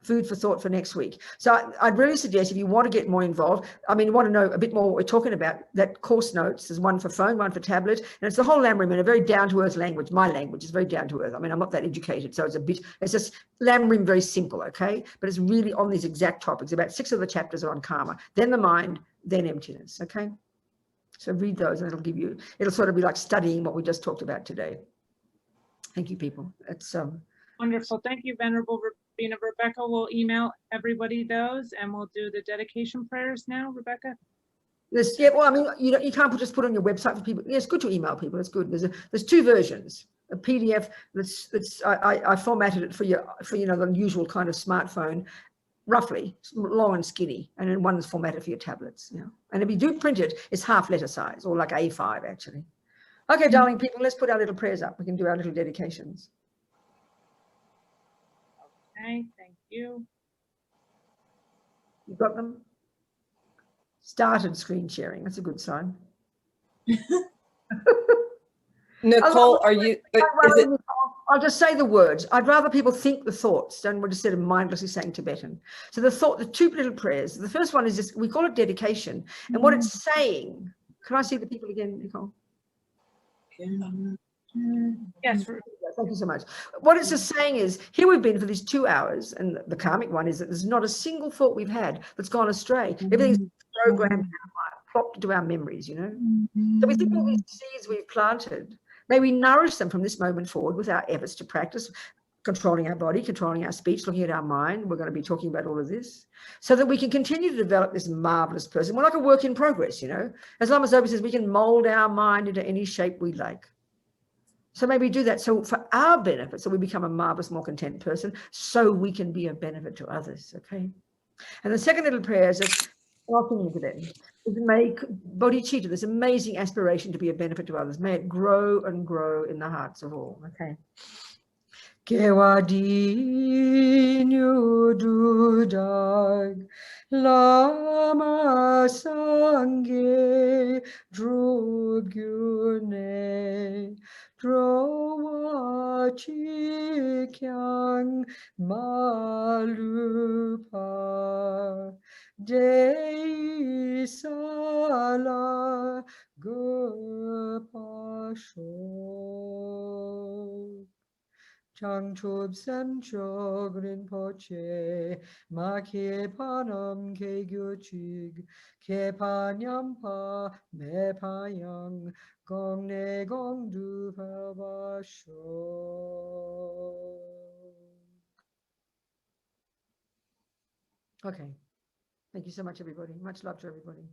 food for thought for next week. So I'd really suggest if you want to get more involved, I mean, want to know a bit more what we're talking about, that course notes, there's one for phone, one for tablet, and it's the whole Lamrim in a very down-to-earth language. My language is very down-to-earth. I mean, I'm not that educated, so it's just Lamrim very simple, okay? But it's really on these exact topics. About 6 of the chapters are on karma, then the mind, then emptiness, okay? So read those and it'll sort of be like studying what we just talked about today. Thank you, people. It's Wonderful. Thank you, Venerable Robina. Rebecca will email everybody those, and we'll do the dedication prayers now, Rebecca. yeah, well, I mean, you can't just put on your website for people. Yeah, it's good to email people. It's good. There's 2 versions. A PDF I formatted it for the usual kind of smartphone, roughly long and skinny, and then one is formatted for your tablets. And if you do print it, it's half letter size, or like A5 actually. Okay, darling people, let's put our little prayers up. We can do our little dedications. Okay, thank you. You got them? Started screen sharing. That's a good sign. Nicole, are you, I'll just say the words. I'd rather people think the thoughts than we're just sort of mindlessly saying Tibetan. So the 2 little prayers. The first one is just, we call it dedication. And what it's saying, can I see the people again, Nicole? Yes. Thank you so much. What it's just saying is, here we've been for these 2 hours, and the karmic one is that there's not a single thought we've had that's gone astray. Everything's programmed, plopped into our memories, So we think all these seeds we've planted, may we nourish them from this moment forward with our efforts to practice controlling our body, controlling our speech, looking at our mind. We're going to be talking about all of this so that we can continue to develop this marvelous person. We're like a work in progress, As Lama Zopa says, we can mold our mind into any shape we like. So maybe do that so for our benefit, so we become a marvelous, more content person, so we can be of benefit to others, okay? And the second little prayer is that, welcome to them, is make bodhicitta, this amazing aspiration to be of benefit to others. May it grow and grow in the hearts of all, okay? Kewadinyu dudag lama sangye drugyune drowa chikyang malupa dei sala gopasho Changchub Sanchog Rinpoche, Maki Panam Kegyuchig, Kepanyampa, Mepayang, Gongne Gongdu Pabasho. Okay. Thank you so much, everybody. Much love to everybody.